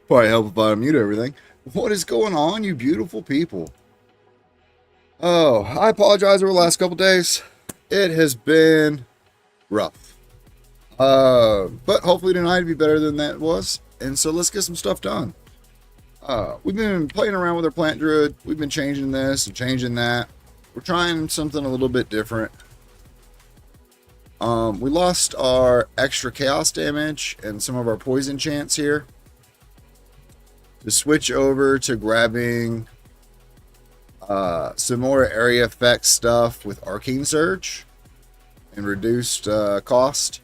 Probably help if I unmute everything. What is going on, you beautiful people? Oh, I apologize over the last couple days. It has been rough. But hopefully tonight will be better than that was. And so let's get some stuff done. We've been playing around with our plant druid. We've been changing this and changing that. We're trying something a little bit different. We lost our extra chaos damage and some of our poison chance here. To switch over to grabbing some more area effect stuff with Arcane Surge and reduced cost.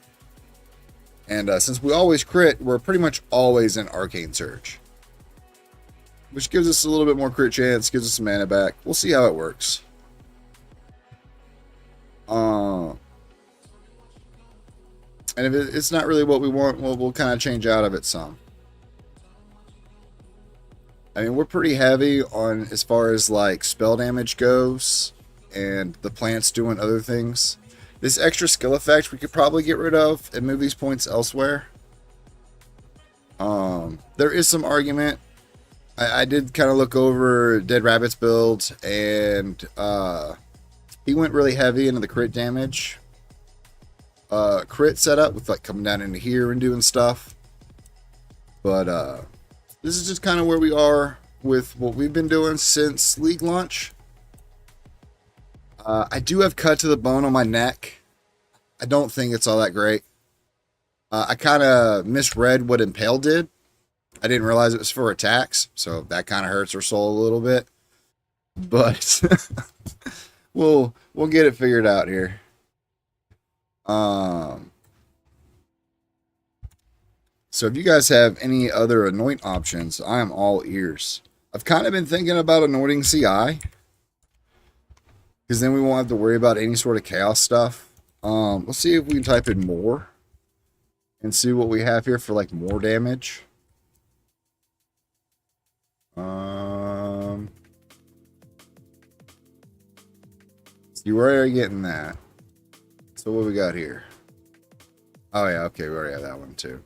And since we always crit, we're pretty much always in Arcane Surge, which gives us a little bit more crit chance, gives us some mana back. We'll see how it works. And if it's not really what we want, we'll kind of change out of it some. I mean, we're pretty heavy on as far as like spell damage goes, and the plant's doing other things. This extra skill effect we could probably get rid of and move these points elsewhere. There is some argument. I did kind of look over Dead Rabbit's build, and he went really heavy into the crit damage. Crit setup with like coming down into here and doing stuff. But this is just kind of where we are with what we've been doing since League launch. I do have cut to the bone on my neck. I don't think it's all that great. I kind of misread what Impale did. I didn't realize it was for attacks, so that kind of hurts our soul a little bit. But we'll get it figured out here. So if you guys have any other anoint options, I am all ears. I've kind of been thinking about anointing CI, because then we won't have to worry about any sort of chaos stuff. Let's see if we can type in more and see what we have here for like more damage. See, we're already getting that. So what we got here? Oh yeah, okay, we already have that one too.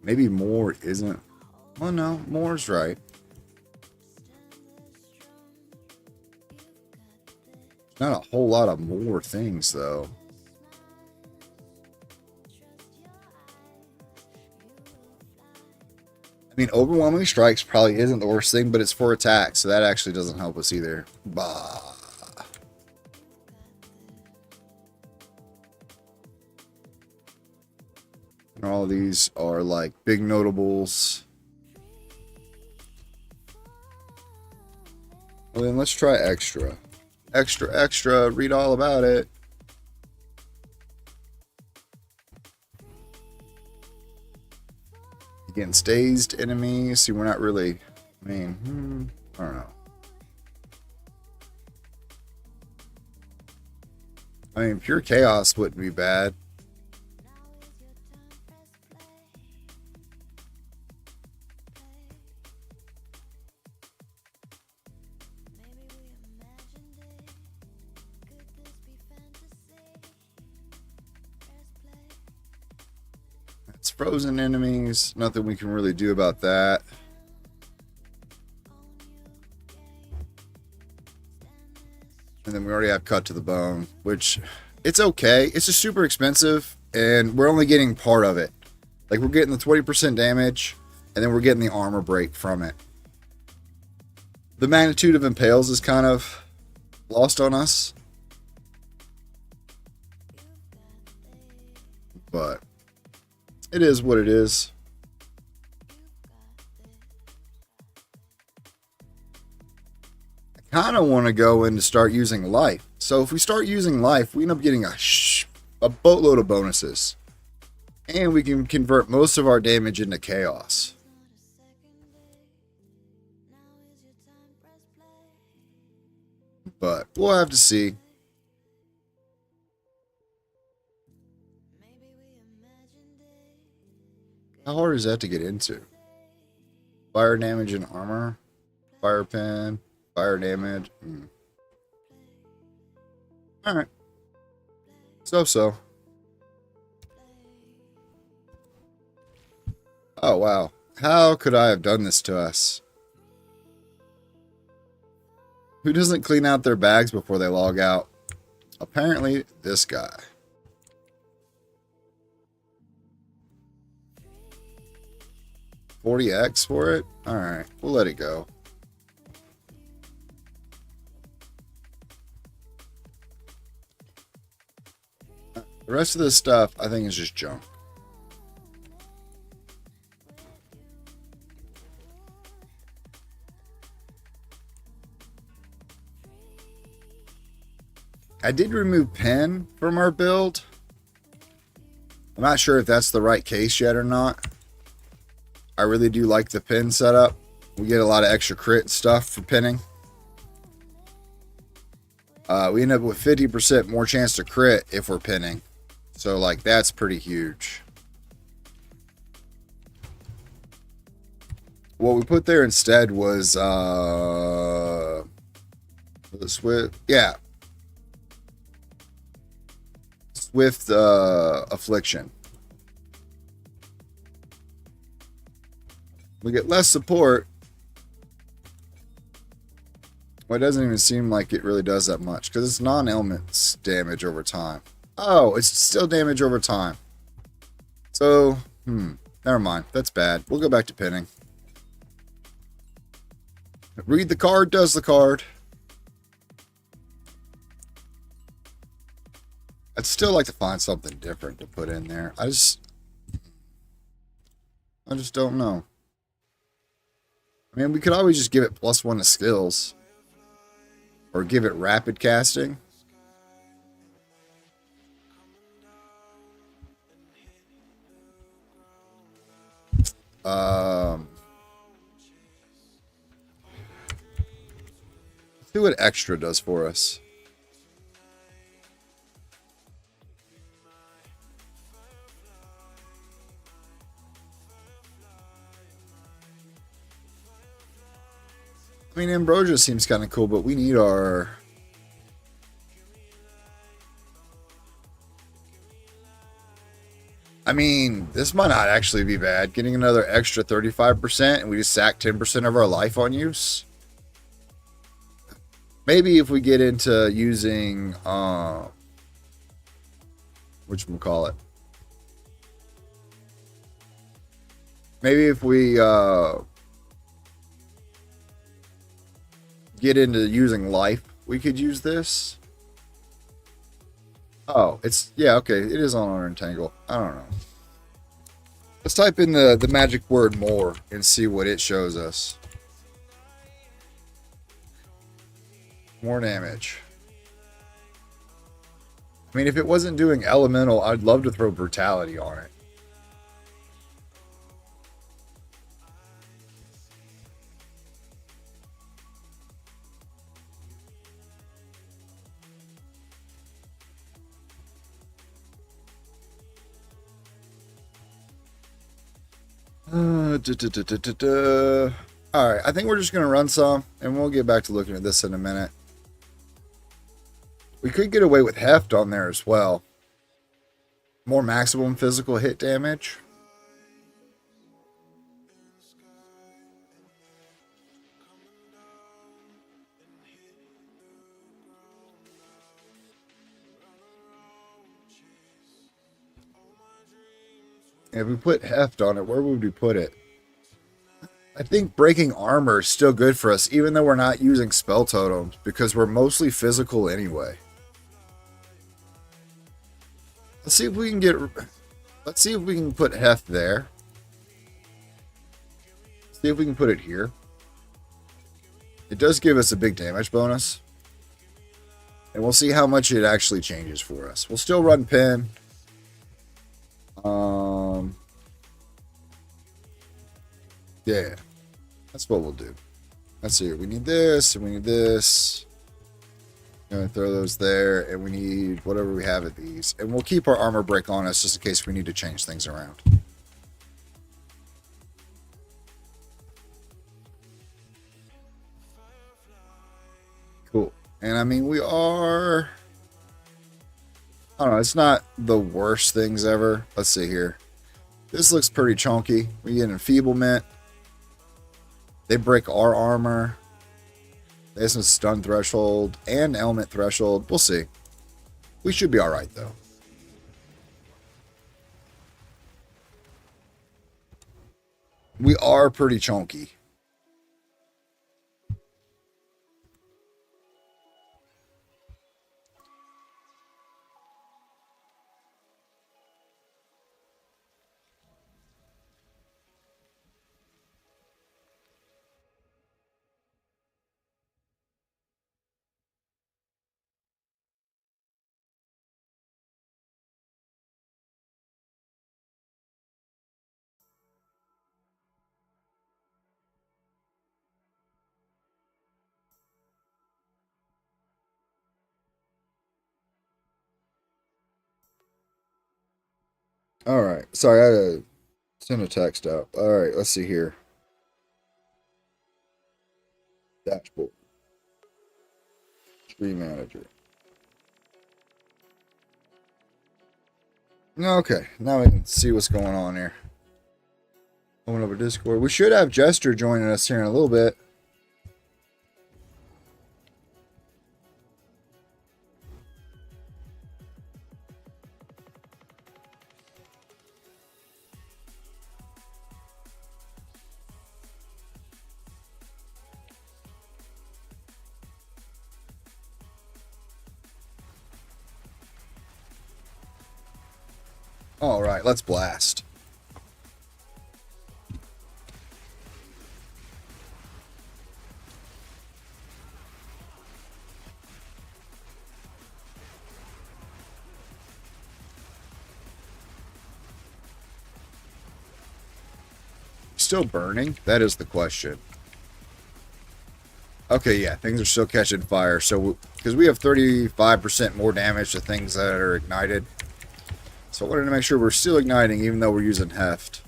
Maybe more isn't. Well, no, more's right. Not a whole lot of more things, though. I mean, overwhelming strikes probably isn't the worst thing, but it's for attack, so that actually doesn't help us either. Bah. And all of these are like big notables. Well, then let's try extra. Extra, extra, read all about it. Against dazed enemies. See, we're not really, I mean, I don't know. I mean, pure chaos wouldn't be bad. It's frozen enemies. Nothing we can really do about that. And then we already have cut to the bone, which it's okay. It's just super expensive, and we're only getting part of it. Like, we're getting the 20% damage, and then we're getting the armor break from it. The magnitude of impales is kind of lost on us. But it is what it is. I kind of want to go in to start using life. So if we start using life, we end up getting a boatload of bonuses. And we can convert most of our damage into chaos. But we'll have to see. How hard is that to get into? Fire damage and armor. Fire pin. Fire damage. Alright. So. Oh, wow. How could I have done this to us? Who doesn't clean out their bags before they log out? Apparently, this guy. $40X for it? Alright, we'll let it go. The rest of this stuff, I think, is just junk. I did remove pen from our build. I'm not sure if that's the right case yet or not. I really do like the pin setup. We get a lot of extra crit stuff for pinning. We end up with 50% more chance to crit if we're pinning. So, like, that's pretty huge. What we put there instead was, the Swift, yeah. Swift, Affliction. We get less support. Well, it doesn't even seem like it really does that much, because it's non-elements damage over time. Oh, it's still damage over time. So, never mind. That's bad. We'll go back to pinning. Read the card, does the card. I'd still like to find something different to put in there. I just don't know. I mean, we could always just give it +1 to skills. Or give it rapid casting. Let's see what extra does for us. I mean, Ambrosia seems kind of cool, but we need our... I mean, this might not actually be bad. Getting another extra 35% and we just sack 10% of our life on use. Maybe if we get into using, whatchamacallit. Maybe if we get into using life, we could use this. Oh, it's, yeah, okay. It is on our entangle. I don't know. Let's type in the magic word more and see what it shows us. More damage. I mean, if it wasn't doing elemental, I'd love to throw brutality on it. Alright, I think we're just going to run some, and we'll get back to looking at this in a minute. We could get away with heft on there as well. More maximum physical hit damage. If we put heft on it, where would we put it? I think breaking armor is still good for us, even though we're not using spell totems, because we're mostly physical anyway. Let's see if we can get... Let's see if we can put heft there. See if we can put it here. It does give us a big damage bonus. And we'll see how much it actually changes for us. We'll still run pin. Yeah, that's what we'll do. Let's see. We need this, and we need this. Gonna throw those there, and we need whatever we have at these. And we'll keep our armor break on us just in case we need to change things around. Cool. And I mean, we are... I don't know, it's not the worst things ever. Let's see here. This looks pretty chunky. We get enfeeblement. They break our armor. They have some stun threshold and element threshold. We'll see. We should be alright, though. We are pretty chunky. Alright. Sorry, I had to send a text out. Alright, let's see here. Dashboard. Tree manager. Okay, now we can see what's going on here. Open up a Discord. We should have Jester joining us here in a little bit. All right, let's blast. Still burning? That is the question. Okay, yeah, things are still catching fire. So, because we have 35% more damage to things that are ignited. So I wanted to make sure we're still igniting even though we're using heft.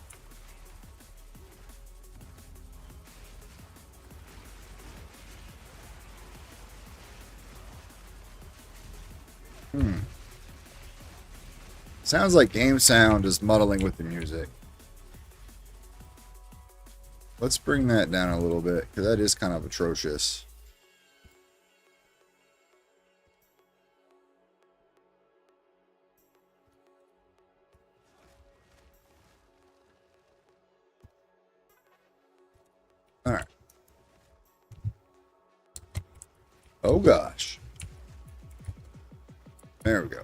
Sounds like game sound is muddling with the music. Let's bring that down a little bit, because that is kind of atrocious. Alright. Oh gosh. There we go.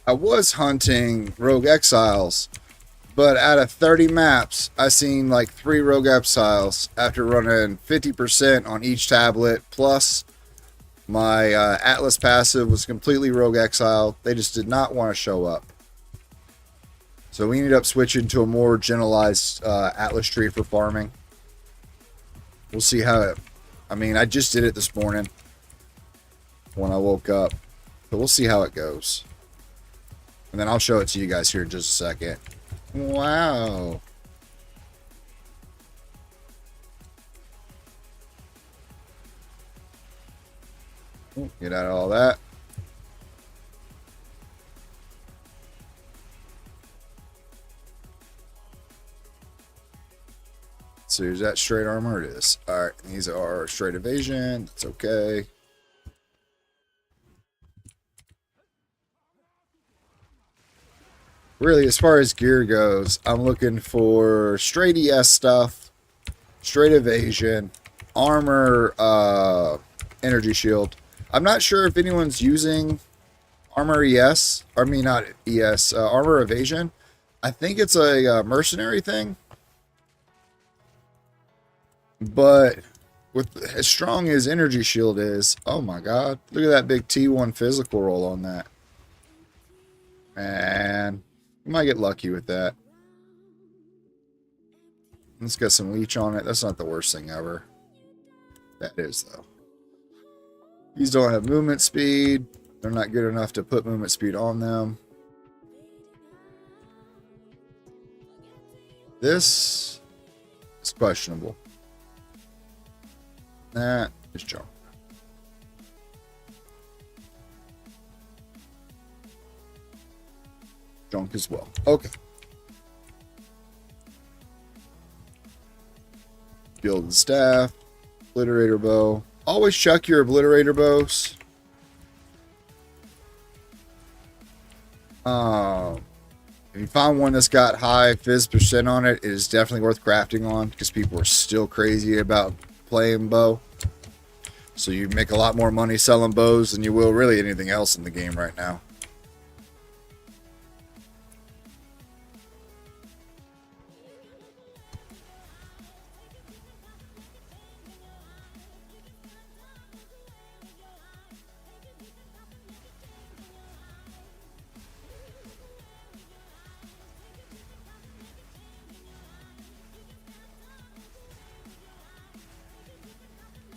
I was hunting Rogue Exiles, but out of 30 maps, I seen like 3 Rogue Exiles after running 50% on each tablet, plus my Atlas passive was completely Rogue Exile. They just did not want to show up. So we ended up switching to a more generalized Atlas tree for farming. We'll see how it... I mean, I just did it this morning when I woke up. So we'll see how it goes. And then I'll show it to you guys here in just a second. Wow. Get out of all that. So is that straight armor? It is. Alright, these are straight evasion. That's okay. Really, as far as gear goes, I'm looking for straight ES stuff, straight evasion, armor, energy shield. I'm not sure if anyone's using armor ES. I mean, not ES, armor evasion. I think it's a mercenary thing. But with as strong as energy shield is, oh my god, look at that big T1 physical roll on that. And we might get lucky with that. Let's get some leech on it. That's not the worst thing ever. That is, though. These don't have movement speed. They're not good enough to put movement speed on them. This is questionable. That is junk. Junk as well. Okay. Build the staff. Obliterator bow. Always check your obliterator bows. If you find one that's got high fizz percent on it, it is definitely worth crafting on because people are still crazy about playing bow. So you make a lot more money selling bows than you will really anything else in the game right now.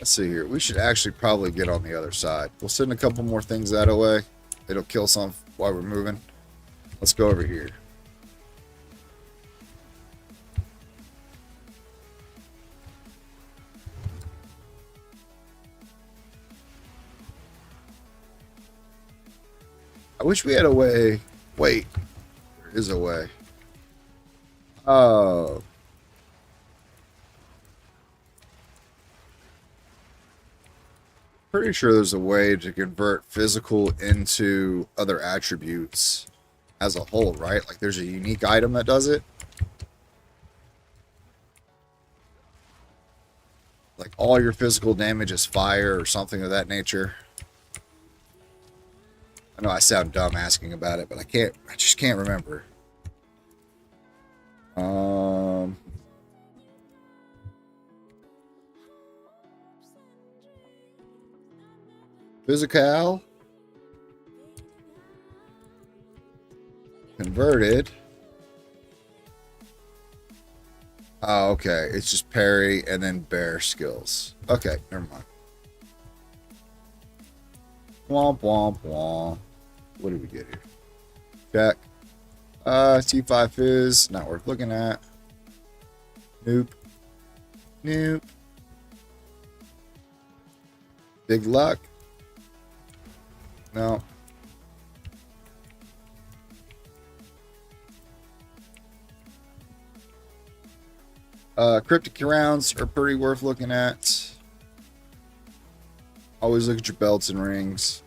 Let's see here. We should actually probably get on the other side. We'll send a couple more things that way. It'll kill some while we're moving. Let's go over here. I wish we had a way. Wait. There is a way. Oh. Pretty sure there's a way to convert physical into other attributes as a whole, right? Like there's a unique item that does it. Like all your physical damage is fire or something of that nature. I know I sound dumb asking about it, but I just can't remember. Physical. Converted. Oh, okay. It's just parry and then bear skills. Okay, never mind. Womp, womp, womp. What did we get here? Check. T5 Fizz, not worth looking at. Nope. Nope. Big Luck. No. Cryptic rounds are pretty worth looking at. Always look at your belts and rings.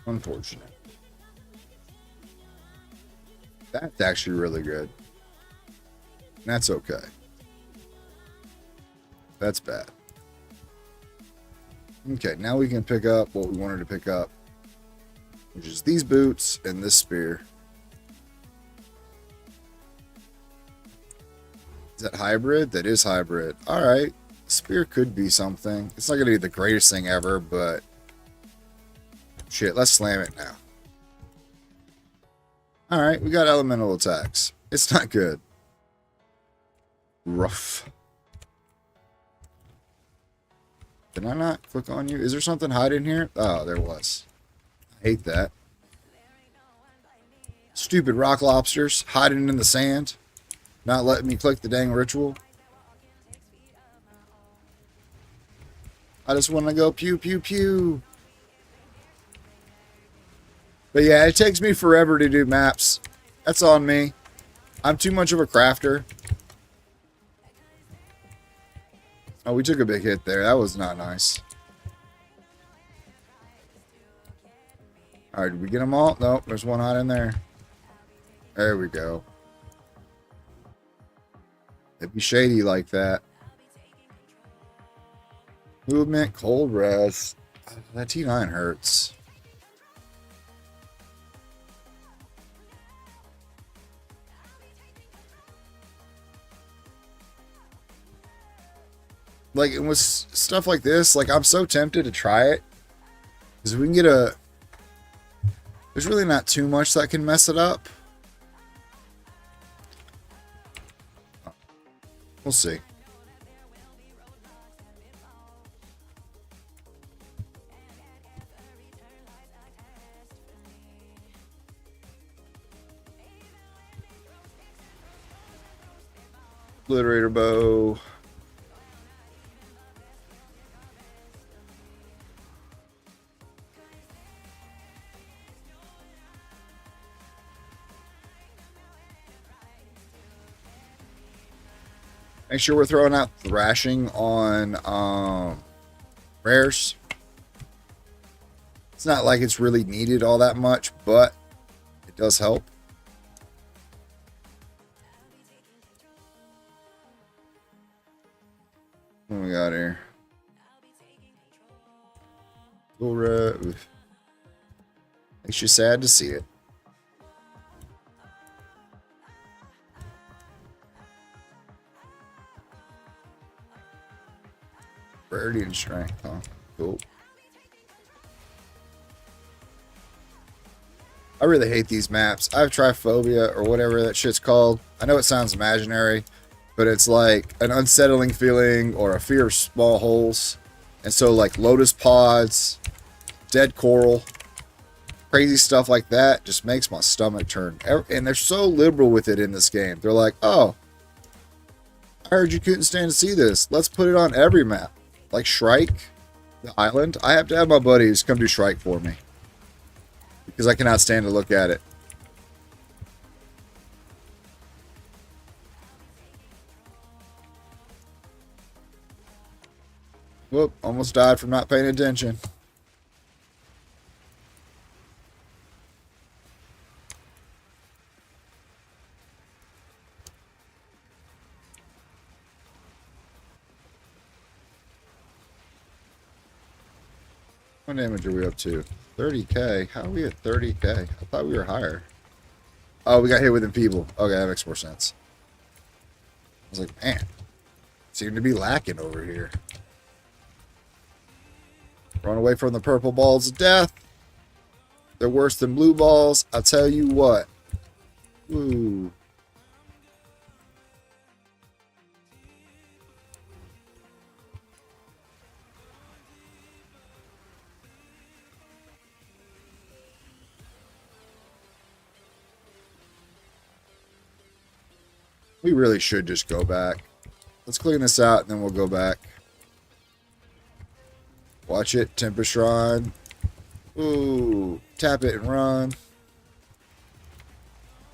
Unfortunate. That's actually really good. That's okay. That's bad. Okay, now we can pick up what we wanted to pick up, which is these boots and this spear. Is that hybrid? That is hybrid. Alright. Spear could be something. It's not going to be the greatest thing ever, but shit, let's slam it now. Alright, we got elemental attacks. It's not good. Rough. Did I not click on you? Is there something hiding here? Oh, there was. I hate that. Stupid rock lobsters hiding in the sand. Not letting me click the dang ritual. I just want to go pew pew pew. But yeah, it takes me forever to do maps. That's on me. I'm too much of a crafter. Oh, we took a big hit there. That was not nice. Alright, did we get them all? Nope, there's one hot in there. There we go. It'd be shady like that. Movement, cold rest. That T9 hurts. Like, with stuff like this, like, I'm so tempted to try it. Because we can get a... There's really not too much that can mess it up. We'll see. Obliterator bow. Make sure we're throwing out thrashing on rares. It's not like it's really needed all that much, but it does help. What we got here? Makes you sad to see it. Rarity and strength, huh? Cool. I really hate these maps. I have tryphobia or whatever that shit's called. I know it sounds imaginary, but it's like an unsettling feeling or a fear of small holes. And so like lotus pods, dead coral, crazy stuff like that just makes my stomach turn. And they're so liberal with it in this game. They're like, oh, I heard you couldn't stand to see this. Let's put it on every map. Like Shrike, the island. I have to have my buddies come do Shrike for me. Because I cannot stand to look at it. Whoop, almost died from not paying attention. What damage are we up to? 30k? How are we at 30k? I thought we were higher. Oh, we got hit with Enfeeble. Okay, that makes more sense. I was like, man, seem to be lacking over here. Run away from the purple balls of death. They're worse than blue balls. I'll tell you what. Ooh. We really should just go back. Let's clean this out and then we'll go back. Watch it. Temper Shrine. Ooh. Tap it and run.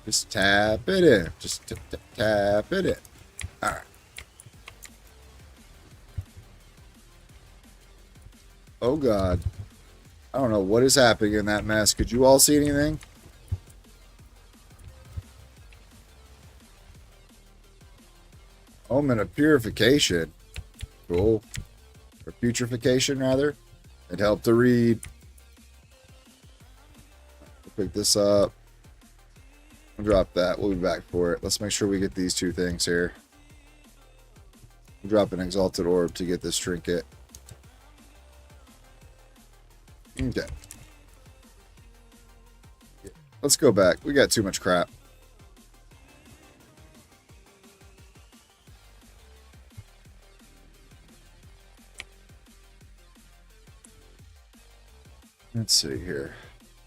Just tap it in. Just tap it in. Alright. Oh God. I don't know what is happening in that mess. Could you all see anything? Omen of Purification. Cool. Or Putrefaction, rather. It helped to read. We'll pick this up. We'll drop that. We'll be back for it. Let's make sure we get these two things here. We'll drop an Exalted Orb to get this trinket. Okay. Let's go back. We got too much crap. Let's see here.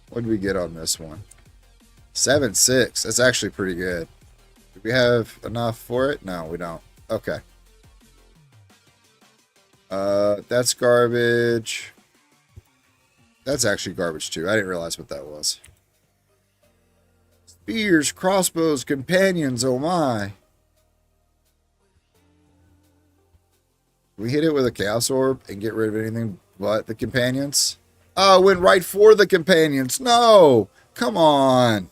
What did we get on this one? 7-6. That's actually pretty good. Do we have enough for it? No, we don't. Okay. That's garbage. That's actually garbage too. I didn't realize what that was. Spears, crossbows, companions. Oh my. We hit it with a Chaos Orb and get rid of anything but the companions. Oh, went right for the companions. No! Come on.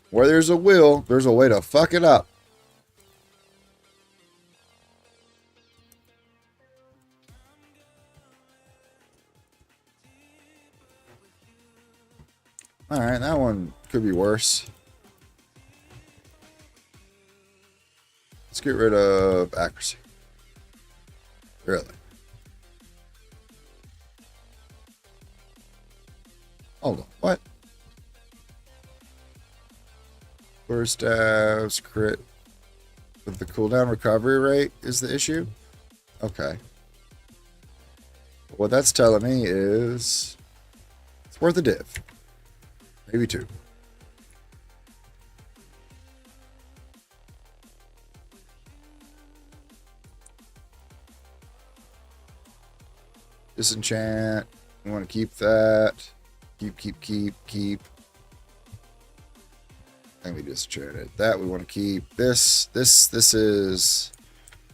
Where there's a will, there's a way to fuck it up. Alright, that one could be worse. Let's get rid of accuracy. Really? Hold on. What? Burst stabs, crit with the cooldown recovery rate is the issue? Okay. What that's telling me is it's worth a div. Maybe two. Disenchant. We want to keep that. Keep. And we disenchanted. That we want to keep. This is...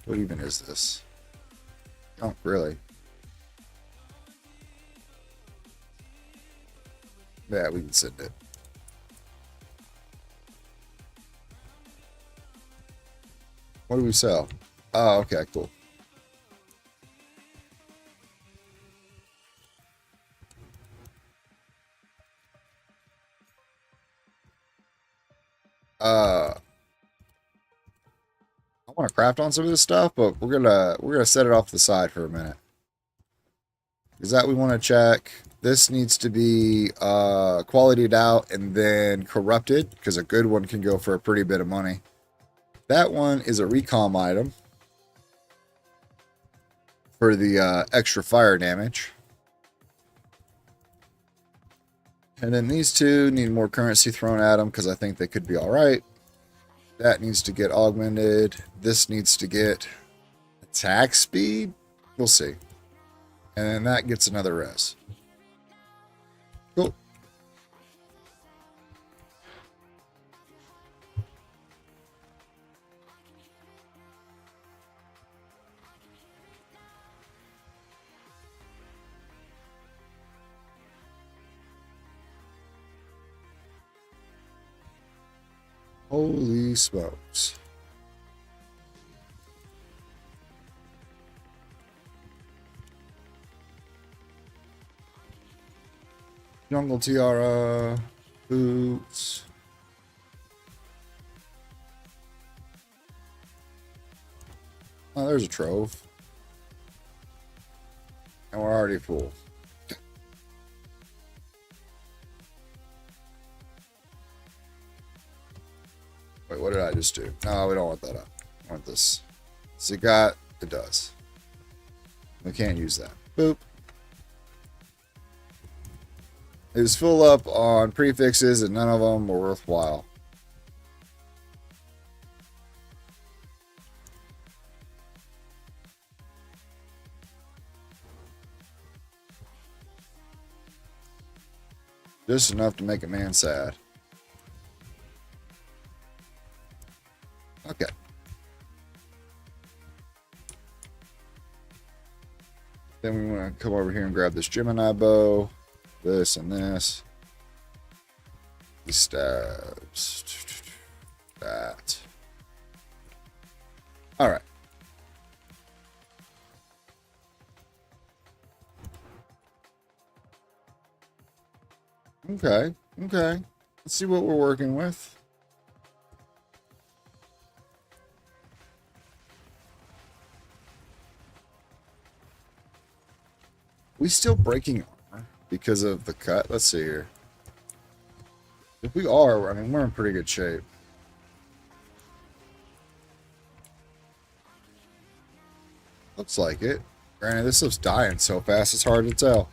What even is this? Oh, really? Yeah, we can send it. What do we sell? Oh, okay, cool. I want to craft on some of this stuff, but we're gonna set it off to the side for a minute. Is that we want to check? This needs to be qualityed out and then corrupted, because a good one can go for a pretty bit of money. That one is a recom item for the extra fire damage. And then these two need more currency thrown at them because I think they could be alright. That needs to get augmented. This needs to get attack speed. We'll see. And then that gets another res. Cool. Holy smokes. Jungle Tiara, boots. Oh, there's a trove. And we're already full. Wait, what did I just do? No, we don't want that up. I want this. So it does. We can't use that. Boop. It was full up on prefixes and none of them were worthwhile. Just enough to make a man sad. Okay. Then we want to come over here and grab this Gemini bow. This and this. These stabs. That. Alright. Okay. Okay. Let's see what we're working with. We still breaking armor because of the cut? Let's see here. If we are, I mean, we're in pretty good shape. Looks like it. Granted, this stuff's dying so fast, it's hard to tell.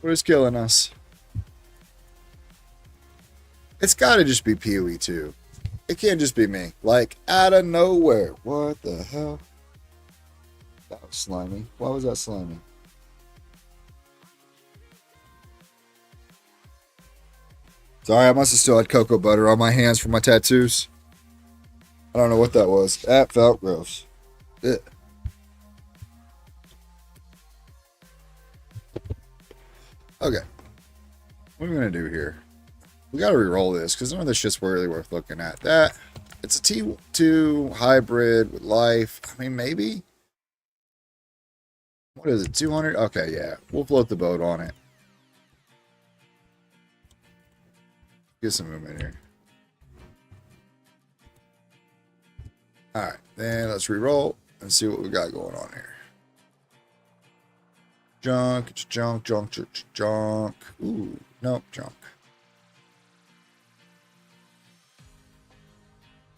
What is killing us? It's gotta just be PoE 2. It can't just be me. Like, out of nowhere. What the hell? That was slimy. Why was that slimy? Sorry, I must have still had cocoa butter on my hands for my tattoos. I don't know what that was. That felt gross. Ugh. Okay. What are we going to do here? We got to re-roll this because none of this shit's really worth looking at. That, it's a T2 hybrid with life. I mean, maybe. What is it? 200? Okay, yeah. We'll float the boat on it. Get some movement here. Alright, then let's re-roll and see what we got going on here. Junk, junk, junk, junk, junk. Ooh, nope, junk.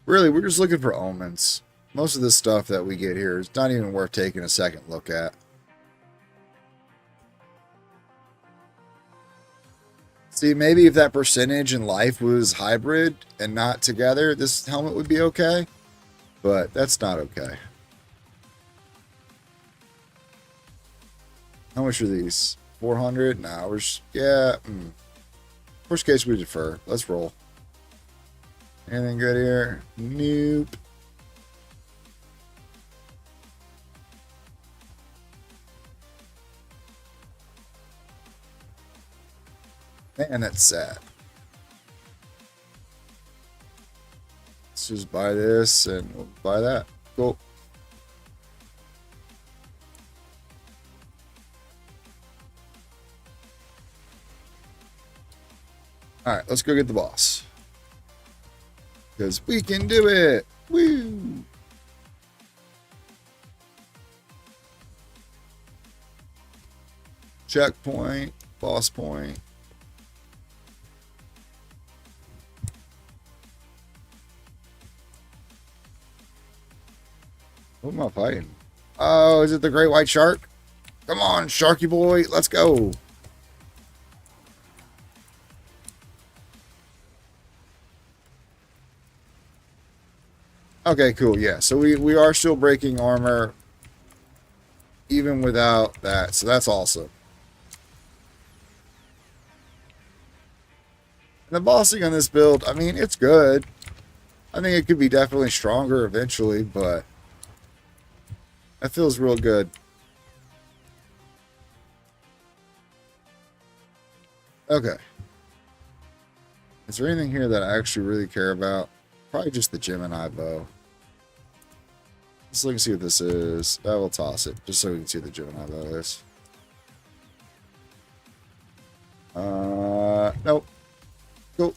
Really, we're just looking for omens. Most of this stuff that we get here is not even worth taking a second look at. See, maybe if that percentage in life was hybrid and not together, this helmet would be okay. But that's not okay. How much are these? 400? Nah, we're just, yeah. Worst case, we defer. Let's roll. Anything good here? Nope. Man, that's sad. Let's just buy this and we'll buy that. Cool. Alright, let's go get the boss. Because we can do it! Woo! Checkpoint, boss point. What am I fighting? Oh, is it the great white shark? Come on, Sharky boy, let's go. Okay, cool, yeah. So we are still breaking armor even without that. So that's awesome. And the bossing on this build, I mean, it's good. I think it could be definitely stronger eventually, but that feels real good. Okay. Is there anything here that I actually really care about? Probably just the Gemini bow. Let's look and see what this is. I will toss it, just so we can see what the Gemini bow is. Nope. Cool.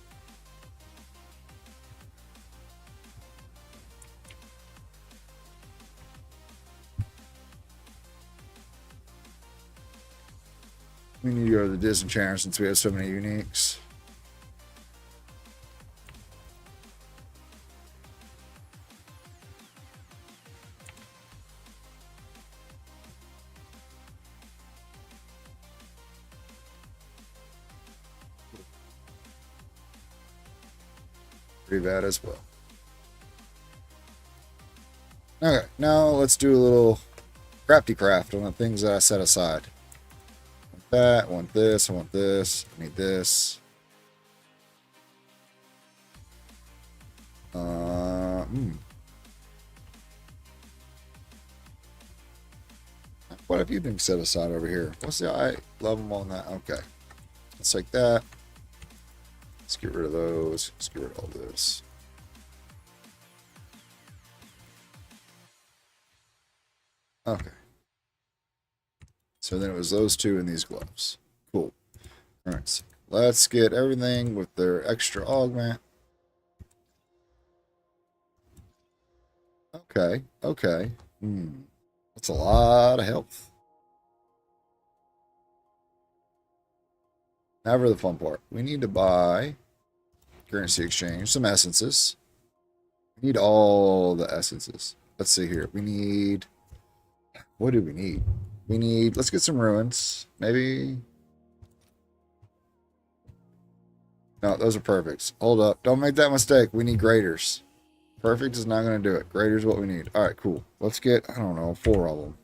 We need to go to the Disenchanter since we have so many uniques. Pretty bad as well. Okay, now let's do a little crafty craft on the things that I set aside. I want that, I want this, I want this, I need this. Quite a few things set aside over here. What's the I love them on that? Okay. Let's take that. Let's get rid of those. Let's get rid of all this. Okay. So then it was those two and these gloves. Cool. Alright. So let's get everything with their extra augment. Okay. Okay. That's a lot of health. Now for the fun part. We need to buy currency exchange, some essences. We need all the essences. Let's see here. We need... What do we need? We need... Let's get some ruins. Maybe... No, those are perfects. Hold up. Don't make that mistake. We need graders. Perfect is not going to do it. Grader is what we need. All right, cool. Let's get, I don't know, 4 of them.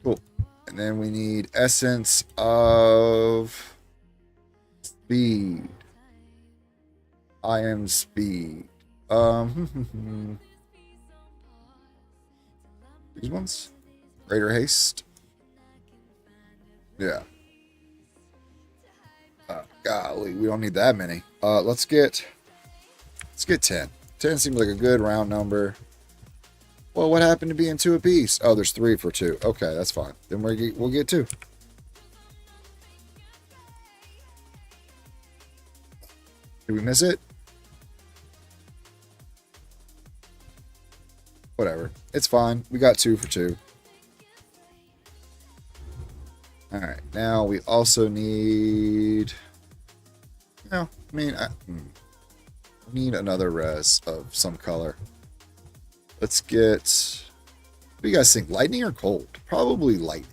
Cool. And then we need essence of speed. I am speed. These ones? Greater haste. Yeah. Golly, we don't need that many. Let's get 10. 10 seems like a good round number. Well, what happened to being 2 apiece? Oh, there's 3 for 2. Okay, that's fine. Then we'll get 2. Did we miss it? Whatever. It's fine. We got 2 for 2. Alright, now we also need... No, I mean, I need another res of some color. Let's get... What do you guys think? Lightning or cold? Probably lightning.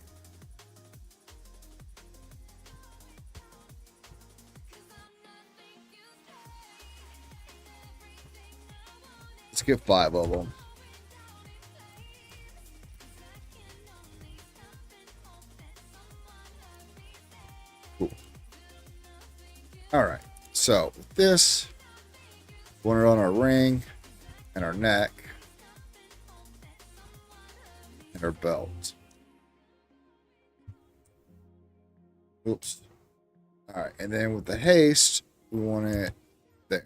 Let's get 5 of them. Cool. Alright, so with this, want it on our ring and our neck and our belt. Oops. Alright, and then with the haste, we want it there.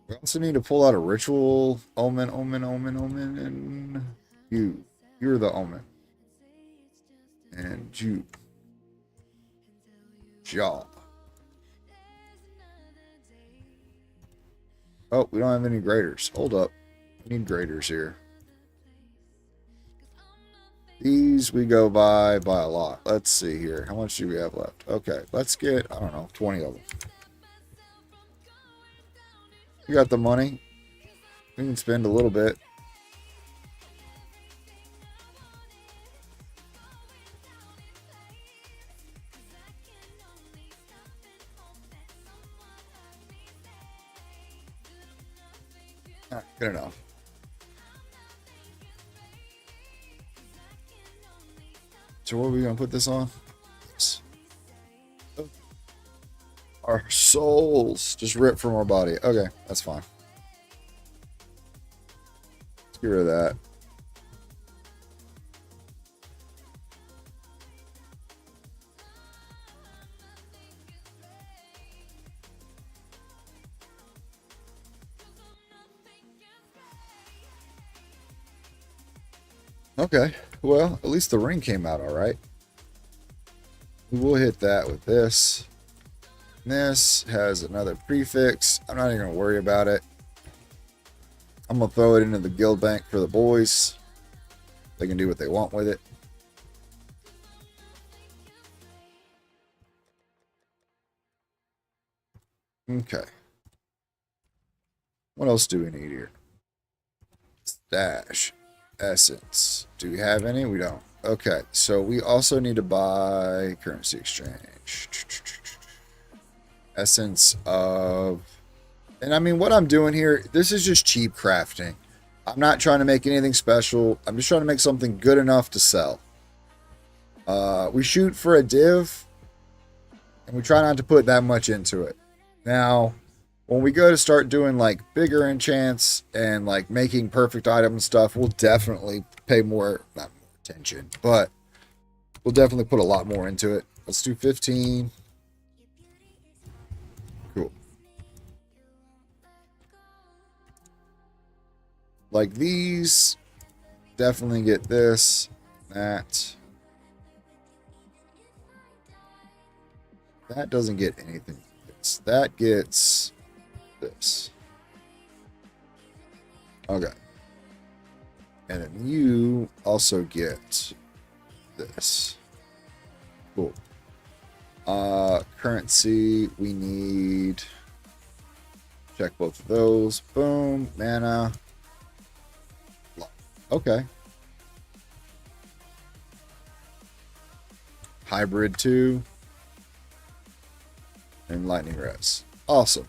We also need to pull out a ritual. Omen, and you. You're the omen. And you. Jaw. Oh, we don't have any graders. Hold up. We need graders here. These we go by a lot. Let's see here. How much do we have left? Okay, let's get, I don't know, 20 of them. You got the money. We can spend a little bit. Good enough. So what are we going to put this on? Our souls just ripped from our body. Okay, that's fine. Let's get rid of that. Okay, well, at least the ring came out all right. We will hit that with this. This has another prefix. I'm not even going to worry about it. I'm going to throw it into the guild bank for the boys. They can do what they want with it. Okay. What else do we need here? Stash. Essence. Do we have any? We don't. Okay, so we also need to buy currency exchange. Essence of... And I mean, what I'm doing here, this is just cheap crafting. I'm not trying to make anything special. I'm just trying to make something good enough to sell. We shoot for a div, and we try not to put that much into it. Now, when we go to start doing like bigger enchants and like making perfect item and stuff, we'll definitely pay more, not more attention, but we'll definitely put a lot more into it. Let's do 15. Cool. Like these, definitely get this, that. That doesn't get anything. That gets this. Okay. And then you also get this. Cool. Currency, we need... Check both of those. Boom. Mana. Okay. Hybrid 2. And lightning res. Awesome.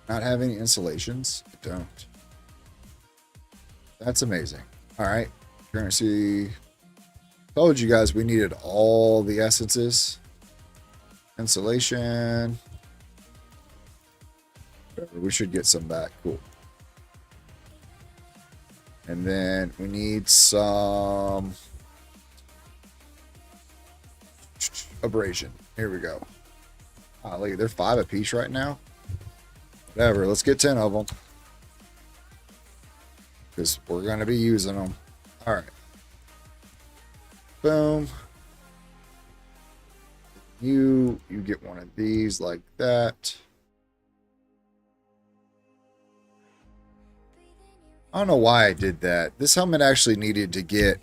Not have any installations? I don't. That's amazing. Alright. Currency. Told you guys we needed all the essences. Installation. We should get some back. Cool. And then we need some abrasion. Here we go. Oh, look, they're 5 apiece right now. Whatever, let's get 10 of them. Because we're going to be using them. Alright. Boom. You get one of these like that. I don't know why I did that. This helmet actually needed to get...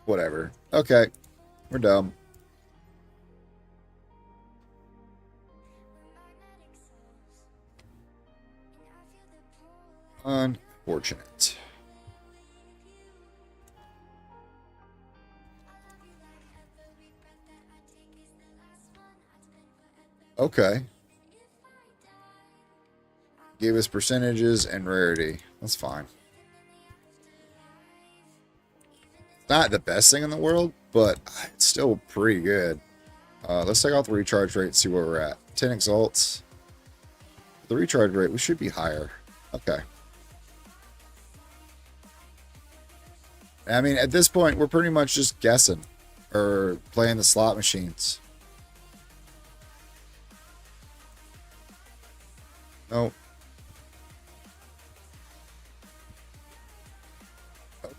Whatever. Okay. We're done. Unfortunate. Okay. Gave us percentages and rarity. That's fine. Not the best thing in the world, but it's still pretty good. Let's take out the recharge rate and see where we're at. 10 exalts. The recharge rate, we should be higher. Okay. I mean, at this point, we're pretty much just guessing. Or playing the slot machines. Nope.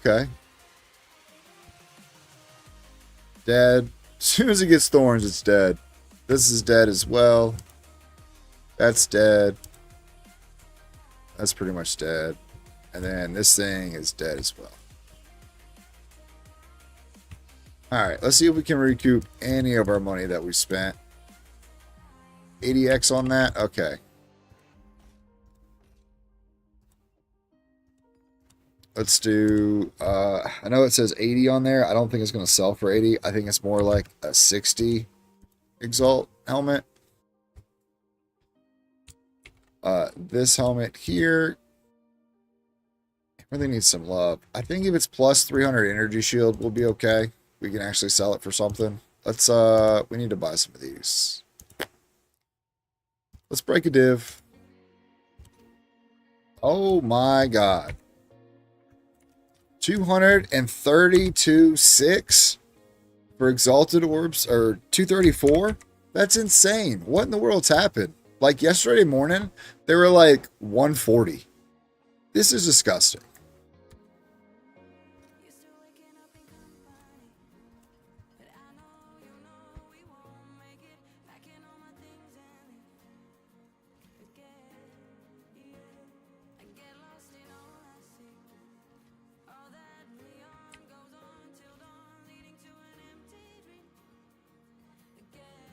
Okay. Dead. As soon as it gets thorns, it's dead. This is dead as well. That's dead. That's pretty much dead. And then this thing is dead as well. Alright, let's see if we can recoup any of our money that we spent. 80x on that? Okay. Let's do, I know it says 80 on there. I don't think it's going to sell for 80. I think it's more like a 60 Exalt helmet. This helmet here really needs some love. I think if it's plus 300 energy shield, we'll be okay. We can actually sell it for something. Let's, we need to buy some of these. Let's break a div. Oh my god. 232.6 for exalted orbs, or 234? That's insane. What in the world's happened? Like yesterday morning, they were like 140. This is disgusting.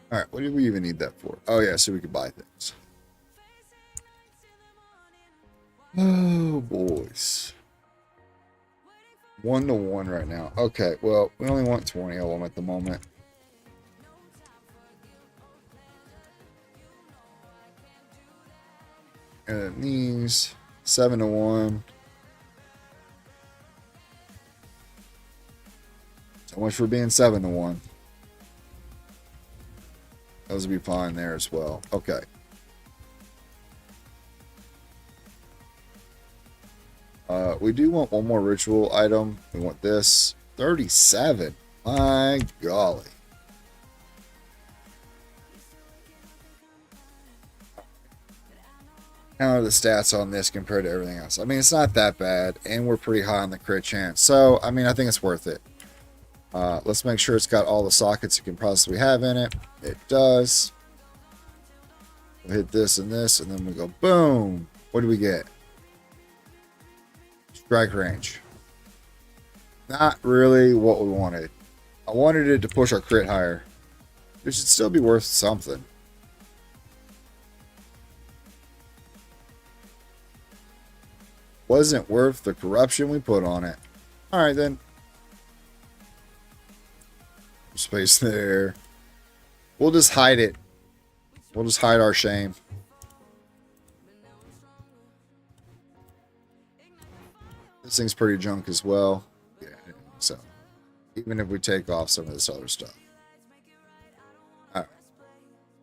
All right, what do we even need that for? Oh, yeah, so we could buy things. Oh, boys. 1-to-1 right now. Okay, well, we only want 20 of them at the moment. And these, 7-to-1. So much for being 7-to-1. Those would be fine there as well. Okay. We do want one more ritual item. We want this. 37. My golly. How are the stats on this compared to everything else? I mean, it's not that bad, and we're pretty high on the crit chance. So, I mean, I think it's worth it. Let's make sure it's got all the sockets you can possibly have in it. It does. We'll hit this, and then we go boom. What do we get? Strike range. Not really what we wanted. I wanted it to push our crit higher. It should still be worth something. Wasn't worth the corruption we put on it. Alright then. Space there. We'll just hide it. We'll just hide our shame. This thing's pretty junk as well. Yeah, so even if we take off some of this other stuff. Alright.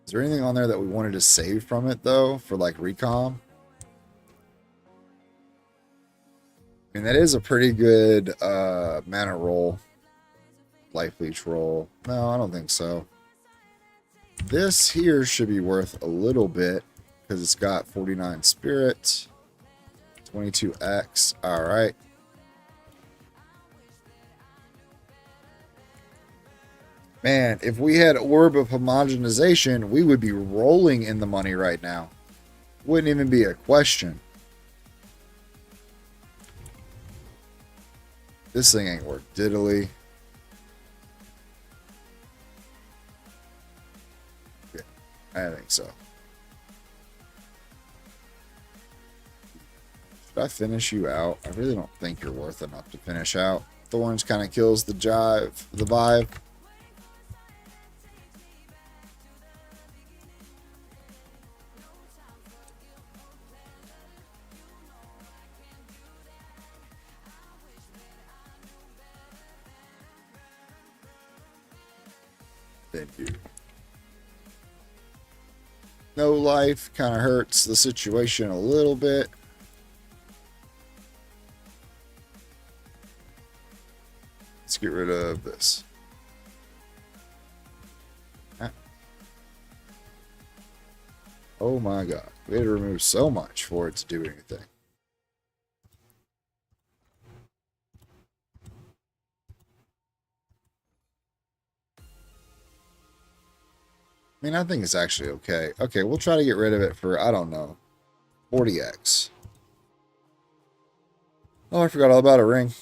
Is there anything on there that we wanted to save from it though? For like recom? I mean, that is a pretty good mana roll. Life leech roll. No, I don't think so. This here should be worth a little bit because it's got 49 spirit, 22x. All right. Man, if we had Orb of Homogenization, we would be rolling in the money right now. Wouldn't even be a question. This thing ain't worth diddly. Yeah, I think so. Should I finish you out? I really don't think you're worth enough to finish out. Thorns kind of kills the vibe. Thank you. No life kind of hurts the situation a little bit. Let's get rid of this. Oh my god. We had to remove so much for it to do anything. I mean, I think it's actually okay. Okay, we'll try to get rid of it for, I don't know, 40x. Oh, I forgot all about a ring.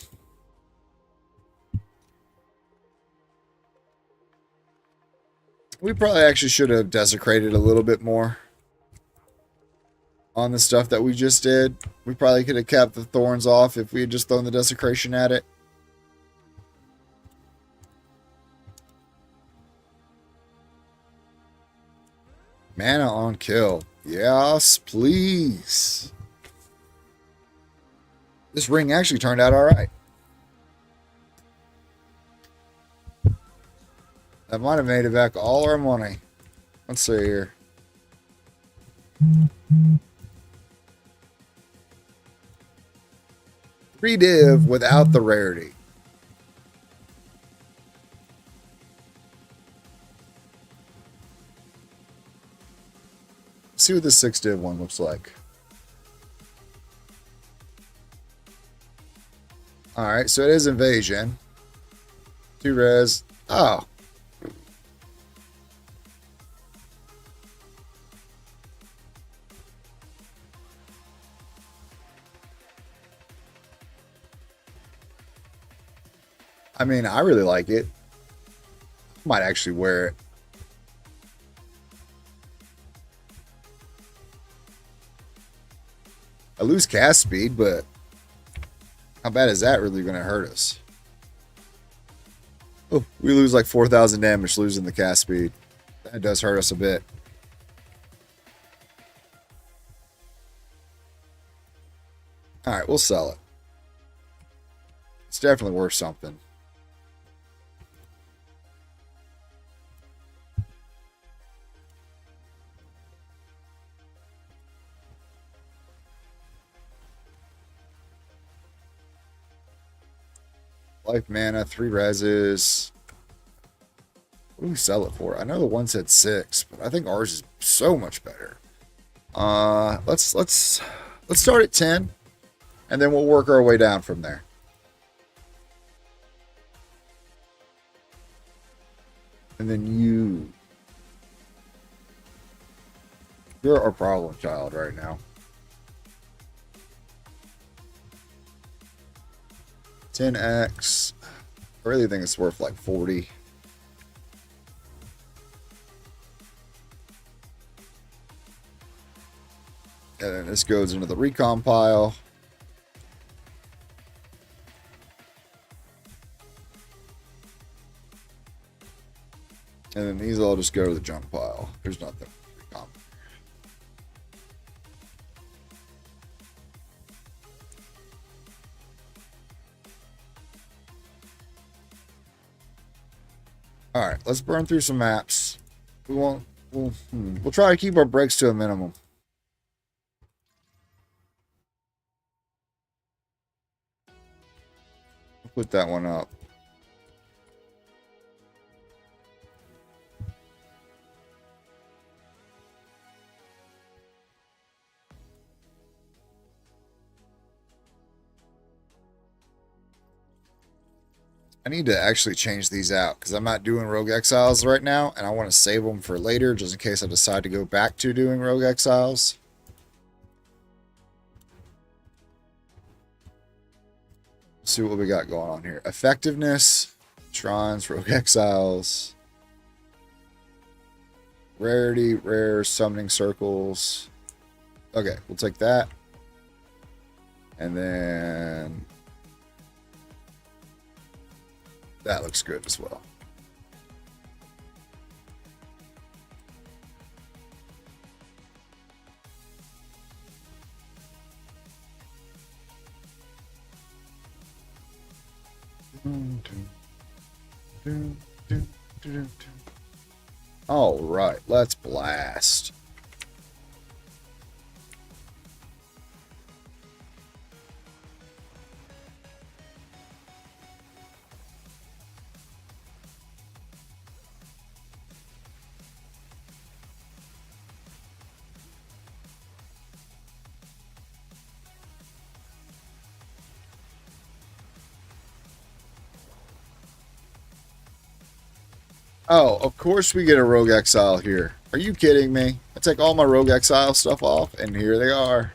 We probably actually should have desecrated a little bit more on the stuff that we just did. We probably could have kept the thorns off if we had just thrown the desecration at it. Mana on kill. Yes, please. This ring actually turned out all right. That might have made it back all our money. Let's see here. Three div without the rarity. Let's see what the 6 div one looks like. Alright, so it is invasion. 2 res. Oh. I mean, I really like it. Might actually wear it. I lose cast speed, but how bad is that really going to hurt us? Oh, we lose like 4,000 damage losing the cast speed. That does hurt us a bit. Alright, we'll sell it. It's definitely worth something. Life mana, 3 reses. What do we sell it for? I know the one said 6, but I think ours is so much better. Let's start at 10, and then we'll work our way down from there. And then you're our problem child right now. 10x. I really think it's worth like 40. And then this goes into the recon pile. And then these all just go to the junk pile. There's nothing. Recon. All right, let's burn through some maps. We'll try to keep our breaks to a minimum. Put that one up. I need to actually change these out because I'm not doing Rogue Exiles right now, and I want to save them for later just in case I decide to go back to doing Rogue Exiles. Let's see what we got going on here. Effectiveness, Shrines, Rogue Exiles, Rarity, Rare, Summoning Circles. Okay, we'll take that. And then that looks good as well. All right, let's blast. Oh, of course we get a Rogue Exile here. Are you kidding me? I take all my Rogue Exile stuff off, and here they are.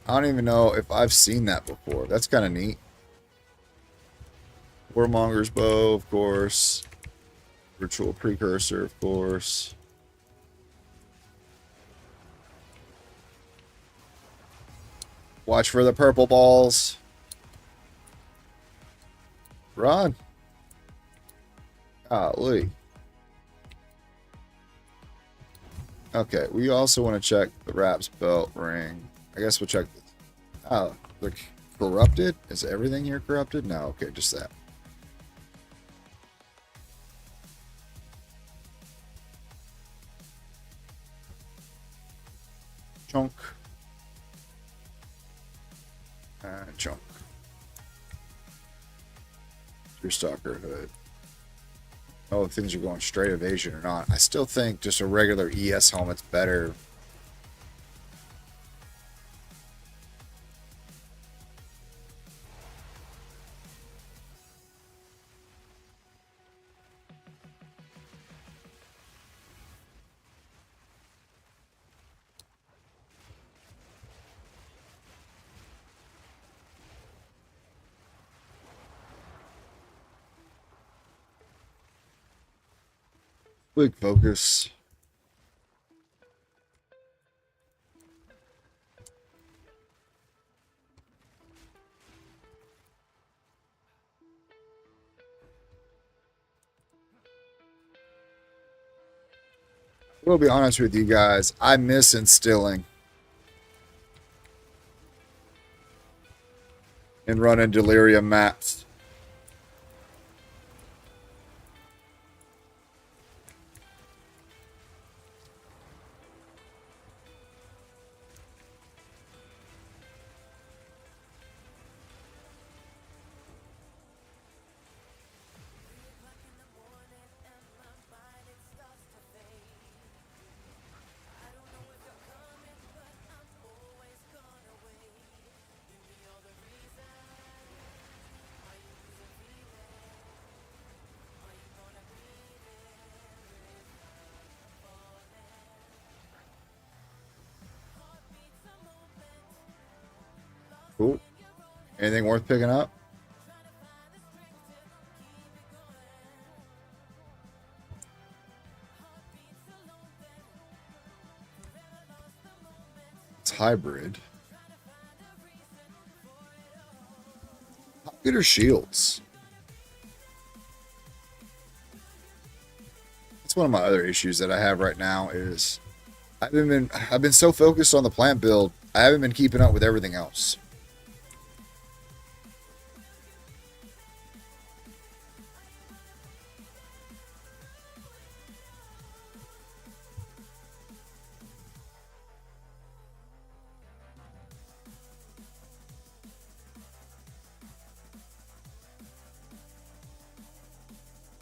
I don't even know if I've seen that before. That's kind of neat. Warmonger's Bow, of course. Ritual Precursor, of course. Watch for the purple balls. Run. Golly. Okay, we also want to check the Rap's belt ring. I guess we'll check this. Oh, they're corrupted? Is everything here corrupted? No, okay, just that. Chunk. And chunk. Your stalker hood. Oh, if things are going straight evasion or not. I still think just a regular ES helmet's better. Quick focus. We'll be honest with you guys. I miss instilling and running delirium maps. Cool. Anything worth picking up? It's hybrid. How good are shields? That's one of my other issues that I have right now is I've been so focused on the plant build, I haven't been keeping up with everything else.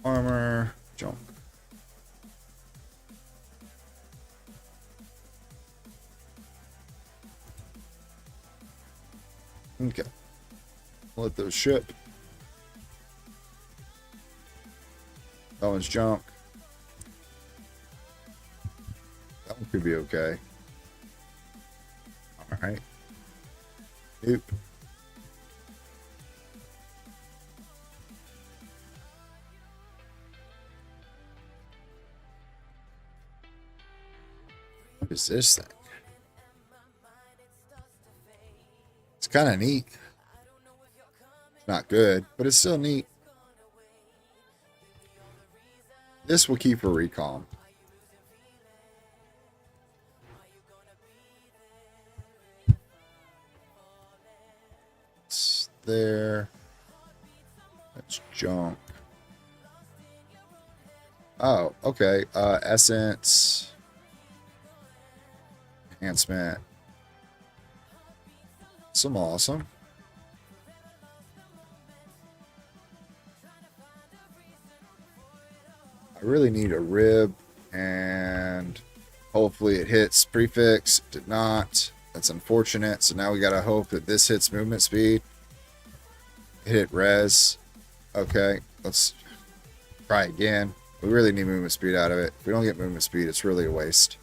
Armor, junk. Okay. Let those ship. That one's junk. That one could be okay. Alright. Nope. What is this thing? It's kind of neat. It's not good, but it's still neat. This will keep for recon. It's there. That's junk. Oh, okay. Essence. Enhancement. Some awesome. I really need a rib, and hopefully it hits prefix. It did not. That's unfortunate. So now we gotta hope that this hits movement speed. It hit res. Okay, let's try again. We really need movement speed out of it. If we don't get movement speed, it's really a waste.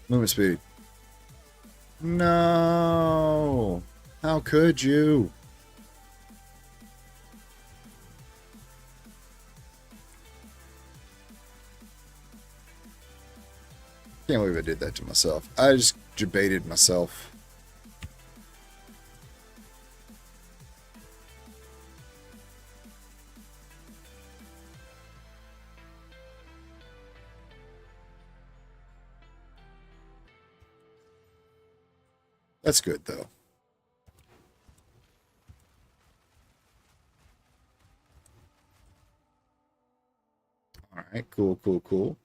Movement speed. No. How could you? Can't believe I did that to myself. I just debated myself. That's good, though. All right, cool, cool, cool.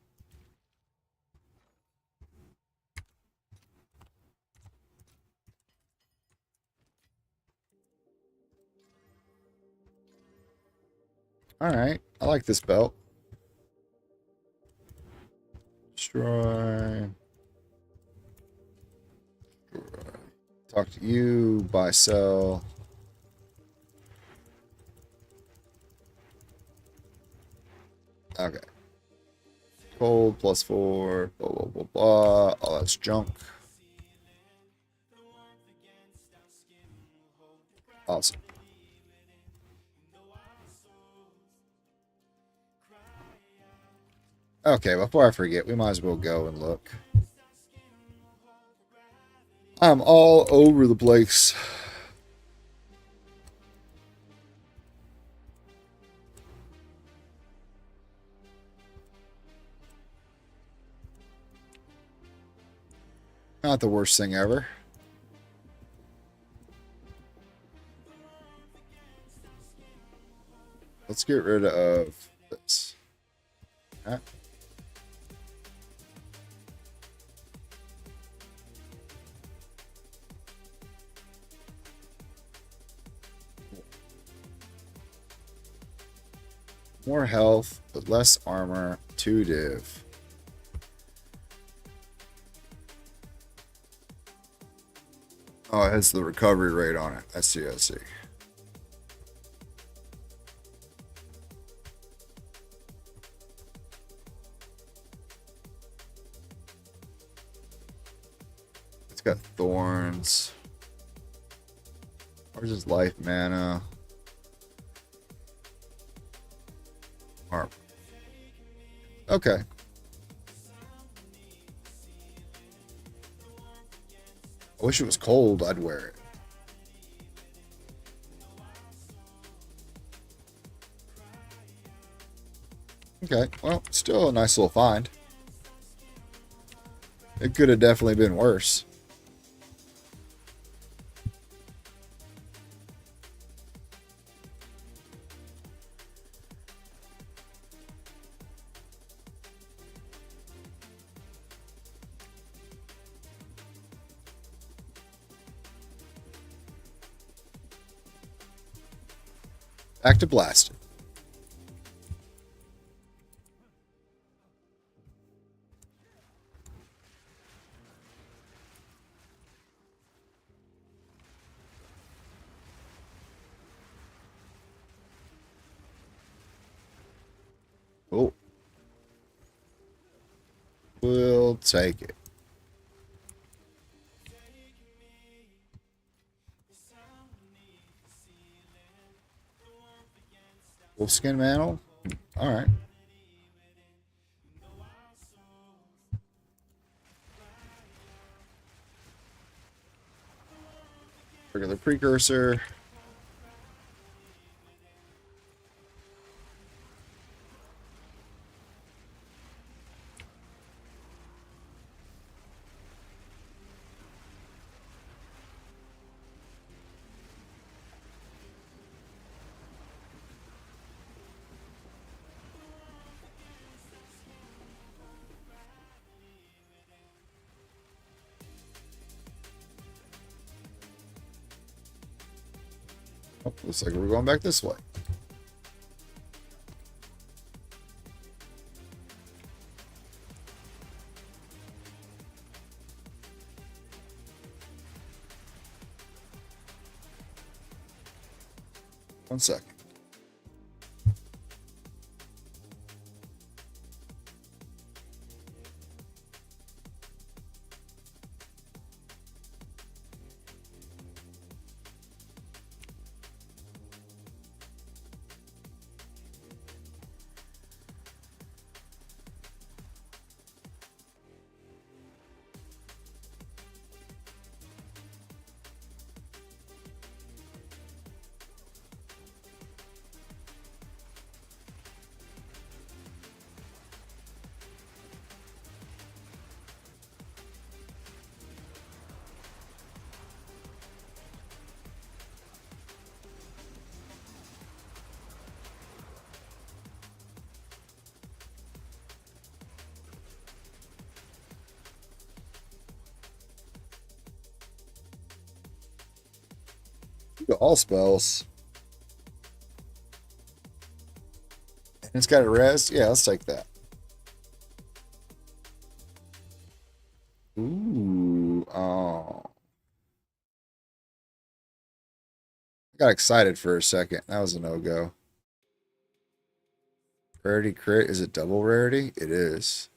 All right, I like this belt. Destroy. Talk to you, buy, sell. Okay. Cold, +4, blah, blah, blah, blah. Oh, that's junk. Awesome. Okay, before I forget, we might as well go and look. I'm all over the place. Not the worst thing ever. Let's get rid of this. All right. More health, but less armor. 2 div. Oh, it has the recovery rate on it. I see, I see. It's got thorns. Where's his life mana? Armor. Okay. I wish it was cold. I'd wear it. Okay, well, still a nice little find. It could have definitely been worse. Back to blasting. Oh. We'll take it. Wolfskin mantle? Alright. Regular precursor. Oh, looks like we're going back this way. One second. All spells. And it's got a res. Yeah, let's take that. Ooh, oh. I got excited for a second. That was a no-go. Rarity crit. Is it double rarity? It is.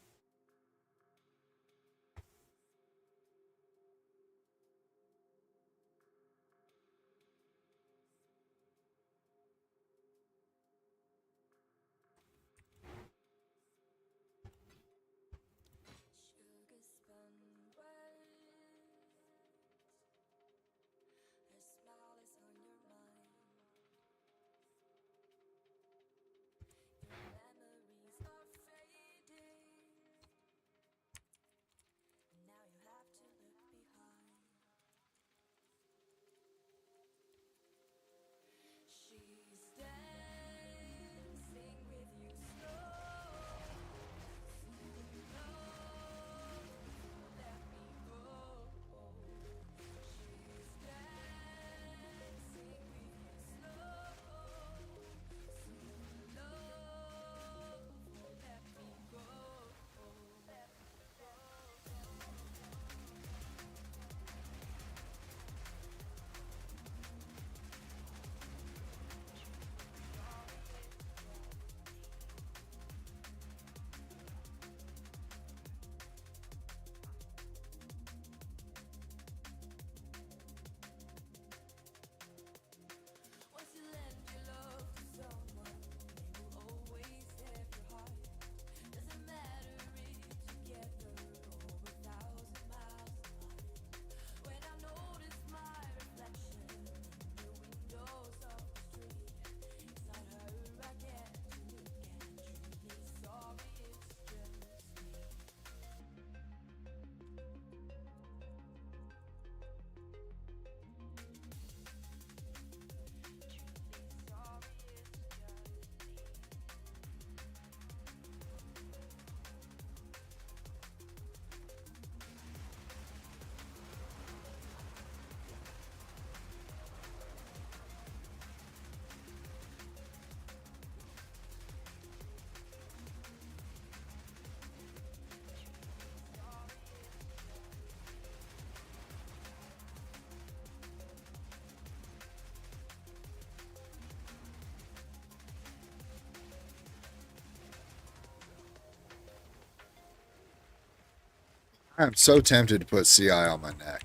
I'm so tempted to put CI on my neck.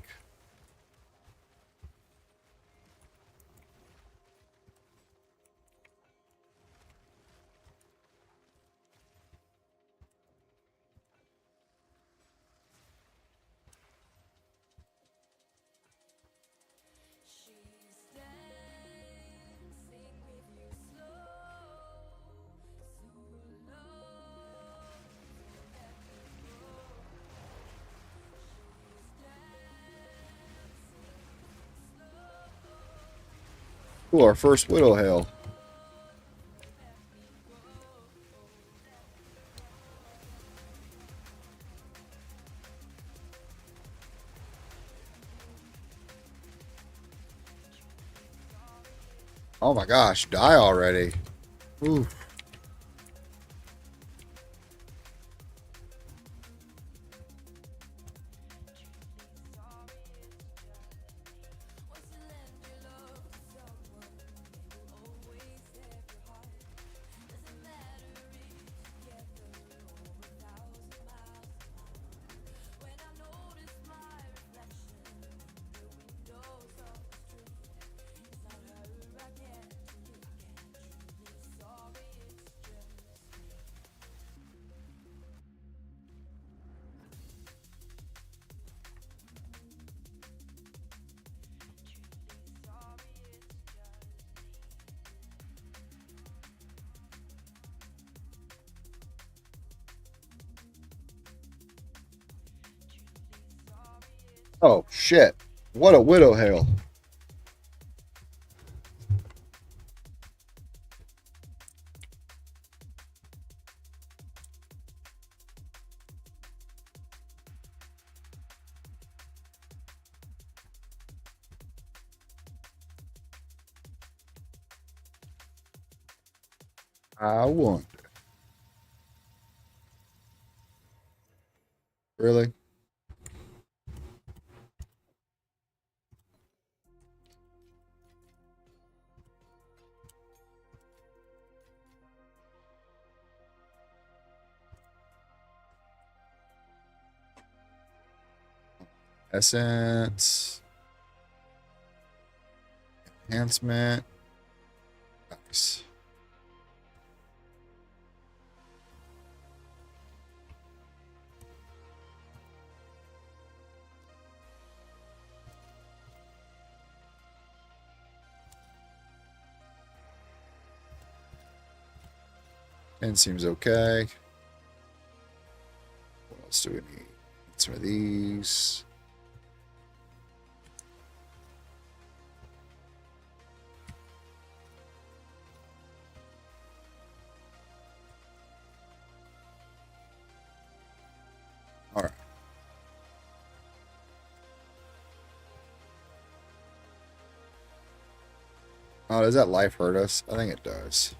Ooh, our first Widow Hail. Oh my gosh, die already. Ooh. Oh shit. What a Widow Hail. I won. Really? Essence. Enhancement. Nice. And seems okay. What else do we need? Some of these. All right. Oh, does that life hurt us? I think it does.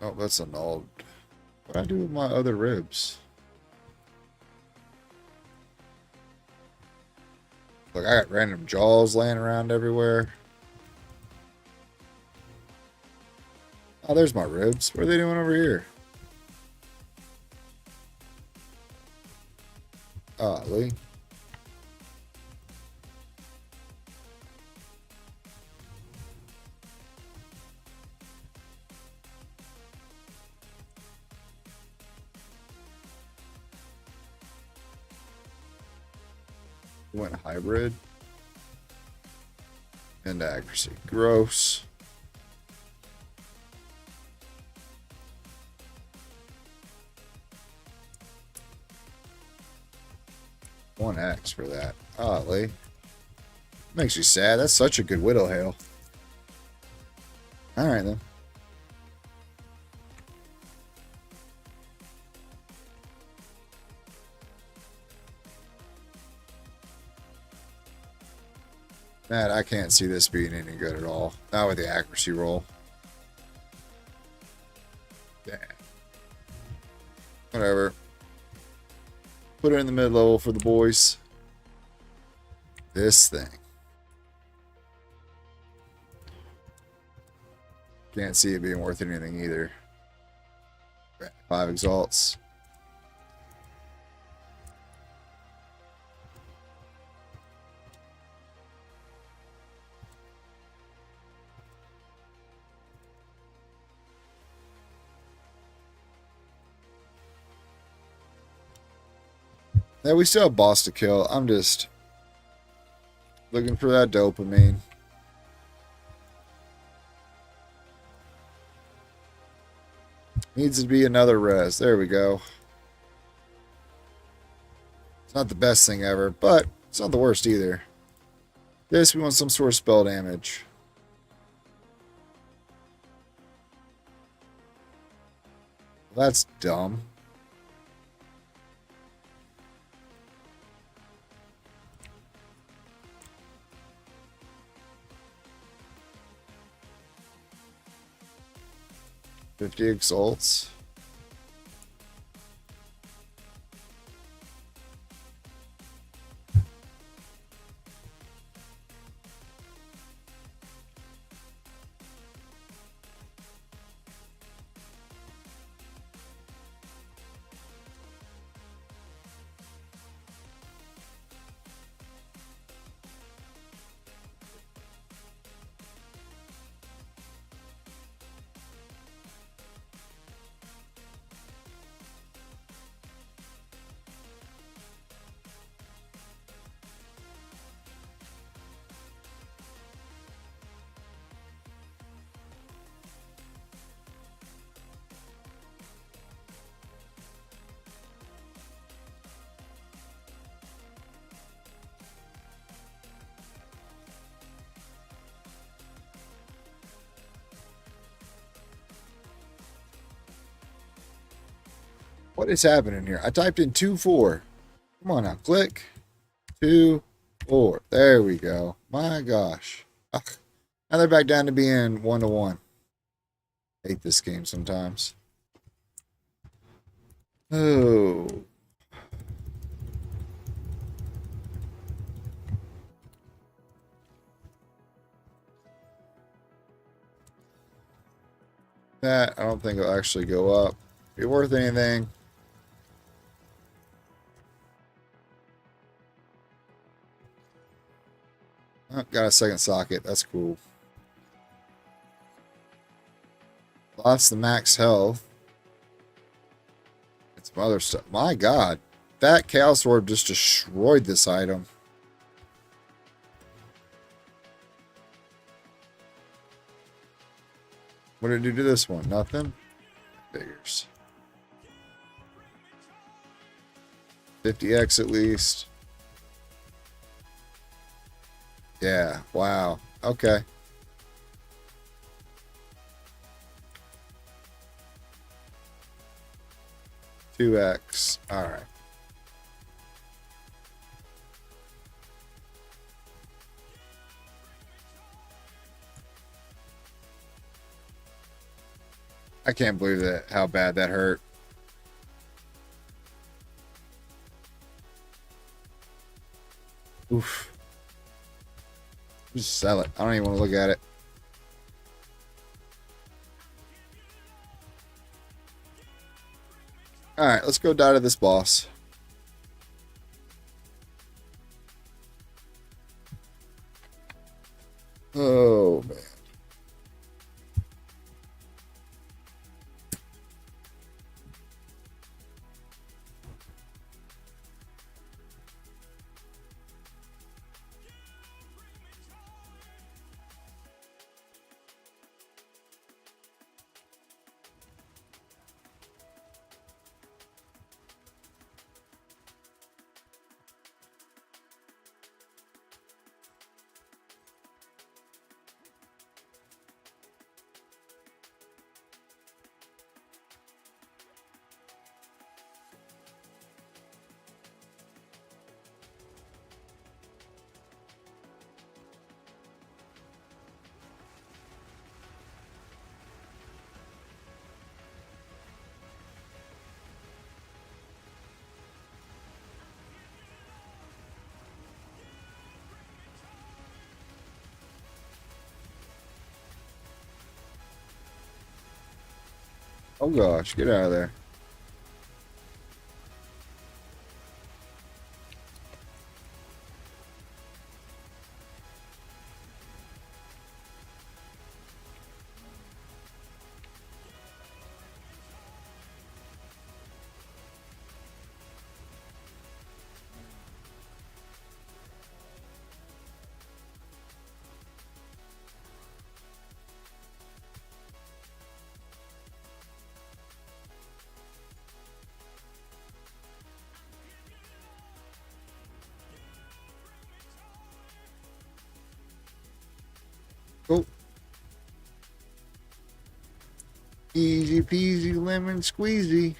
Oh, that's annulled. What do I do with my other ribs? Look, I got random jaws laying around everywhere. Oh, there's my ribs. What are they doing over here? Oh, Lee. Went hybrid. And accuracy. Gross. One X for that. Lee. Makes you sad. That's such a good Widow Hail. Alright then. Man, I can't see this being any good at all. Not with the accuracy roll. Yeah. Whatever. Put it in the mid-level for the boys. This thing. Can't see it being worth anything either. 5 exalts. Yeah, we still have boss to kill. I'm just looking for that dopamine. Needs to be another res. There we go. It's not the best thing ever, but it's not the worst either. This, we want some sort of spell damage. Well, that's dumb. $50 exalts. What is happening here? I typed in 2-4. Come on now. Click. 2-4. 4. There we go. My gosh. Ugh. Now they're back down to being 1-1. Hate this game sometimes. Oh. That, I don't think it'll actually go up. Be worth anything. Oh, got a second socket. That's cool. Lost the max health. And some other stuff. My god. That Chaos Orb just destroyed this item. What did it do to this one? Nothing? Figures. 50x at least. Yeah, wow. Okay. $2x. Alright. I can't believe that how bad that hurt. Oof. Just sell it. I don't even want to look at it. Alright, let's go die to this boss. Oh, man. Oh gosh, get out of there. Oh. Easy peasy lemon squeezy.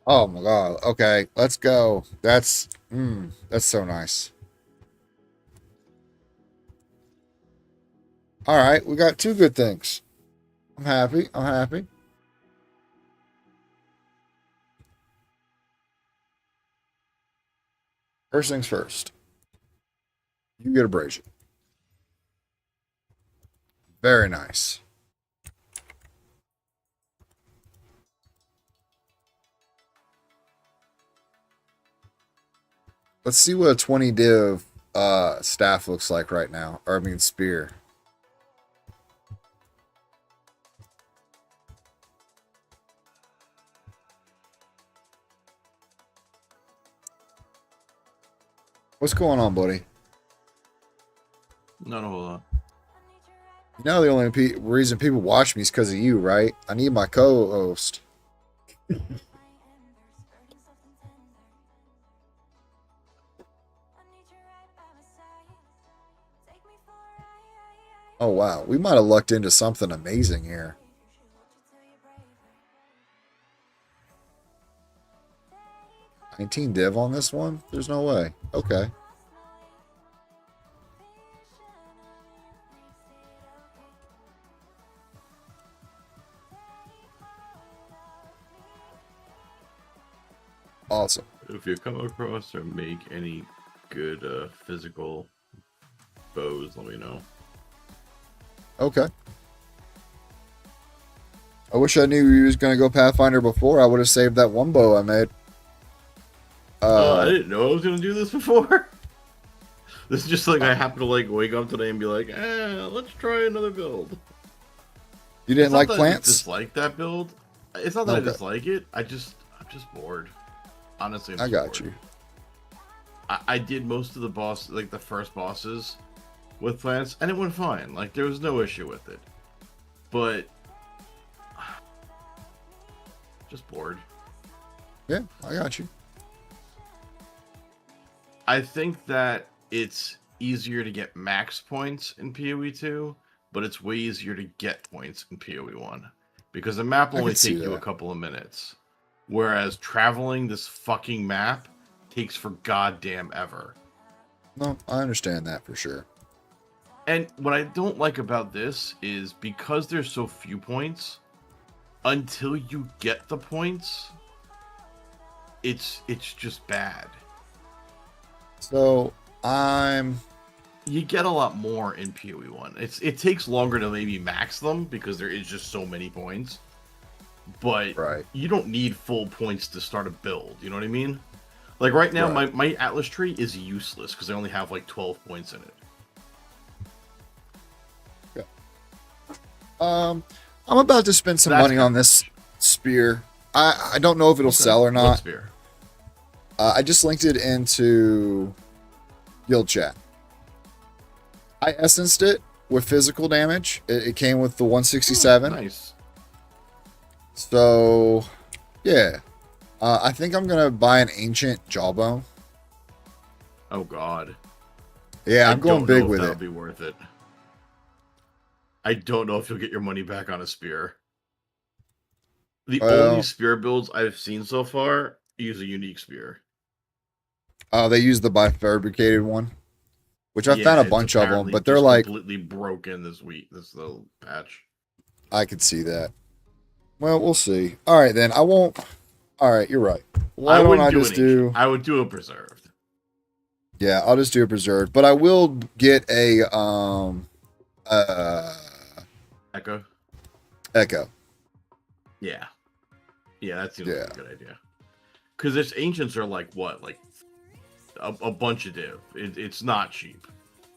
Oh my god. Okay, let's go. That's so nice. All right, we got two good things. I'm happy. I'm happy. First things first. You get abrasion. Very nice. Let's see what a 20 div staff looks like right now. Or I mean spear. What's going on, buddy? Not a whole lot. You know the only reason people watch me is because of you, right? I need my co-host. Oh, wow. We might have lucked into something amazing here. 19 div on this one? There's no way. Okay. Awesome. If you come across or make any good physical bows, let me know. Okay. I wish I knew you was going to go Pathfinder before. I would have saved that one bow I made. I didn't know I was going to do this before. This is just like I happen to like wake up today and be like, let's try another build. You didn't like plants? I dislike that build. It's not that I dislike it. I'm just bored. Honestly, I got you. I did most of the boss, like the first bosses with plants, and it went fine. Like there was no issue with it. But just bored. Yeah, I got you. I think that it's easier to get max points in PoE 2, but it's way easier to get points in PoE 1 because the map will only take you a couple of minutes, whereas traveling this fucking map takes for goddamn ever. No, I understand that for sure. And what I don't like about this is because there's so few points, until you get the points, it's just bad. So you get a lot more in PoE 1. It takes longer to maybe max them because there is just so many points. But you don't need full points to start a build, you know what I mean? Like right now my Atlas tree is useless because I only have like 12 points in it. I'm about to spend some money on this spear. I don't know if it'll sell or not. What spear? I just linked it into guild chat. I essenced it with physical damage. It came with the 167. Nice. So, yeah. I think I'm going to buy an ancient jawbone. Oh, God. Yeah, I'm going big with it. That'll be worth it. I don't know if you'll get your money back on a spear. The only spear builds I've seen so far use a unique spear. They use the bifabricated one, which I found a bunch of them, but they're like completely broken this week. This little patch. I could see that. Well, we'll see. All right, then I won't. All right, you're right. Why don't I just do? I would do a preserved. Yeah, I'll just do a preserved, but I will get a Echo. Yeah, that seems like a good idea. Because its ancients are like what, like a bunch of div. It's not cheap.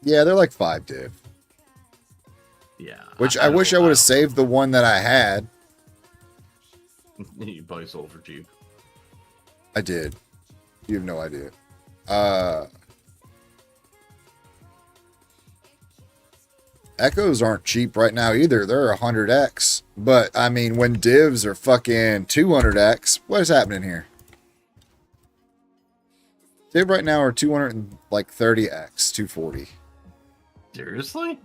Yeah, they're like 5 div. Yeah. Which I wish I would have saved the one that I had. You probably sold for cheap. I did. You have no idea. Echoes aren't cheap right now either. They're 100x. But, I mean, when divs are fucking 200x, what is happening here? Div right now are 230x, 240. Seriously?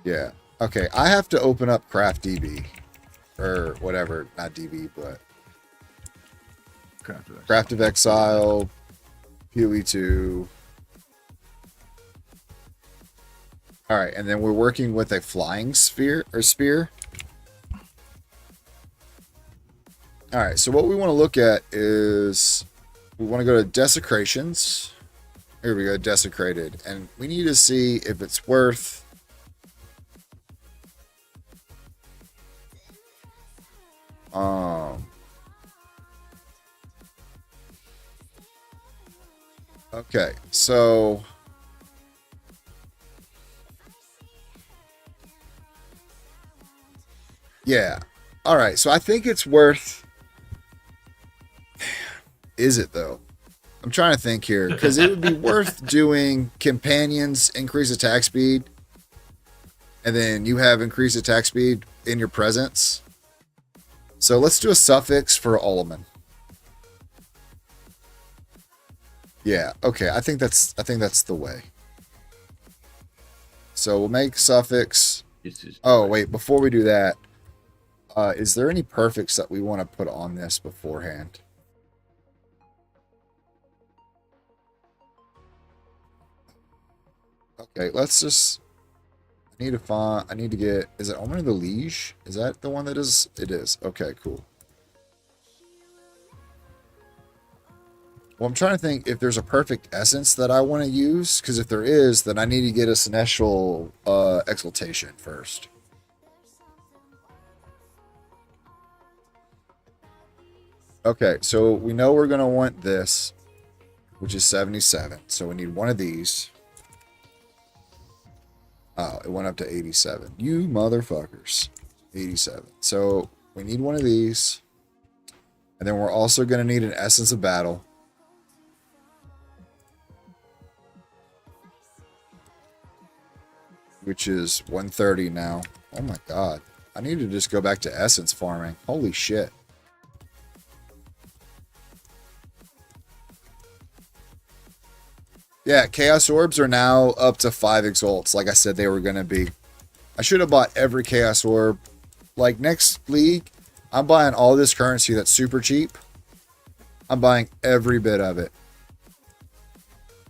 Yeah. Okay, I have to open up Craft DB. Or whatever. Not DB, but... Craft of Exile. PoE 2. Alright, and then we're working with a flying sphere or spear. Alright, so what we want to look at is we want to go to desecrations. Here we go, desecrated. And we need to see if it's worth okay, so yeah. All right, so I think it's worth. Is it though? I'm trying to think here because it would be worth doing companions increase attack speed, and then you have increased attack speed in your presence. So let's do a suffix for Ullman. Yeah, okay. I think that's the way. So we'll make suffix. Oh, wait, before we do that, is there any perfects that we want to put on this beforehand? Okay, let's just... I need to find... I need to get... Is it Omen of the Liege? Is that the one that is? It is. Okay, cool. Well, I'm trying to think if there's a perfect essence that I want to use, because if there is, then I need to get a Seneschal Exaltation first. Okay, so we know we're going to want this, which is 77. So we need one of these. Oh, it went up to 87. You motherfuckers. 87. So we need one of these. And then we're also going to need an Essence of Battle. Which is 130 now. Oh my god. I need to just go back to Essence farming. Holy shit. Yeah, Chaos Orbs are now up to 5 Exalts, like I said they were going to be. I should have bought every Chaos Orb. Like, next league, I'm buying all this currency that's super cheap. I'm buying every bit of it.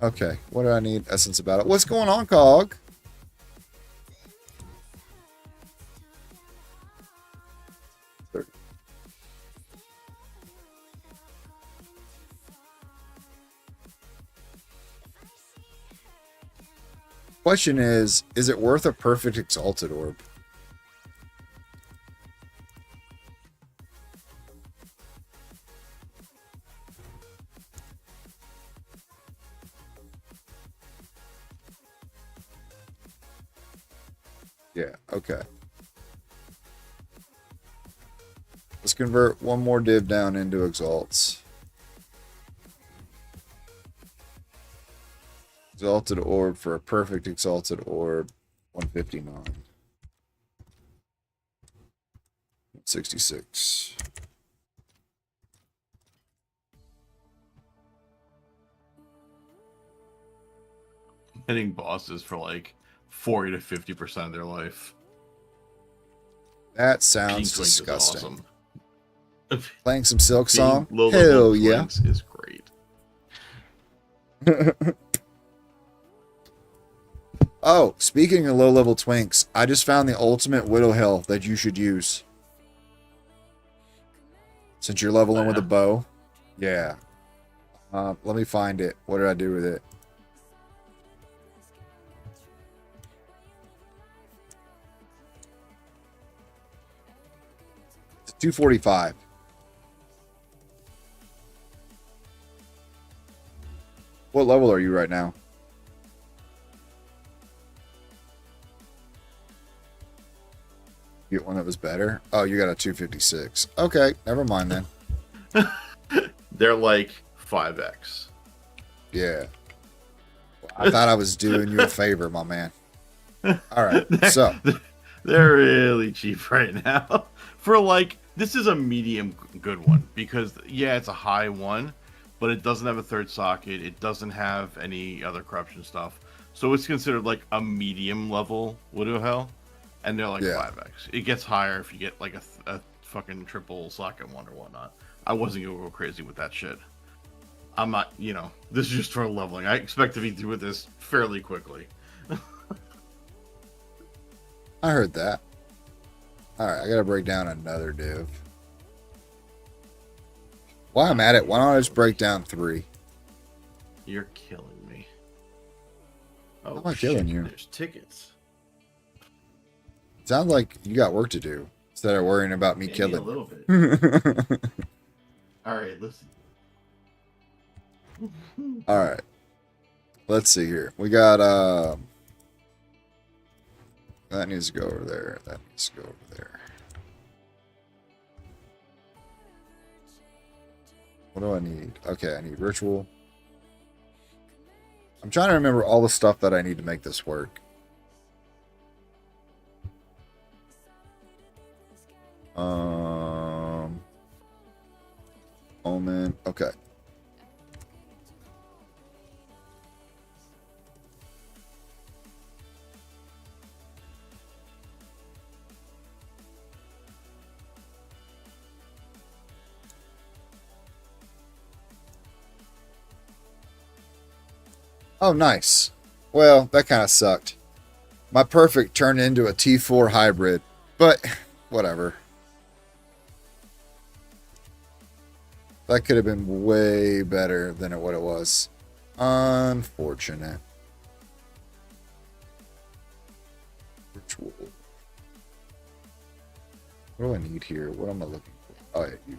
Okay, what do I need? Essence of Battle. What's going on, Cog? Question is it worth a perfect Exalted Orb? Yeah, okay. Let's convert one more div down into Exalts. Exalted Orb for a perfect Exalted Orb. 159. 66. Hitting bosses for like 40 to 50% of their life. That sounds disgusting. Awesome. Playing some Silk Song? Hell yeah. Is great. Oh, speaking of low-level twinks, I just found the ultimate Widow Hill that you should use. Since you're leveling with a bow. Yeah. Let me find it. What did I do with it? It's 245. What level are you right now? Get one that was better? Oh, you got a 256. Okay, never mind then. They're like 5x. Yeah. I thought I was doing you a favor, my man. All right, so. They're really cheap right now. For like, this is a medium good one. Because, yeah, it's a high one. But it doesn't have a third socket. It doesn't have any other corruption stuff. So it's considered like a medium level Widow Hell. And they're like 5x. It gets higher if you get like a fucking triple socket one or whatnot. I wasn't going to go crazy with that shit. I'm not, you know, this is just for leveling. I expect to be through with this fairly quickly. I heard that. Alright, I gotta break down another div. While I'm at it, why don't I just break down 3? You're killing me. Oh, how am I killing you? There's tickets. Sounds like you got work to do instead of worrying about me killing. A little bit. Alright, listen. Alright. Let's see here. We got that needs to go over there. That needs to go over there. What do I need? Okay, I need ritual. I'm trying to remember all the stuff that I need to make this work. Omen. Okay. Oh, nice. Well, that kind of sucked. My perfect turned into a T4 hybrid, but whatever. That could have been way better than what it was. Unfortunate. Ritual. What do I need here? What am I looking for? Oh, yeah, you.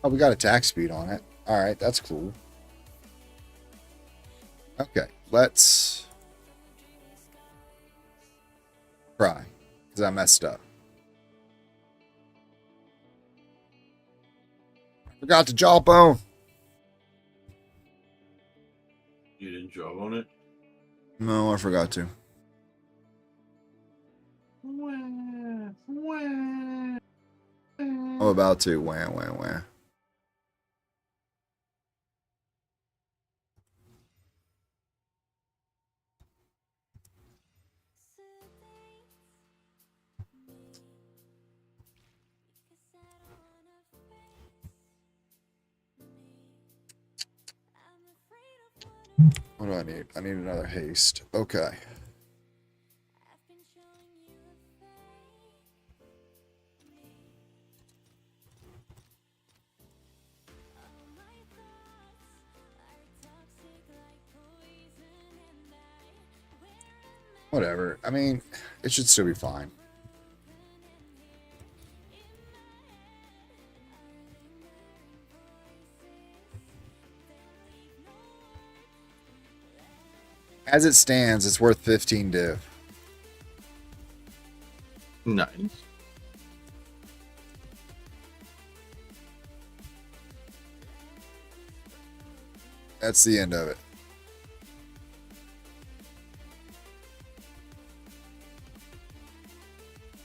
Oh, we got attack speed on it. All right, that's cool. Okay, let's try, because I messed up. Forgot to jawbone. You didn't jawbone it? No, I forgot to. I'm about to. Wah, wah, wah. What do I need? I need another haste. Okay. Whatever. I mean, it should still be fine. As it stands, it's worth 15 div. Nice. That's the end of it.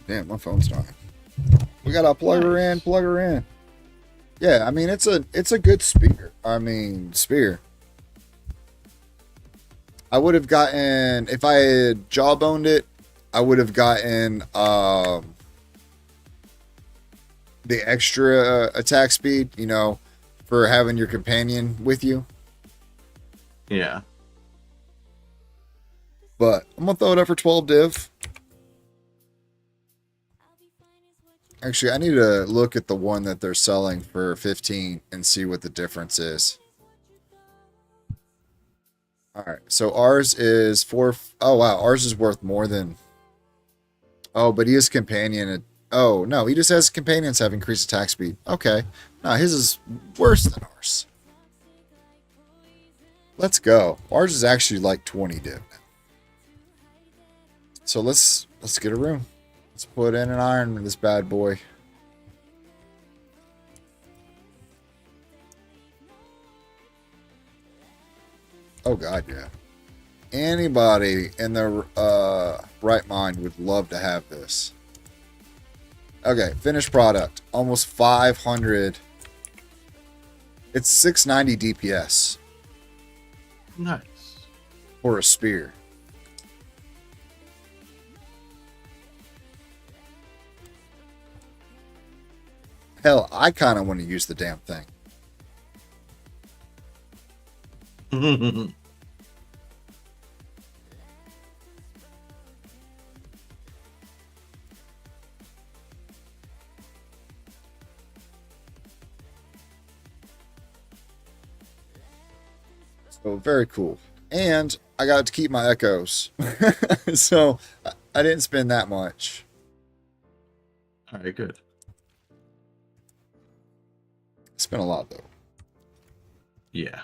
Damn, my phone's dying. We gotta plug her in, plug her in. Yeah, I mean it's a good spear. I mean spear. I would have gotten, if I had jawboned it, I would have gotten the extra attack speed, you know, for having your companion with you. Yeah. But I'm gonna throw it up for 12 div. Actually, I need to look at the one that they're selling for 15 and see what the difference is. Alright, so ours is 4... Oh, wow, ours is worth more than... Oh, but he is companion... Oh, no, he just has companions have increased attack speed. Okay. No, his is worse than ours. Let's go. Ours is actually like 20 div. So let's get a room. Let's put in an iron in this bad boy. Oh god, yeah. Anybody in their right mind would love to have this. Okay, finished product. Almost 500. It's 690 DPS. Nice. For a spear. Hell, I kind of want to use the damn thing. So, very cool. And I got to keep my echoes. So, I didn't spend that much. All right, good. Spent a lot, though. Yeah.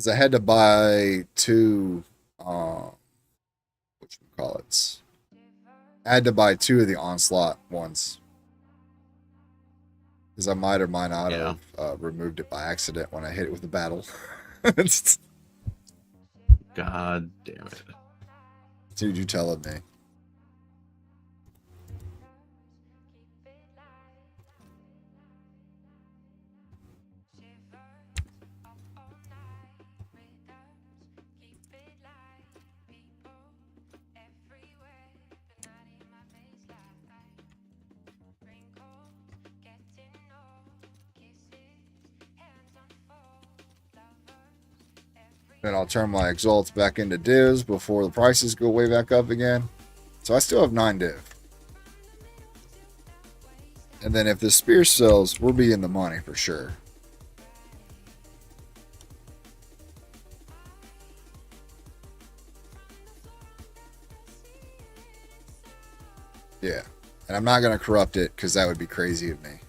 Because I had to buy 2, whatchamacallits. I had to buy 2 of the Onslaught ones. Because I might or might not have removed it by accident when I hit it with the battle. God damn it. Dude, you telling me. Then I'll turn my exalts back into divs before the prices go way back up again. So I still have 9 div. And then if the spear sells, we'll be in the money for sure. Yeah. And I'm not going to corrupt it because that would be crazy of me.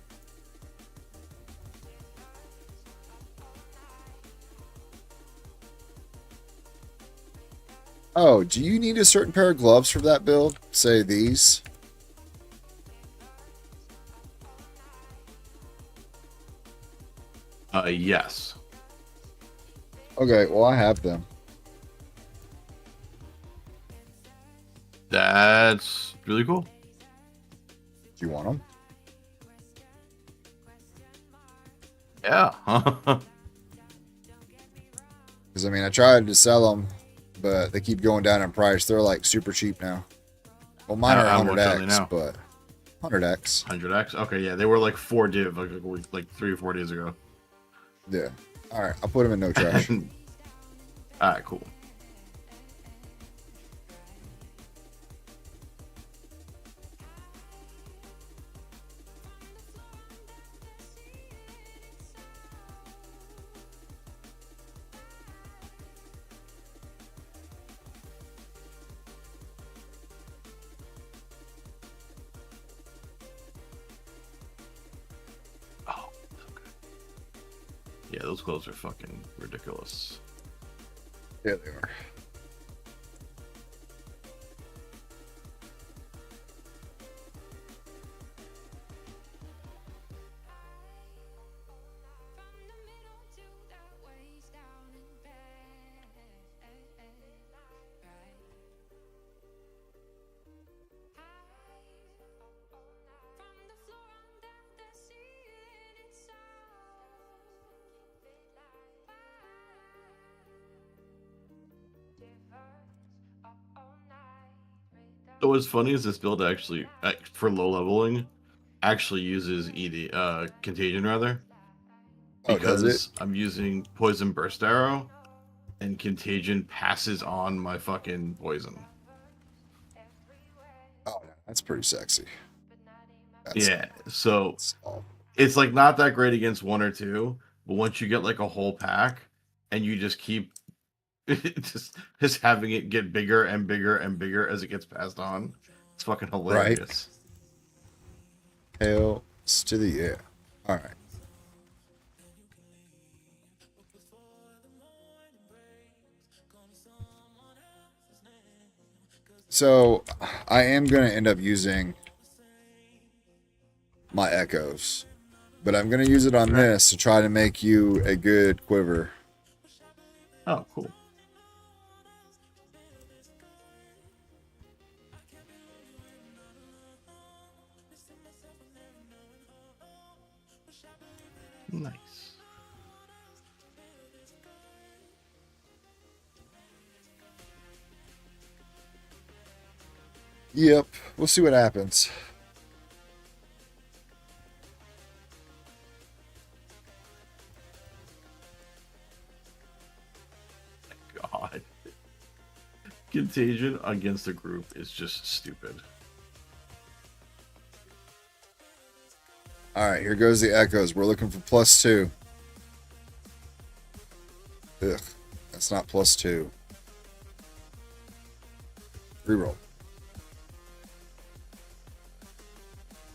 Oh, do you need a certain pair of gloves for that build? Say these. Yes. Okay, well, I have them. That's really cool. Do you want them? Yeah. Because, I mean, I tried to sell them, but they keep going down in price. They're, like, super cheap now. Well, mine are 100x, but 100x. 100x? Okay, yeah. They were, like, 4 div, like 3 or 4 days ago. Yeah. All right, I'll put them in no trash. All right, cool. Yeah, those clothes are fucking ridiculous. Yeah, they are. So what's funny is this build actually, for low leveling, actually uses contagion rather. Because I'm using poison burst arrow, and contagion passes on my fucking poison. Oh, that's pretty sexy. So it's like not that great against 1 or 2, but once you get like a whole pack, and you just keep just having it get bigger and bigger and bigger as it gets passed on, it's fucking hilarious. Right. Hail to the yeah. All right. So I am going to end up using my echoes, but I'm going to use it on this to try to make you a good quiver. Oh, cool. Nice. Yep, we'll see what happens. God. Contagion against a group is just stupid. All right, here goes the echoes. We're looking for +2. Ugh, that's not +2. Reroll.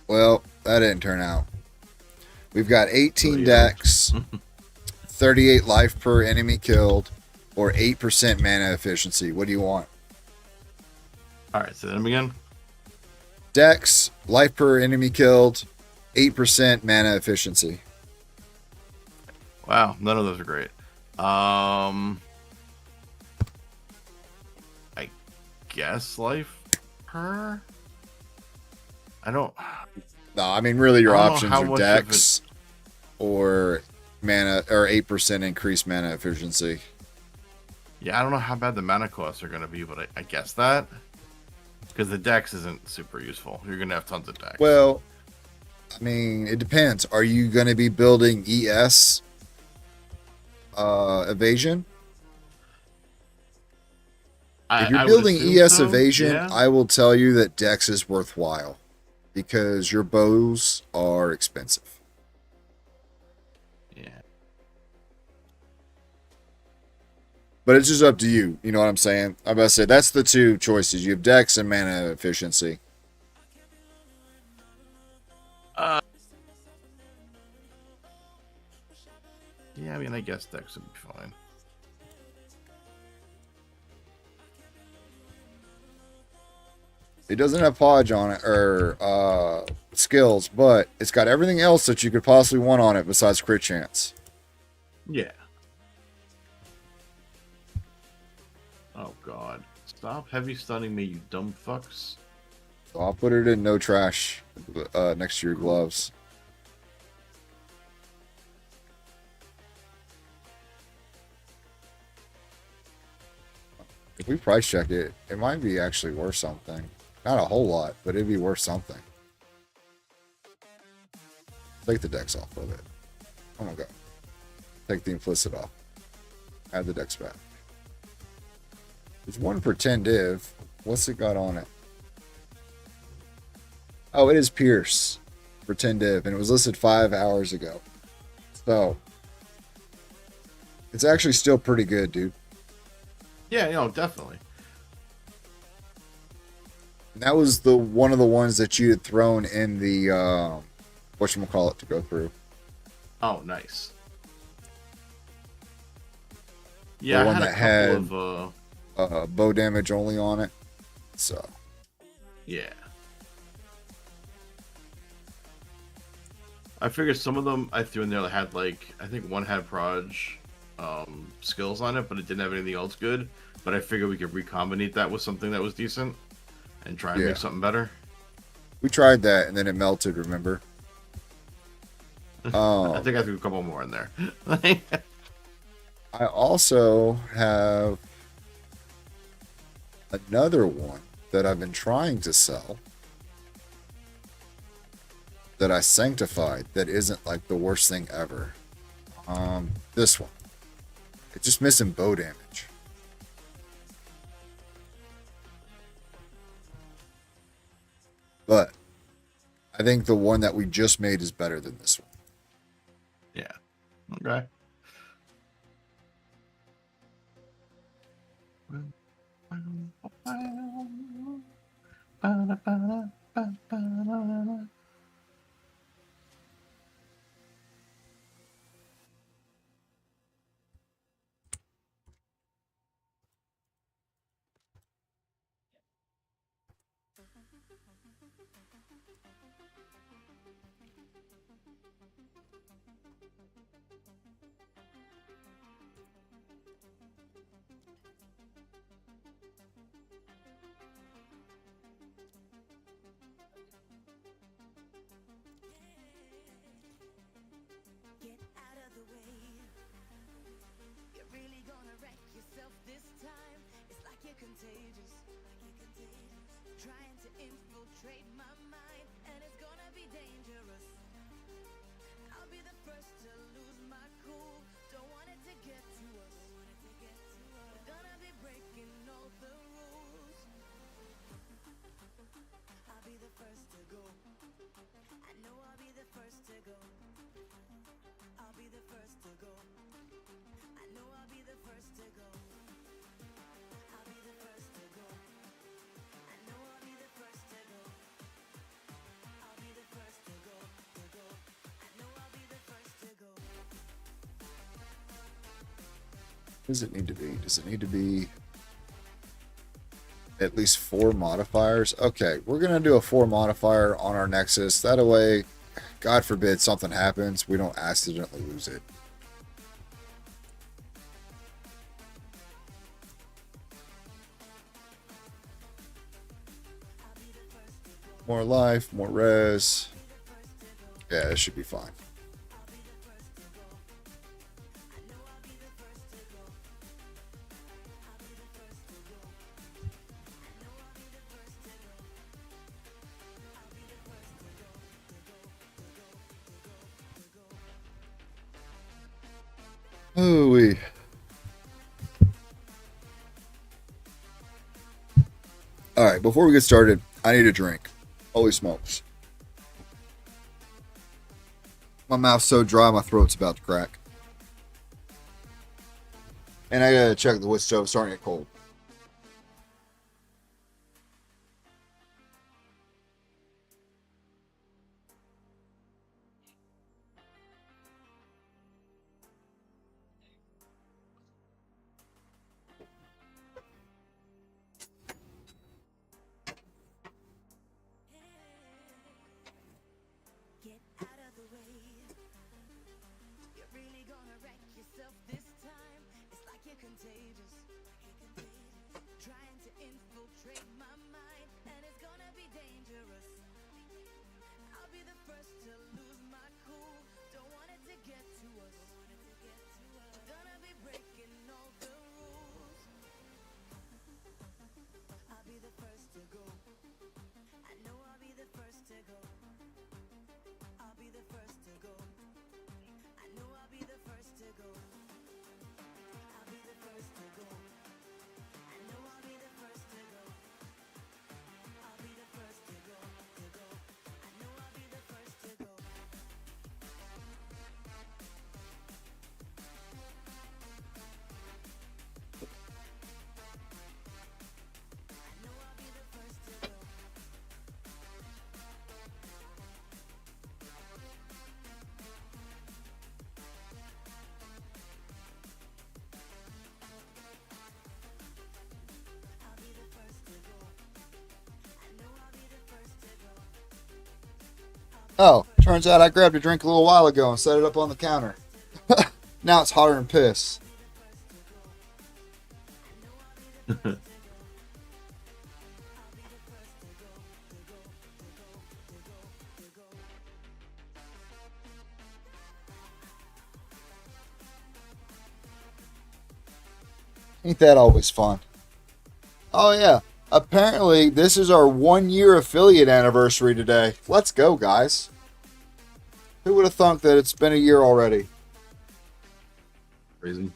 Well, that didn't turn out. We've got 18 decks, 38 life per enemy killed, or 8% mana efficiency. What do you want? All right, say them again. Dex, life per enemy killed, 8% mana efficiency. Wow, none of those are great. I guess life per. I don't. No, I mean really your options how are much Dex or mana or 8% increased mana efficiency. Yeah, I don't know how bad the mana costs are going to be, but I guess that because the Dex isn't super useful. You're going to have tons of Dex. Well, I mean it depends. Are you going to be building ES evasion? If you're building ES evasion, yeah. I will tell you that Dex is worthwhile because your bows are expensive. Yeah. But it's just up to you. You know what I'm saying? I'm about to say that's the two choices. You have Dex and mana efficiency. Yeah, I mean, I guess Dex would be fine. It doesn't have Podge on it, or skills, but it's got everything else that you could possibly want on it besides crit chance. Yeah. Oh, God. Stop heavy stunning me, you dumb fucks. So I'll put it in no trash next to your gloves. If we price check it, it might be actually worth something. Not a whole lot, but it'd be worth something. Take the Dex off of it. Oh my god. Take the implicit off. Add the Dex back. There's one for 10 div. What's it got on it? Oh, it is Pierce for 10 div, and it was listed 5 hours ago. So, it's actually still pretty good, dude. Yeah, definitely. And that was one of the ones that you had thrown in the whatchamacallit to go through. Oh, nice. Yeah, the one I that had a couple of bow damage only on it. So yeah. I figured some of them I threw in there that had like I think one had proj skills on it, but it didn't have anything else good. But I figured we could recombinate that with something that was decent and try and make something better. We tried that and then it melted, remember? I think I threw a couple more in there. I also have another one that I've been trying to sell that I sanctified that isn't like the worst thing ever. This one. It's just missing bow damage. But I think the one that we just made is better than this one. Yeah. Okay. Does it need to be? Does it need to be at least 4 modifiers? Okay, we're going to do a 4 modifier on our Nexus. That way, God forbid something happens, we don't accidentally lose it. More life, more res. Yeah, this should be fine. Ooh-wee. All right, before we get started, I need a drink. Holy smokes. My mouth's so dry, my throat's about to crack. And I gotta check the wood stove, it's starting to get cold. Oh, turns out I grabbed a drink a little while ago and set it up on the counter. Now it's hotter than piss. Ain't that always fun? Oh yeah. Apparently, this is our 1-year affiliate anniversary today. Let's go, guys. Who would have thunk that it's been a year already? Crazy.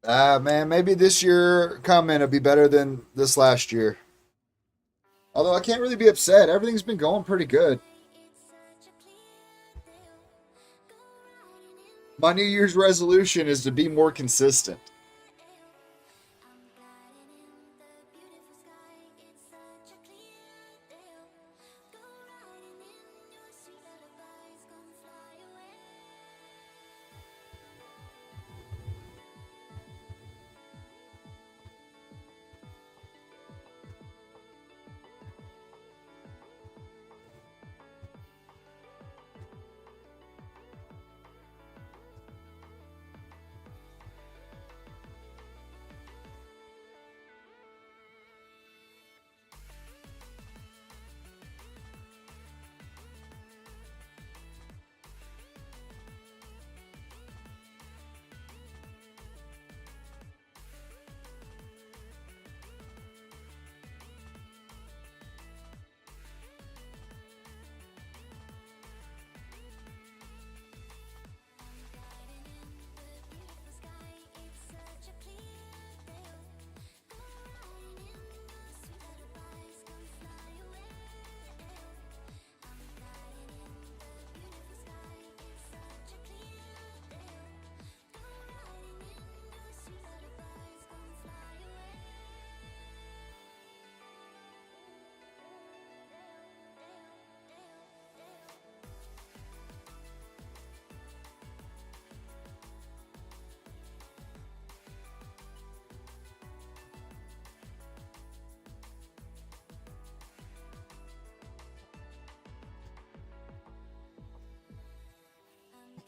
Man, maybe this year coming will be better than this last year. Although I can't really be upset. Everything's been going pretty good. My New Year's resolution is to be more consistent.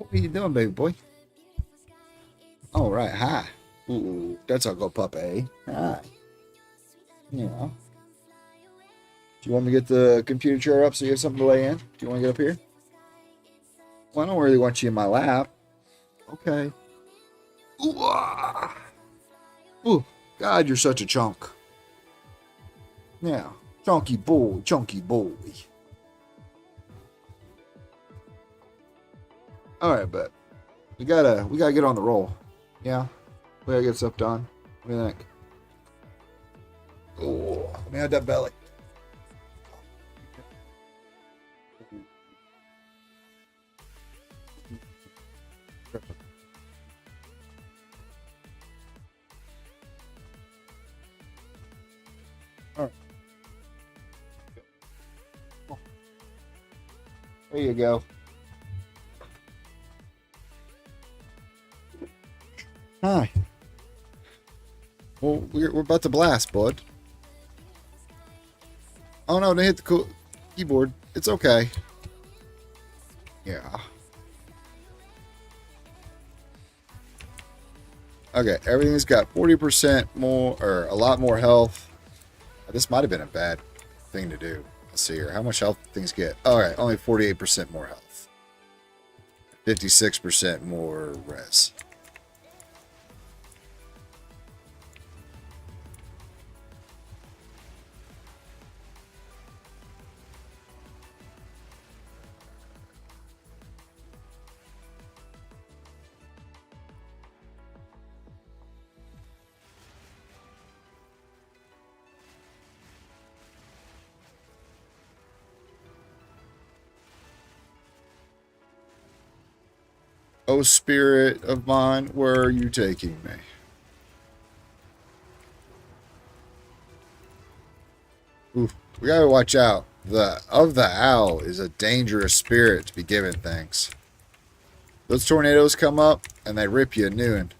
What are you doing, baby boy? All right, hi. Ooh, that's a good puppy. Hi. Yeah. Do you want me to get the computer chair up so you have something to lay in? Do you want to get up here? Well, I don't really want you in my lap. Okay. Ooh, ah. Ooh, God, you're such a chunk. Yeah, chunky boy, chunky boy. All right, but we gotta get on the roll. Yeah, we gotta get stuff done. What do you think? Oh, let me have that belly. All right. There you go. Hi. Well, we're about to blast, bud. Oh no, they hit the keyboard. It's okay. Yeah. Okay, everything's got 40% more, or a lot more health. This might have been a bad thing to do. Let's see here. How much health things get? Alright, only 48% more health. 56% more res. Oh, spirit of mine, where are you taking me? Ooh, we gotta watch out. The owl is a dangerous spirit to be given things. Those tornadoes come up and they rip you a new one.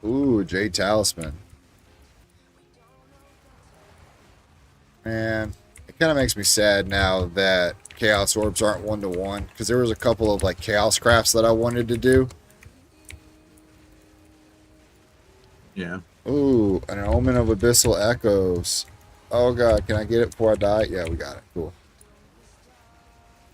Ooh, Jade Talisman. Man, it kind of makes me sad now that Chaos Orbs aren't 1-to-1, because there was a couple of like Chaos Crafts that I wanted to do. Yeah. Ooh, an Omen of Abyssal Echoes. Oh god, can I get it before I die? Yeah, we got it. Cool.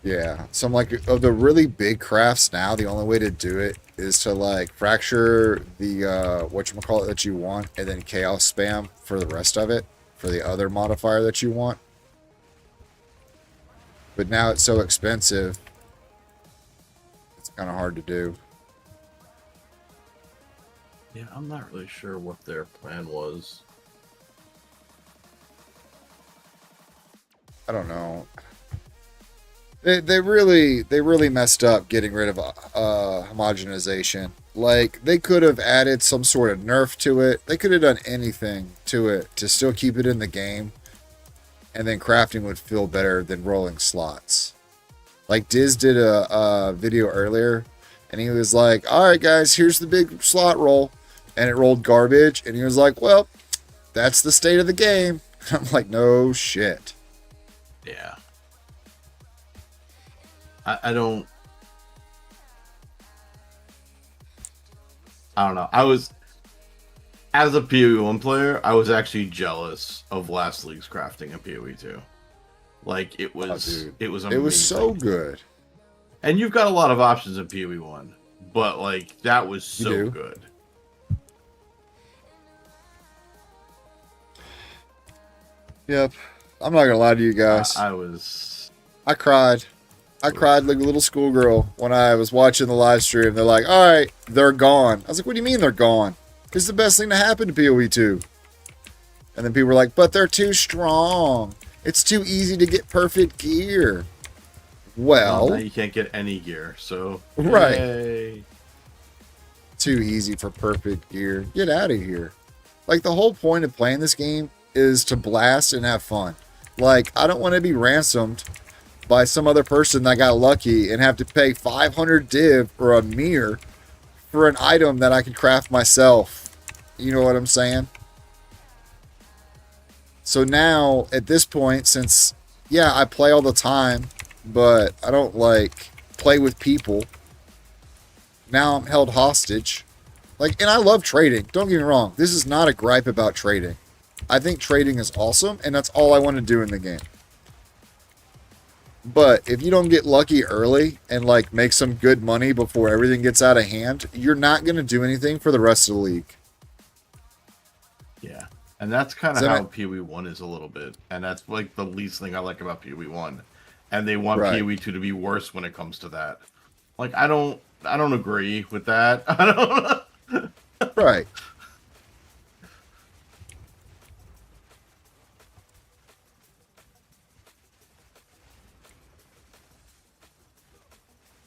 Yeah, so I'm like, of the really big crafts now, the only way to do it is to like fracture the whatchamacallit that you want, and then chaos spam for the rest of it, for the other modifier that you want. But now it's so expensive, it's kind of hard to do. Yeah, I'm not really sure what their plan was. I don't know. They really messed up getting rid of homogenization. Like, they could have added some sort of nerf to it. They could have done anything to it to still keep it in the game. And then crafting would feel better than rolling slots. Like, Diz did a video earlier. And he was like, alright guys, here's the big slot roll. And it rolled garbage. And he was like, well, that's the state of the game. I'm like, no shit. Yeah. I don't know. I was, as a PoE1 player, I was actually jealous of last league's crafting in PoE2. Like, it was, it was amazing. It was so good. And you've got a lot of options in PoE1, but like, that was so good. Yep. I'm not gonna lie to you guys. I cried. I cried like a little schoolgirl when I was watching the live stream. They're like, alright, they're gone. I was like, what do you mean they're gone? It's the best thing to happen to PoE2. And then people were like, but they're too strong. It's too easy to get perfect gear. Well, now you can't get any gear, so right. Yay. Too easy for perfect gear. Get out of here. Like, the whole point of playing this game is to blast and have fun. Like, I don't want to be ransomed by some other person that got lucky and have to pay 500 div or a mirror for an item that I can craft myself. You know what I'm saying? So now, at this point, since, yeah, I play all the time, but I don't, like, play with people. Now I'm held hostage. Like, and I love trading. Don't get me wrong. This is not a gripe about trading. I think trading is awesome, and that's all I want to do in the game. But if you don't get lucky early and, like, make some good money before everything gets out of hand, you're not going to do anything for the rest of the league. Yeah. And that's kind of how PoE1 is a little bit. And that's, like, the least thing I like about PoE1. And they want PoE2 to be worse when it comes to that. Like, I don't agree with that. I don't Right.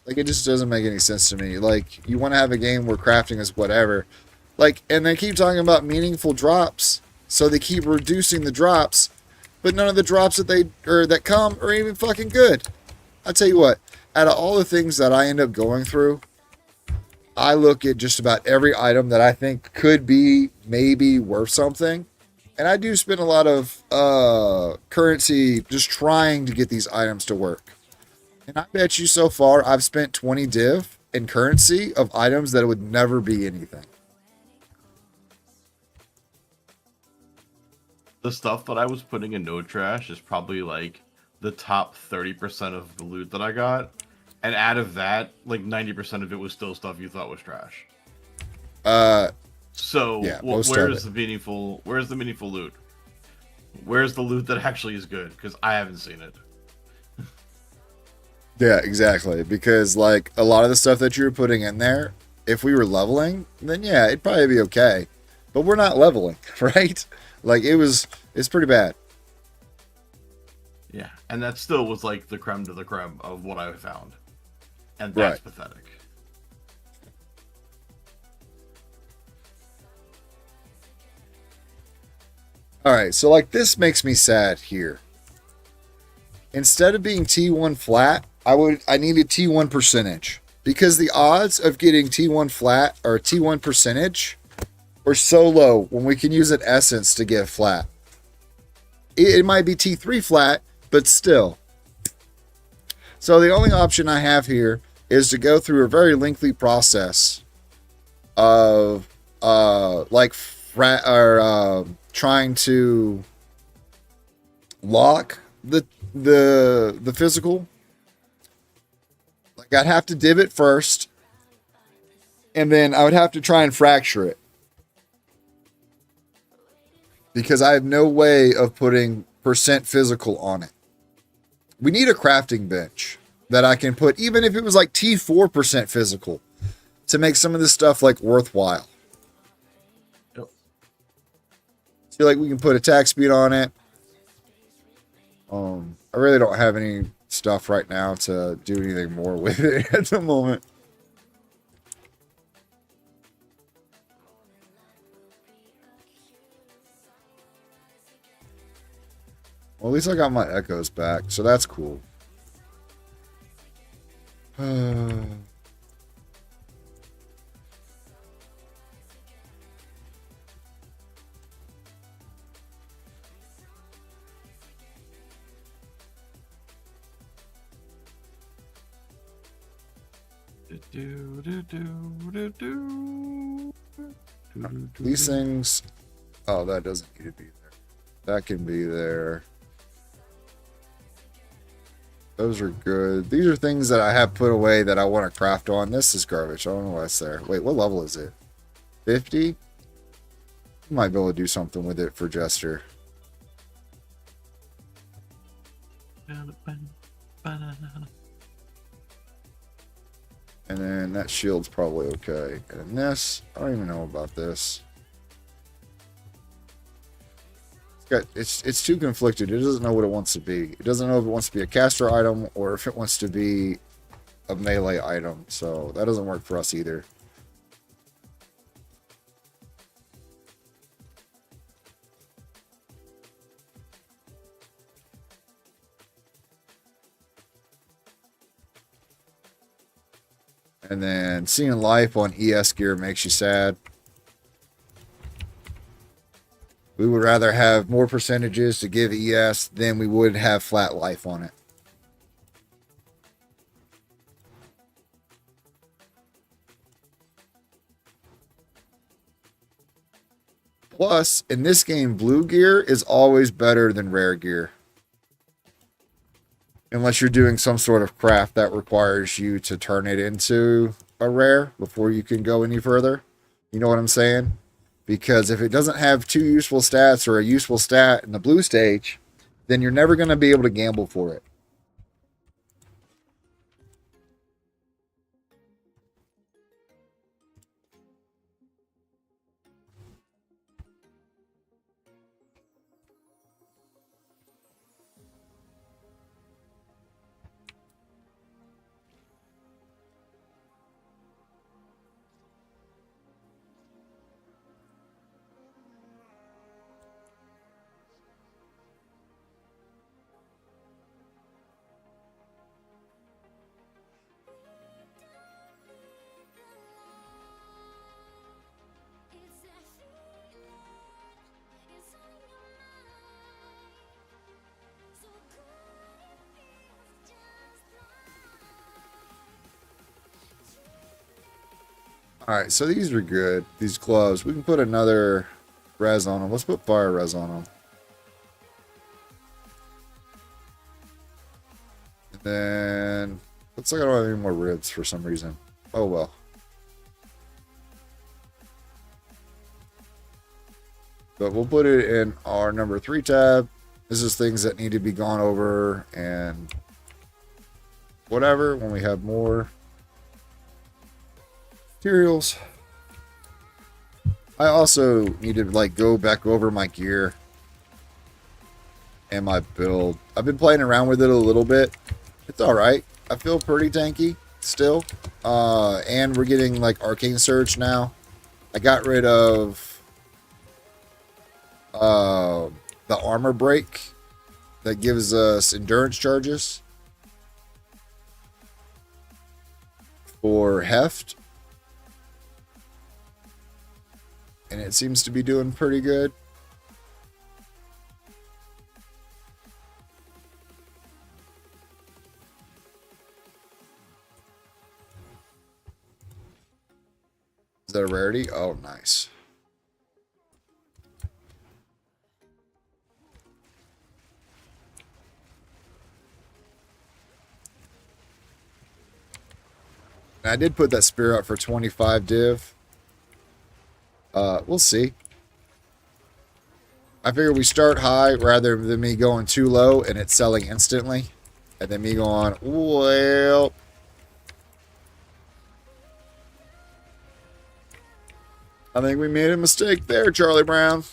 Like, it just doesn't make any sense to me. Like, you want to have a game where crafting is whatever. Like, and they keep talking about meaningful drops. So they keep reducing the drops. But none of the drops that come are even fucking good. I tell you what, out of all the things that I end up going through, I look at just about every item that I think could be maybe worth something. And I do spend a lot of currency just trying to get these items to work. And I bet you so far I've spent 20 div in currency of items that would never be anything. The stuff that I was putting in no trash is probably like the top 30% of the loot that I got. And out of that, like 90% of it was still stuff you thought was trash. So yeah, where's the meaningful loot? Where's the loot that actually is good? Because I haven't seen it. Yeah, exactly. Because like a lot of the stuff that you were putting in there, if we were leveling, then yeah, it'd probably be okay. But we're not leveling, right? Like it's pretty bad. Yeah, and that still was like the creme de la creme of what I found. And that's pathetic. All right, so like this makes me sad here. Instead of being T1 flat, I needed T1 percentage because the odds of getting T1 flat or T1 percentage are so low when we can use an essence to get flat. It might be T3 flat, but still. So the only option I have here is to go through a very lengthy process of trying to lock the physical. Like I'd have to div it first, and then I would have to try and fracture it. Because I have no way of putting percent physical on it. We need a crafting bench that I can put, even if it was like T4% physical, to make some of this stuff like worthwhile. Yep. So like we can put attack speed on it. I really don't have any stuff right now to do anything more with it at the moment. Well, at least I got my echoes back, so that's cool. These things... Oh, that doesn't need to be there. That can be there. Those are good. These are things that I have put away that I want to craft on. This is garbage. I don't know why it's there. Wait, what level is it? 50? Might be able to do something with it for Jester. And then that shield's probably okay. And this, I don't even know about this. It's too conflicted. It doesn't know what it wants to be. It doesn't know if it wants to be a caster item or if it wants to be a melee item. So that doesn't work for us either. And then seeing life on ES gear makes you sad. We would rather have more percentages to give ES than we would have flat life on it. Plus, in this game, blue gear is always better than rare gear. Unless you're doing some sort of craft that requires you to turn it into a rare before you can go any further. You know what I'm saying? Because if it doesn't have 2 useful stats or a useful stat in the blue stage, then you're never going to be able to gamble for it. Alright, so these are good. These gloves. We can put another res on them. Let's put fire res on them. And then... looks like I don't have any more ribs for some reason. Oh well. But we'll put it in our number 3 tab. This is things that need to be gone over and whatever when we have more materials. I also need to like go back over my gear and my build. I've been playing around with it a little bit. It's alright. I feel pretty tanky still. And we're getting like Arcane Surge now. I got rid of the armor break that gives us endurance charges for heft. And it seems to be doing pretty good. Is that a rarity? Oh, nice. And I did put that spear up for 25 div. We'll see. I figure we start high rather than me going too low and it's selling instantly. And then me going, well... I think we made a mistake there, Charlie Brown.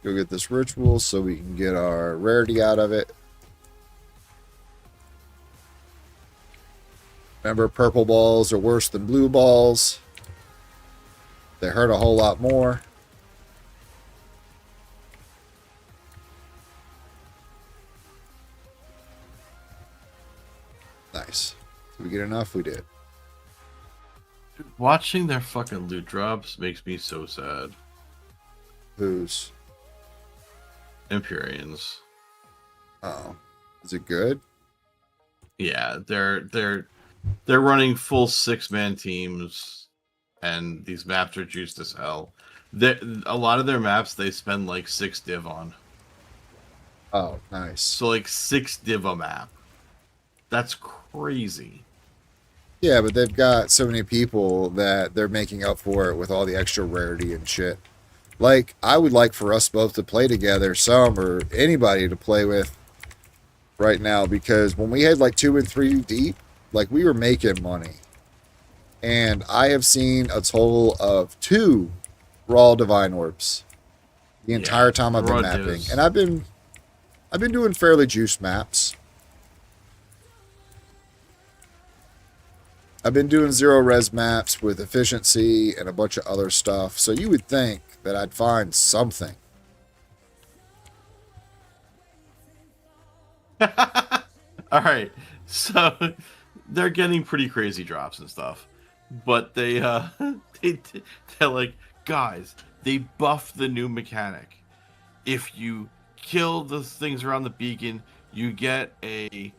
Go get this ritual so we can get our rarity out of it. Remember, purple balls are worse than blue balls. They hurt a whole lot more. Nice. Did we get enough? We did. Watching their fucking loot drops makes me so sad. Whose? Empyreans. Oh, is it good? Yeah, they're running full 6-man teams, and these maps are juiced as hell. A lot of their maps they spend like 6 div on. Oh, nice. So like 6 div a map. That's crazy. Yeah, but they've got so many people that they're making up for it with all the extra rarity and shit. Like, I would like for us both to play together, some or anybody to play with right now, because when we had like 2 and 3 deep, like we were making money. And I have seen a total of 2 raw divine orbs the entire time I've been mapping. And I've been doing fairly juiced maps. I've been doing zero res maps with efficiency and a bunch of other stuff, so you would think that I'd find something. All right, so they're getting pretty crazy drops and stuff, but they they're like, guys, they buffed the new mechanic. If you kill the things around the beacon, you get a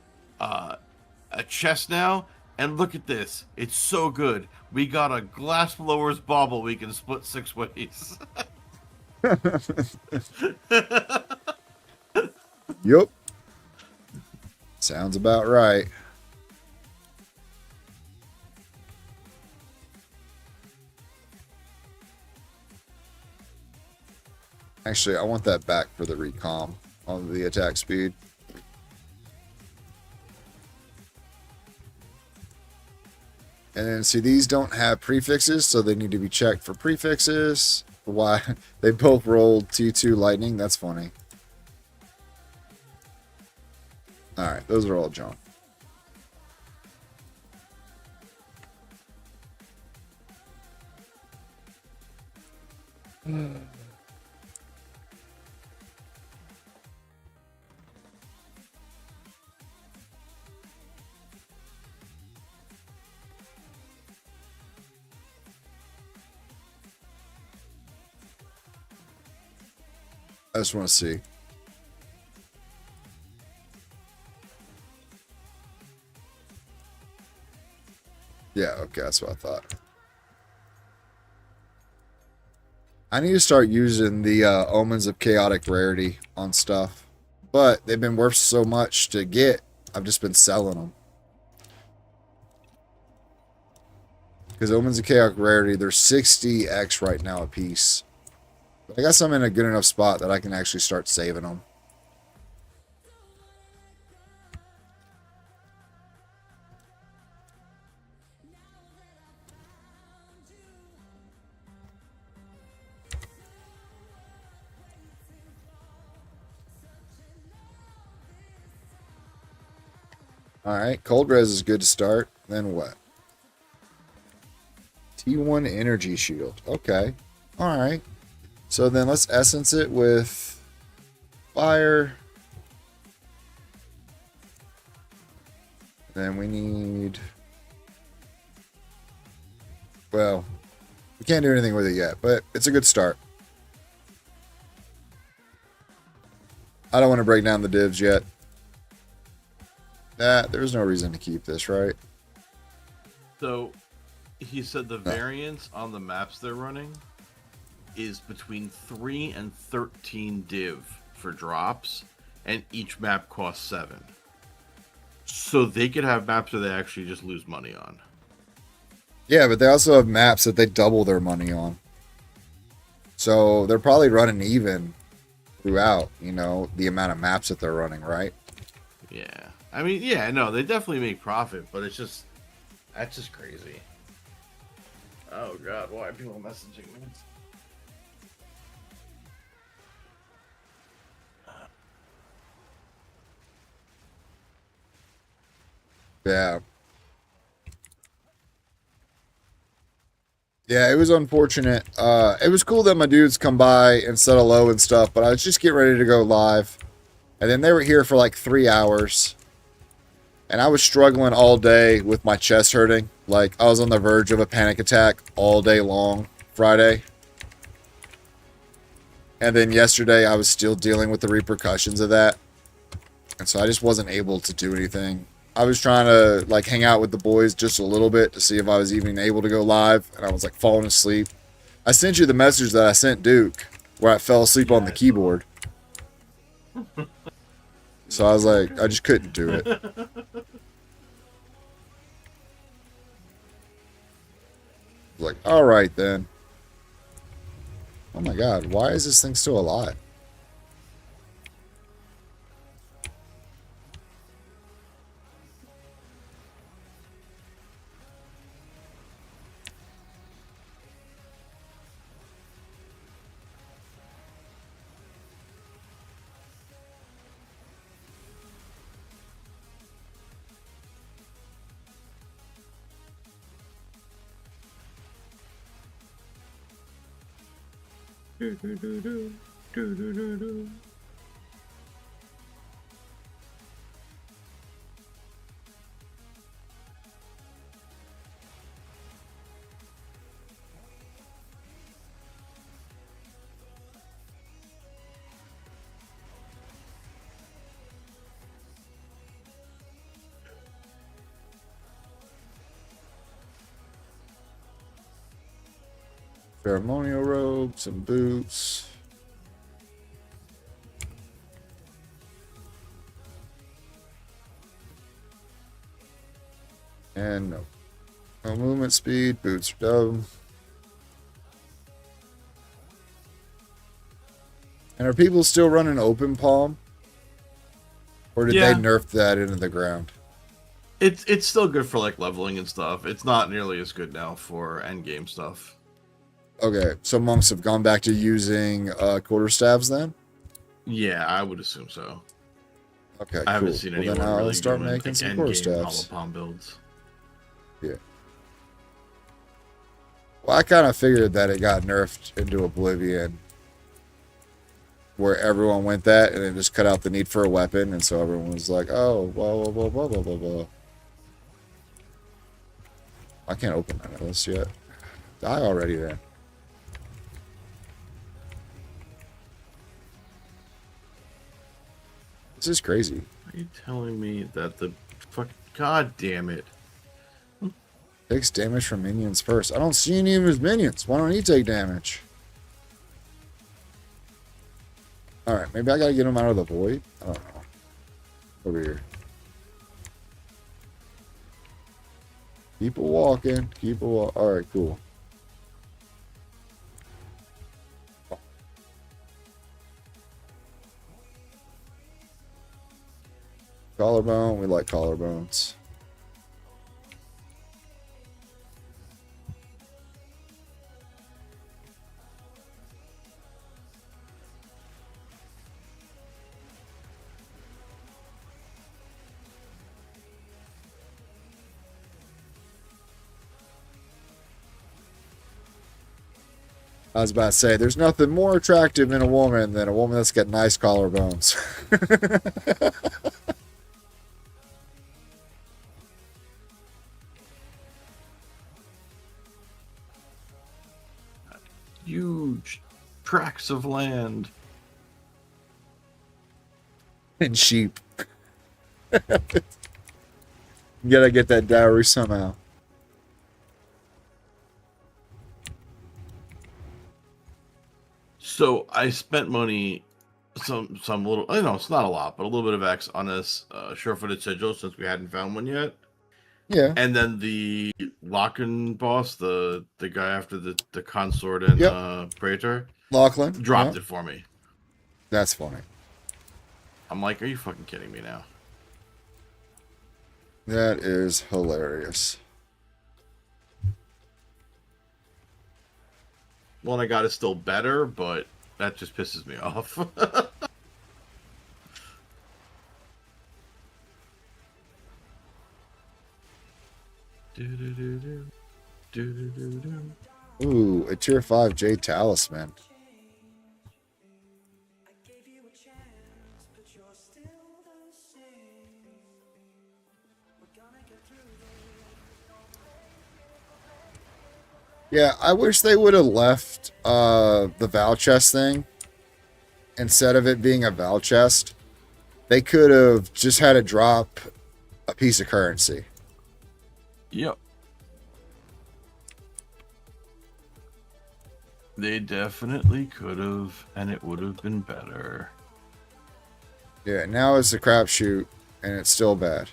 chest now. And look at this, it's so good. We got a glass blower's bauble we can split 6 ways. Yup. Sounds about right. Actually, I want that back for the recom on the attack speed. And then see, these don't have prefixes, so they need to be checked for prefixes. Why? They both rolled T2 lightning. That's funny. Alright, those are all junk. I just want to see. Yeah, okay, that's what I thought. I need to start using the Omens of Chaotic Rarity on stuff. But they've been worth so much to get, I've just been selling them. Because Omens of Chaotic Rarity, they're 60x right now a piece. But I guess I'm in a good enough spot that I can actually start saving them. Alright, Cold Res is good to start. Then what? T1 Energy Shield. Okay. Alright. So then let's essence it with fire. Then we need... Well, we can't do anything with it yet, but it's a good start. I don't want to break down the divs yet. There's no reason to keep this, right? So, he said the variance on the maps they're running is between 3 and 13 div for drops, and each map costs 7. So they could have maps where they actually just lose money on. Yeah, but they also have maps that they double their money on. So they're probably running even throughout, you know, the amount of maps that they're running, right? Yeah. I mean, yeah, no, they definitely make profit, but it's just, that's just crazy. Oh god, why are people messaging me? Yeah. Yeah, it was unfortunate. It was cool that my dudes come by and said hello and stuff, but I was just getting ready to go live. And then they were here for like 3 hours. And I was struggling all day with my chest hurting. Like, I was on the verge of a panic attack all day long Friday. And then yesterday, I was still dealing with the repercussions of that. And so I just wasn't able to do anything. I was trying to, like, hang out with the boys just a little bit to see if I was even able to go live. And I was, like, falling asleep. I sent you the message that I sent Duke, where I fell asleep on the keyboard. So I was like, I just couldn't do it. Like, alright then. Oh my god, why is this thing still alive? Do, do, do, do. Do, do, do, do. Ceremonial robes and boots. And no. No movement speed. Boots are dumb. And are people still running open palm? Or did they nerf that into the ground? It's still good for like leveling and stuff. It's not nearly as good now for end game stuff. Okay, so monks have gone back to using quarterstaves then? Yeah, I would assume so. Okay, I haven't cool. seen Well, anyone then I'll really start doing making like some end game quarterstaves. hollow palm builds. Yeah. Well, I kind of figured that it got nerfed into oblivion, where everyone went that, and it just cut out the need for a weapon, and so everyone was like, "Oh, blah blah blah blah blah blah blah." I can't open none of this yet. Die already, then. This is crazy. Are you telling me that the fuck? God damn it! Takes damage from minions first. I don't see any of his minions. Why don't he take damage? Alright, maybe I gotta get him out of the void. I don't know. Over here. Keep it walking. Keep it walking. Alright, cool. Collarbone. We like collarbones. I was about to say, there's nothing more attractive in a woman than a woman that's got nice collarbones. Huge tracts of land. And sheep. Gotta get that dowry somehow. So I spent money, some little. I know it's not a lot, but a little bit of X on this sure-footed sigil since we hadn't found one yet. Yeah. And then the Lachlan boss, the guy after the consort and Praetor, Lachlan dropped it for me. That's funny. I'm like, are you fucking kidding me now? That is hilarious. One I got is still better, but that just pisses me off. Ooh, a tier 5 Jade Talisman. Yeah, I wish they would have left the Vaal chest thing. Instead of it being a Vaal chest, they could have just had it drop a piece of currency. Yep. They definitely could have, and it would have been better. Yeah, now it's a crapshoot, and it's still bad.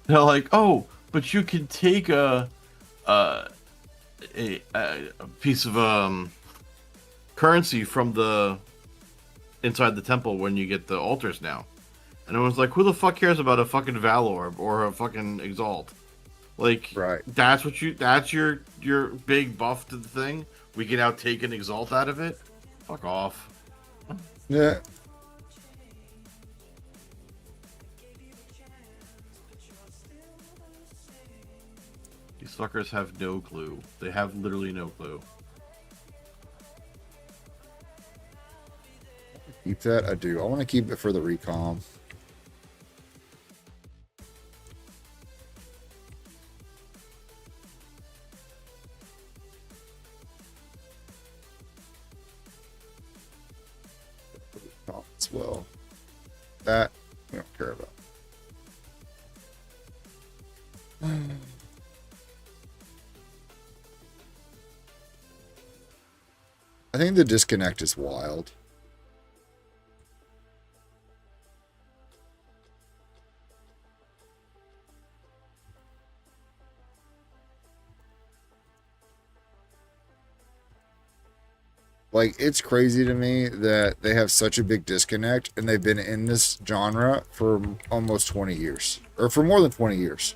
They're like, oh, but you can take a piece of currency from the inside the temple when you get the altars now. And everyone's like, who the fuck cares about a fucking Vaal orb or a fucking Exalt? Like, right. That's your big buff to the thing. We can now take an Exalt out of it. Fuck off. Yeah. These fuckers have no clue. They have literally no clue. Keep that? I do. I want to keep it for the recom. As well. That we don't care about. I think the disconnect is wild. Like, it's crazy to me that they have such a big disconnect and they've been in this genre for almost 20 years. Or for more than 20 years.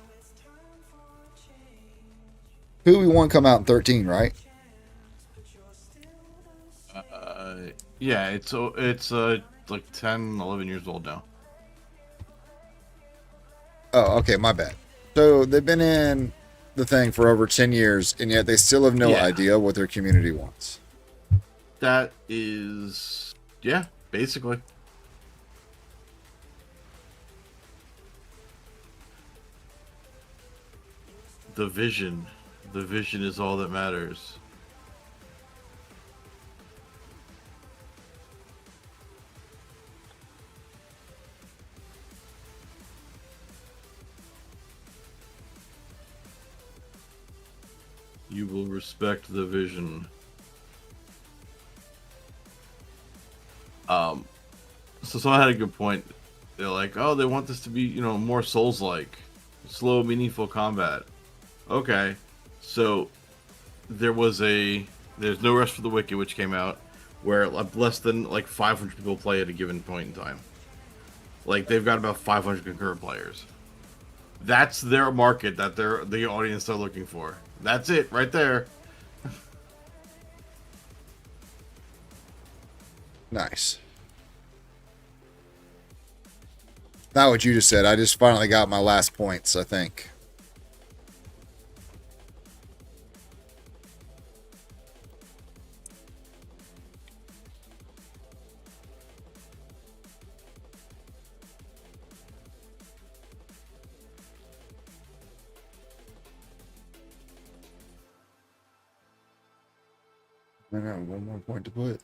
Who we won come out in 13, right? Yeah, it's like 10, 11 years old now. Oh, okay, my bad. So they've been in the thing for over 10 years and yet they still have no idea what their community wants. That is, yeah, basically. The vision is all that matters. You will respect the vision. So someone had a good point. They're like, oh, they want this to be, more Souls-like, slow, meaningful combat. Okay, so there's No Rest for the Wicked, which came out, where less than like 500 people play at a given point in time. Like, they've got about 500 concurrent players. That's their market, that they're the audience they're looking for. That's it, right there. Nice. Not what you just said. I just finally got my last points, I think. I got one more point to put.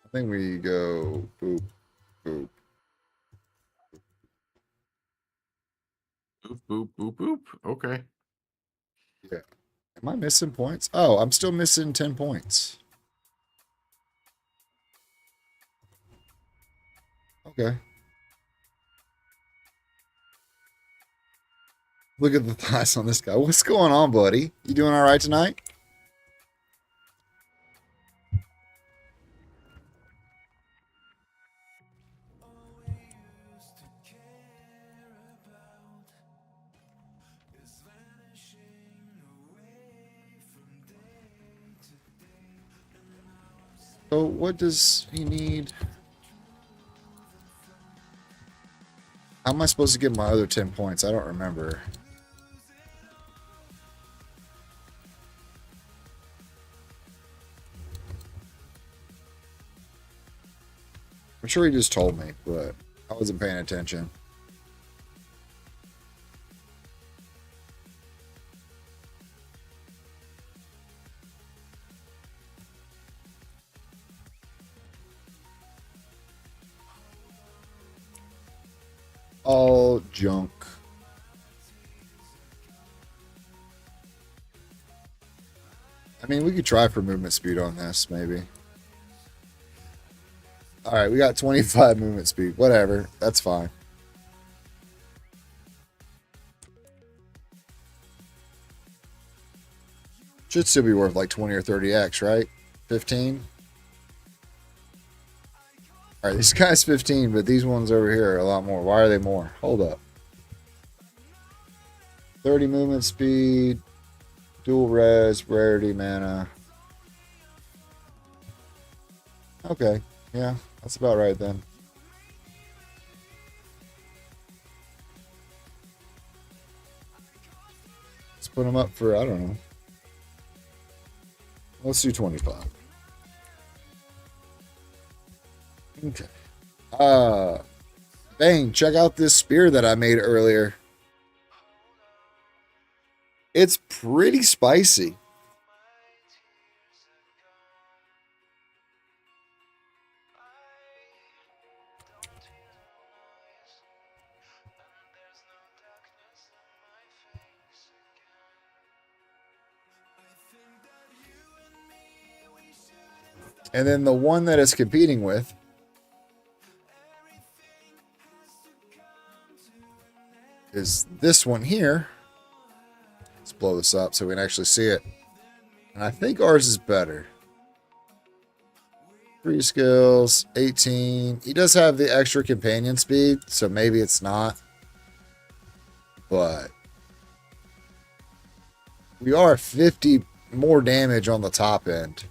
I think we go boop, boop. Boop, boop, boop, boop. Okay. Yeah. Am I missing points? Oh, I'm still missing 10 points. Okay. Look at the thighs on this guy. What's going on, buddy? You doing all right tonight? So what does he need? How am I supposed to get my other 10 points? I don't remember. I'm sure he just told me, but I wasn't paying attention. All junk. I mean, we could try for movement speed on this, maybe. Alright, we got 25 movement speed. Whatever. That's fine. Should still be worth like 20 or 30x, right? 15? Alright, this guy's 15, but these ones over here are a lot more. Why are they more? Hold up. 30 movement speed, dual res, rarity, mana. Okay, yeah, that's about right then. Let's put them up for, I don't know. Let's do 25. Okay. Bang, check out this spear that I made earlier. It's pretty spicy. And then the one that it's competing with is this one here. Let's blow this up so we can actually see it. And I think ours is better. 3 skills, 18. He does have the extra companion speed, so maybe it's not. But we are 50 more damage on the top end.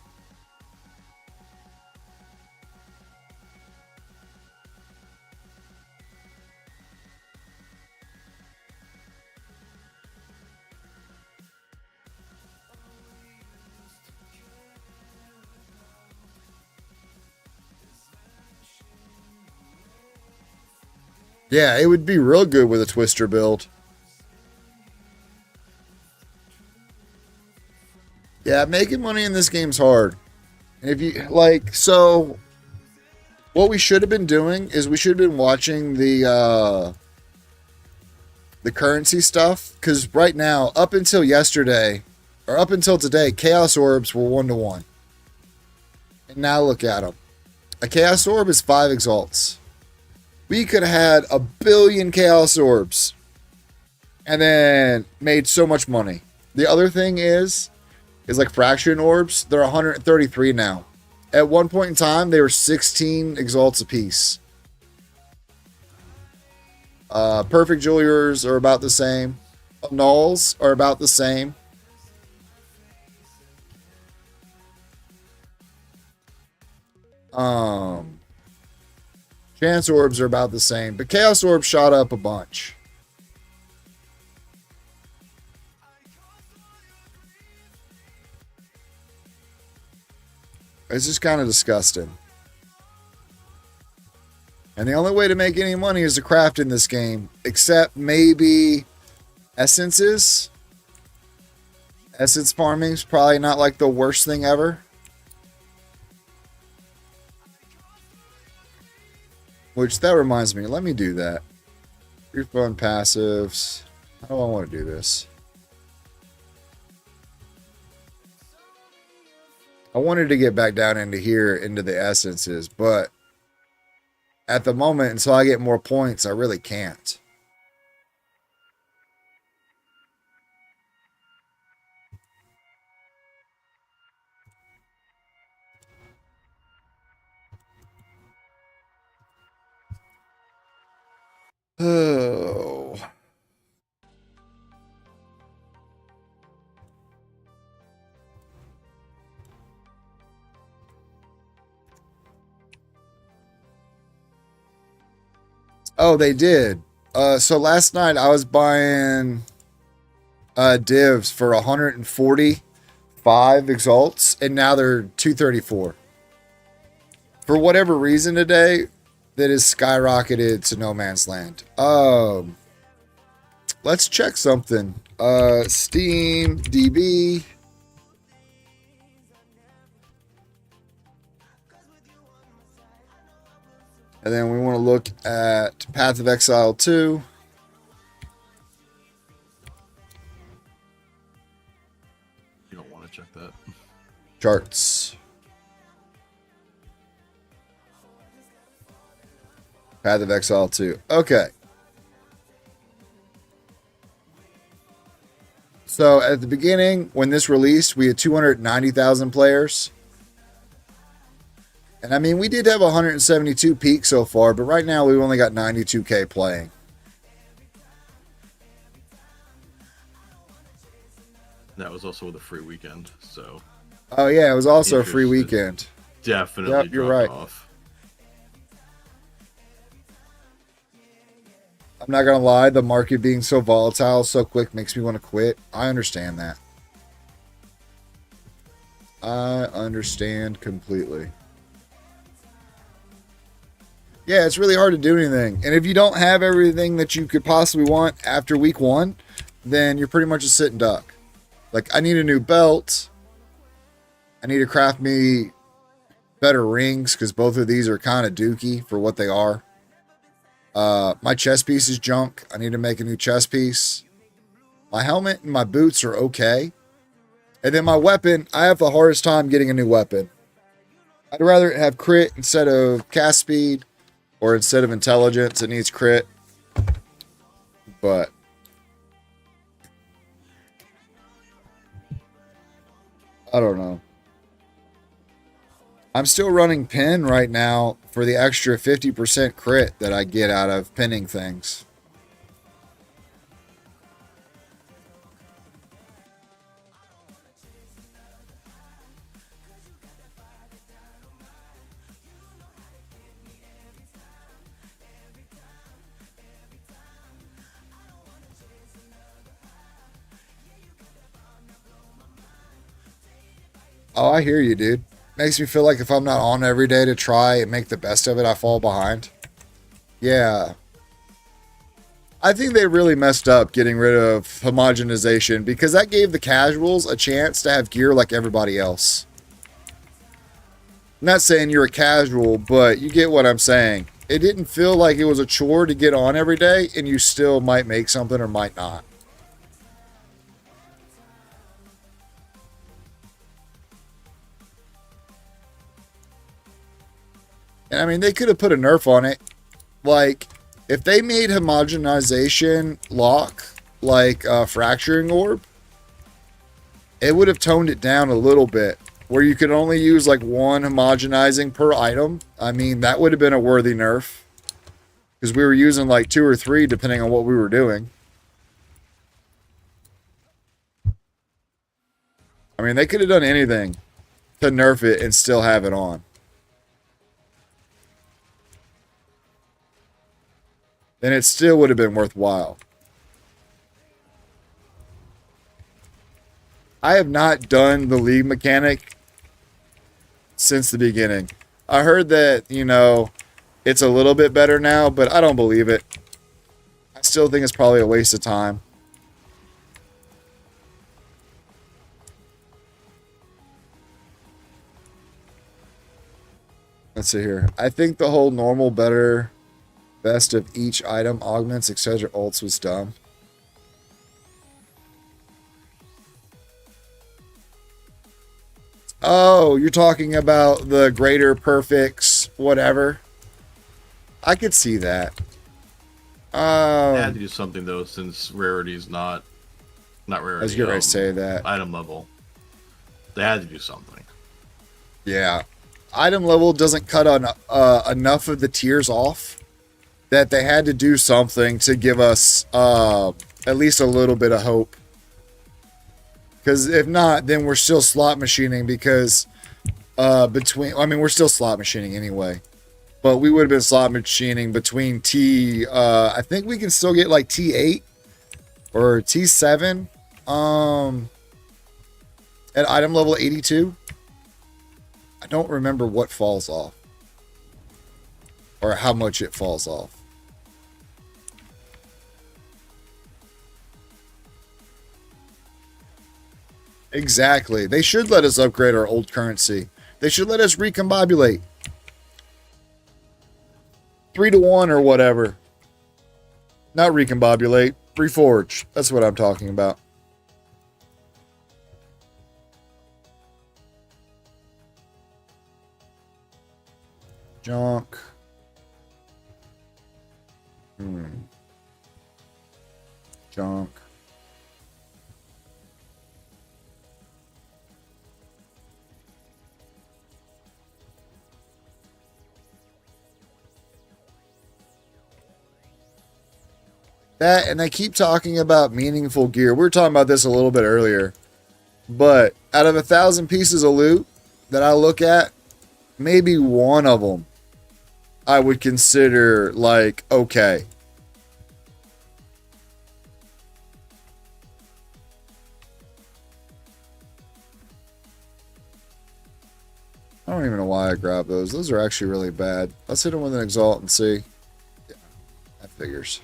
Yeah, it would be real good with a Twister build. Yeah, making money in this game's hard. And if you like, so what we should have been doing is we should have been watching the currency stuff, because right now, up until yesterday, or up until today, Chaos Orbs were 1-to-1. And now look at them. A Chaos Orb is 5 Exalts. We could have had 1 billion Chaos Orbs and then made so much money. The other thing is like Fraction Orbs. They're 133 now. At one point in time, they were 16 Exalts apiece. Perfect Jewelers are about the same. Nulls are about the same. Chance Orbs are about the same, but Chaos Orbs shot up a bunch. It's just kind of disgusting. And the only way to make any money is to craft in this game, except maybe essences. Essence farming is probably not like the worst thing ever. Which, that reminds me, let me do that. Refund passives. How do I want to do this? I wanted to get back down into here, into the essences, but at the moment, until I get more points, I really can't. Oh. Oh, they did. So last night I was buying divs for 145 exalts, and now they're 234. For whatever reason today, that is skyrocketed to no man's land. Let's check something. Steam DB. And then we want to look at Path of Exile 2. You don't want to check that. Charts. Path of Exile 2. Okay. So at the beginning, when this released, we had 290,000 players. And I mean, we did have 172 peaks so far, but right now we've only got 92K playing. That was also with a free weekend, so. Oh yeah, it was also a free weekend. Definitely yep, you're dropped right. off. I'm not gonna lie, the market being so volatile so quick makes me want to quit. I understand that. I understand completely. Yeah, it's really hard to do anything. And if you don't have everything that you could possibly want after week 1, then you're pretty much a sitting duck. Like, I need a new belt. I need to craft me better rings because both of these are kind of dookie for what they are. My chest piece is junk. I need to make a new chest piece. My helmet and my boots are okay. And then my weapon, I have the hardest time getting a new weapon. I'd rather have crit instead of cast speed. Or instead of intelligence, it needs crit. But I don't know. I'm still running pin right now for the extra 50% crit that I get out of pinning things. Oh, I hear you, dude. Makes me feel like if I'm not on every day to try and make the best of it, I fall behind. Yeah. I think they really messed up getting rid of homogenization because that gave the casuals a chance to have gear like everybody else. I'm not saying you're a casual, but you get what I'm saying. It didn't feel like it was a chore to get on every day, and you still might make something or might not. And I mean, they could have put a nerf on it. Like, if they made homogenization lock like a fracturing orb, it would have toned it down a little bit. Where you could only use like one homogenizing per item. I mean, that would have been a worthy nerf. Because we were using like 2 or 3 depending on what we were doing. I mean, they could have done anything to nerf it and still have it on. Then it still would have been worthwhile. I have not done the league mechanic since the beginning. I heard that, you know, it's a little bit better now, but I don't believe it. I still think it's probably a waste of time. Let's see here. I think the whole normal, better, best of each item, augments, etc. ults was dumb. Oh, you're talking about the greater perfects, whatever. I could see that. They had to do something though, since rarity is not rarity. I was getting ready to say that. Item level. They had to do something. Yeah, item level doesn't cut on enough of the tiers off that they had to do something to give us at least a little bit of hope. Because if not, then we're still slot machining because we're still slot machining anyway. But we would have been slot machining between I think we can still get like T8 or T7 at item level 82. I don't remember what falls off or how much it falls off. Exactly. They should let us upgrade our old currency. They should let us recombobulate. 3-to-1 or whatever. Not recombobulate. Reforge. That's what I'm talking about. Junk. Junk. That, and they keep talking about meaningful gear. We were talking about this a little bit earlier. But out of 1,000 pieces of loot that I look at, maybe one of them I would consider like okay. I don't even know why I grabbed those. Those are actually really bad. Let's hit them with an Exalt and see. Yeah, that figures.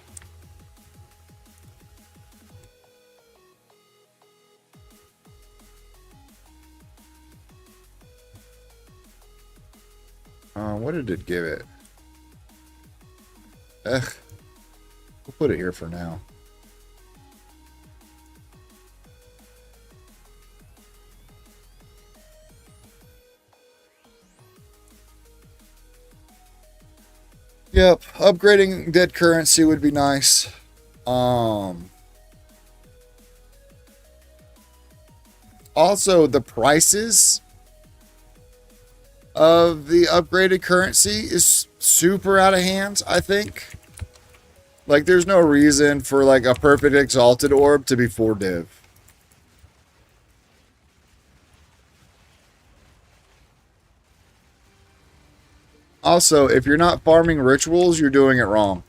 What did it give it? We'll put it here for now. Yep, upgrading dead currency would be nice. Also, the prices of the upgraded currency is super out of hand, I think. Like, there's no reason for, like, a perfect exalted orb to be 4 div. Also, if you're not farming rituals, you're doing it wrong.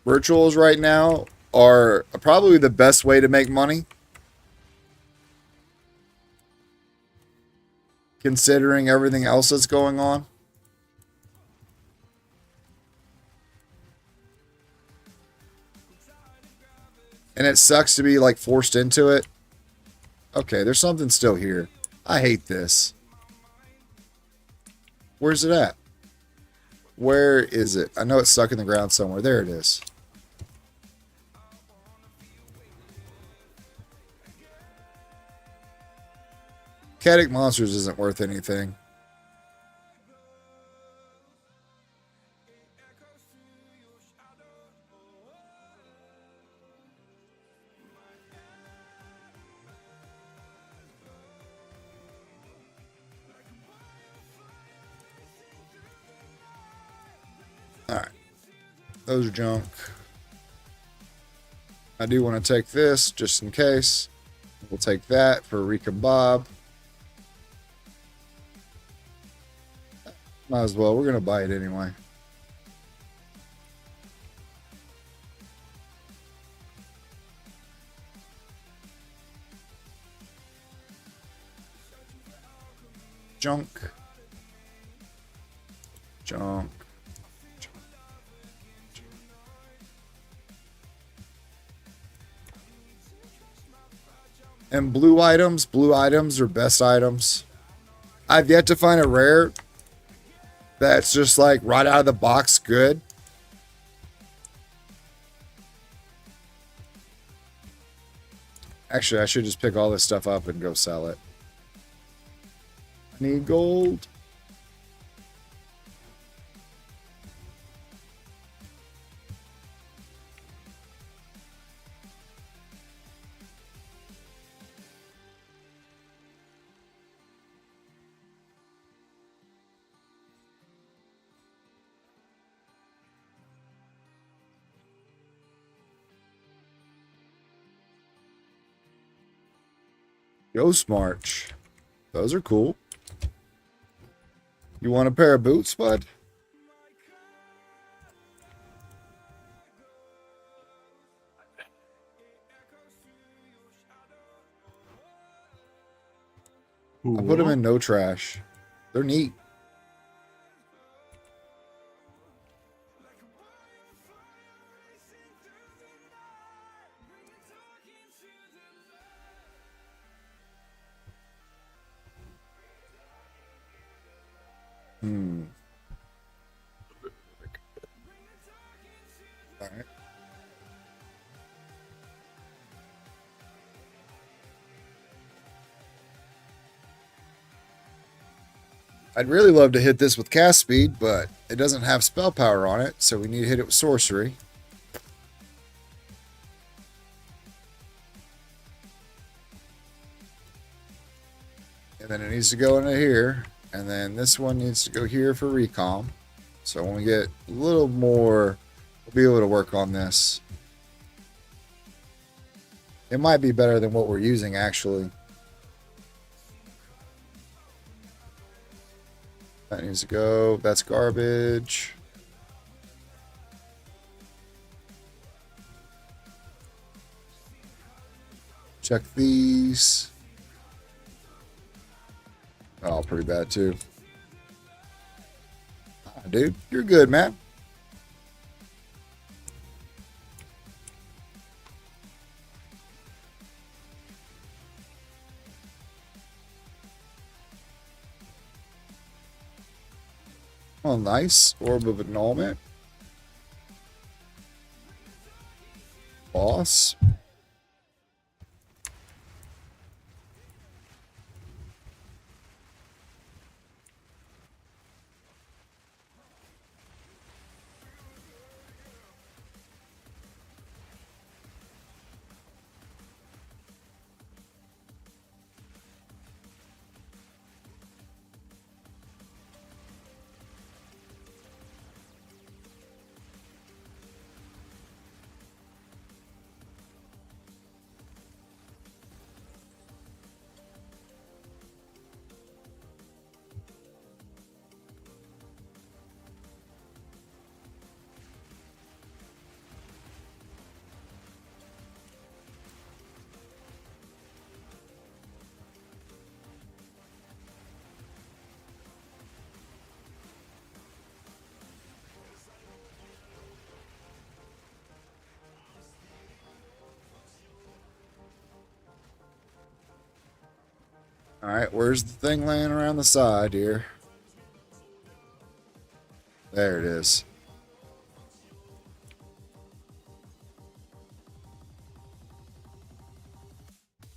Rituals right now are probably the best way to make money, considering everything else that's going on. And it sucks to be, like, forced into it. Okay, there's something still here. I hate this. Where's it at? Where is it? I know it's stuck in the ground somewhere. There it is. Catic Monsters isn't worth anything. Alright. Those are junk. I do want to take this just in case. We'll take that for Rika Bob. Might as well. We're going to buy it anyway. Junk. Junk. And blue items are best items. I've yet to find a rare that's just like right out of the box good. Actually, I should just pick all this stuff up and go sell it. I need gold. Ghost March. Those are cool. You want a pair of boots, bud? I put them in no trash. They're neat. All right. I'd really love to hit this with cast speed, but it doesn't have spell power on it, so we need to hit it with sorcery. And then it needs to go into here, and then this one needs to go here for recom. So when we get a little more, we'll be able to work on this. It might be better than what we're using, actually. That needs to go. That's garbage. Check these. Oh, pretty bad, too. Ah, dude, you're good, man. Oh, nice. Orb of Annulment. Boss. Alright, where's the thing laying around the side here? There it is.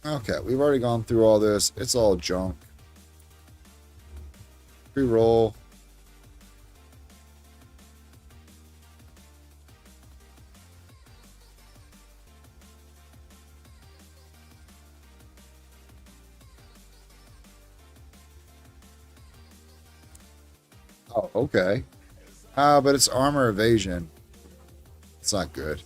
Okay, we've already gone through all this. It's all junk. Reroll. Oh, okay. But it's armor evasion. It's not good.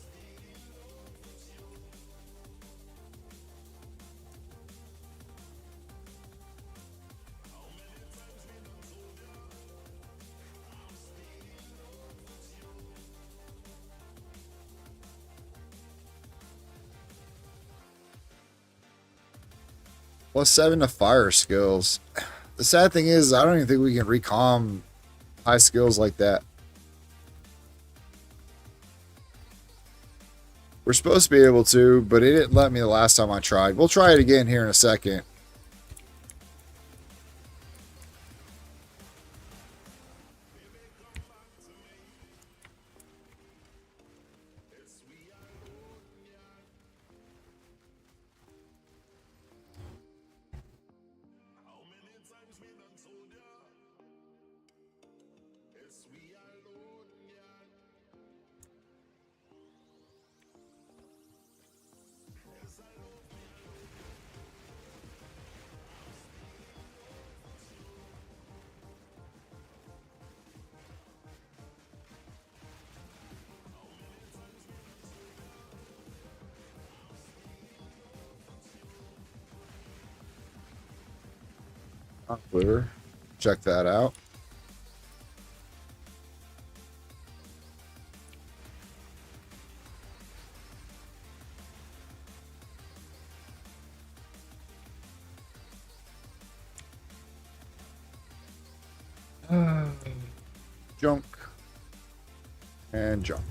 +7 to fire skills. The sad thing is, I don't even think we can recom high skills like that. We're supposed to be able to, but it didn't let me the last time I tried. We'll try it again here in a second. Not clear. Check that out. Junk. And junk.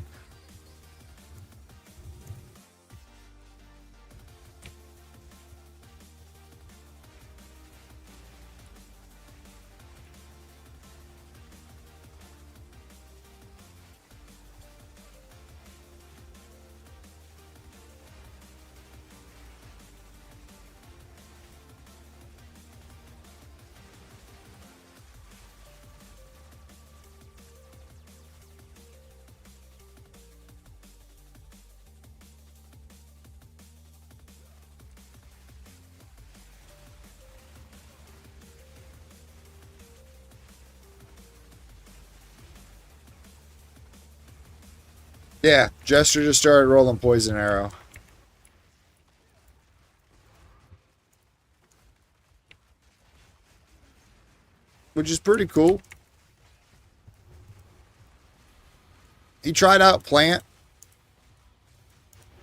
Yeah, Jester just started rolling poison arrow. which is pretty cool. He tried out plant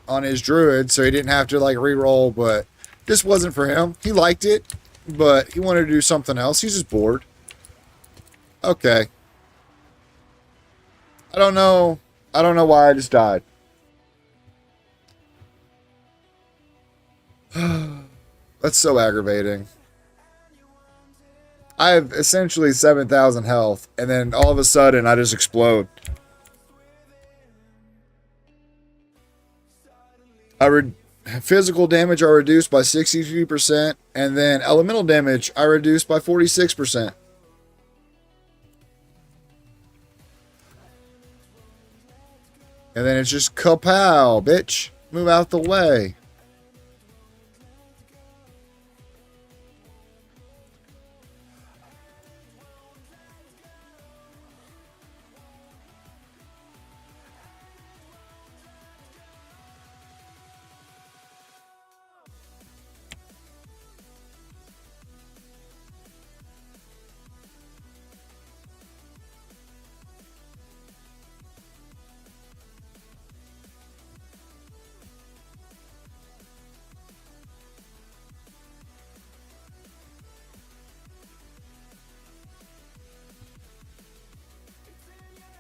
on his Druid, so he didn't have to like re-roll, but this wasn't for him. He liked it, but he wanted to do something else. He's just bored. Okay. I don't know why I just died. That's so aggravating. I have essentially 7,000 health, and then all of a sudden I just explode. Physical damage I reduced by 63%, and then elemental damage I reduced by 46%. And then it's just kapow, bitch. Move out the way.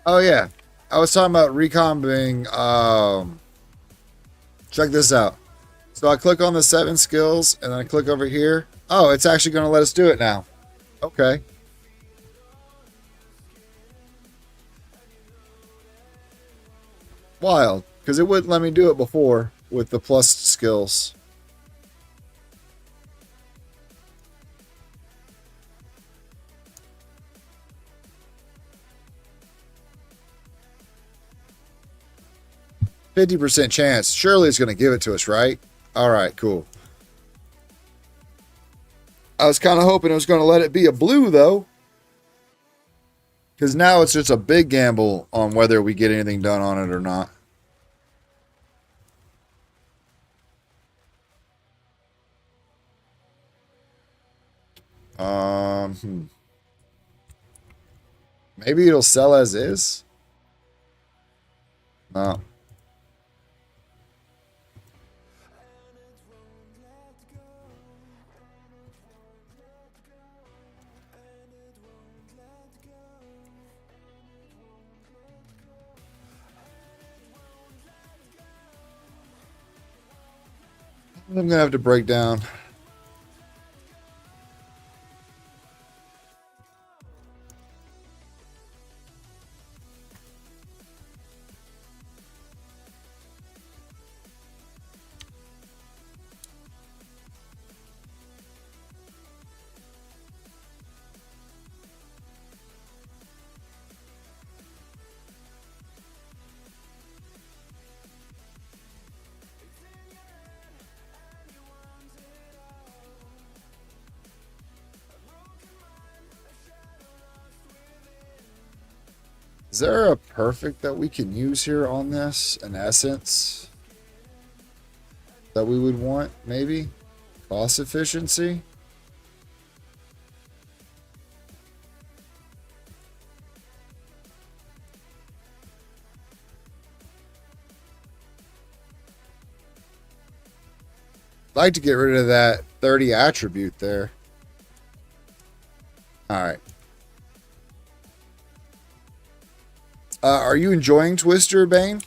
Oh yeah, I was talking about recombing. Check this out. So I click on the 7 skills, and then I click over here. Oh, it's actually going to let us do it now. Okay. Wild, because it wouldn't let me do it before with the plus skills. %50 chance. Surely it's going to give it to us, right? All right, cool. I was kind of hoping it was going to let it be a blue, though. Because now it's just a big gamble on whether we get anything done on it or not. Maybe it'll sell as is? No. I'm going to have to break down. Is there a perfect that we can use here on this? An essence that we would want, maybe? Cost efficiency? I'd like to get rid of that 30 attribute there. Alright. Are you enjoying Twister, Bane?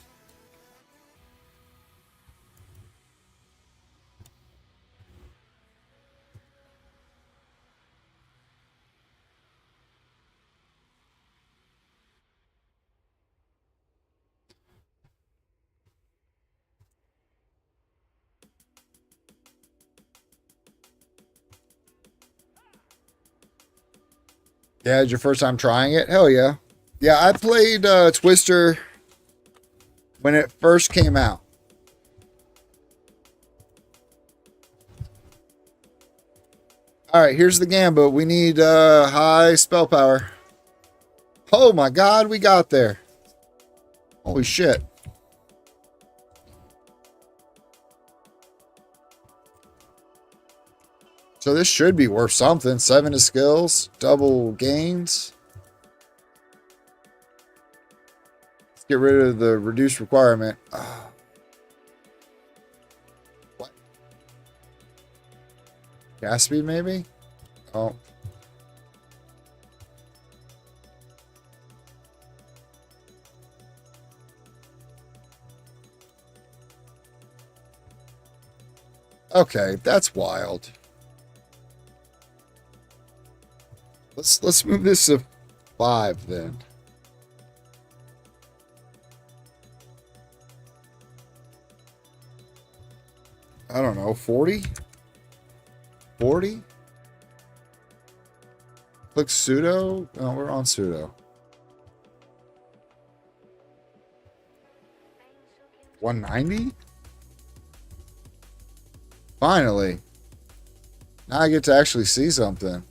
Yeah, it's your first time trying it? Hell yeah. Yeah, I played Twister when it first came out. Alright, here's the gambit. We need high spell power. Oh my god, we got there. Holy shit. So this should be worth something. 7 to skills, double gains. Let's get rid of the reduced requirement. What? Gas speed, maybe? Oh. Okay, that's wild. Let's move this to 5 then. I don't know, 40? 40? Click pseudo? No, we're on pseudo. 190? Finally. Now I get to actually see something.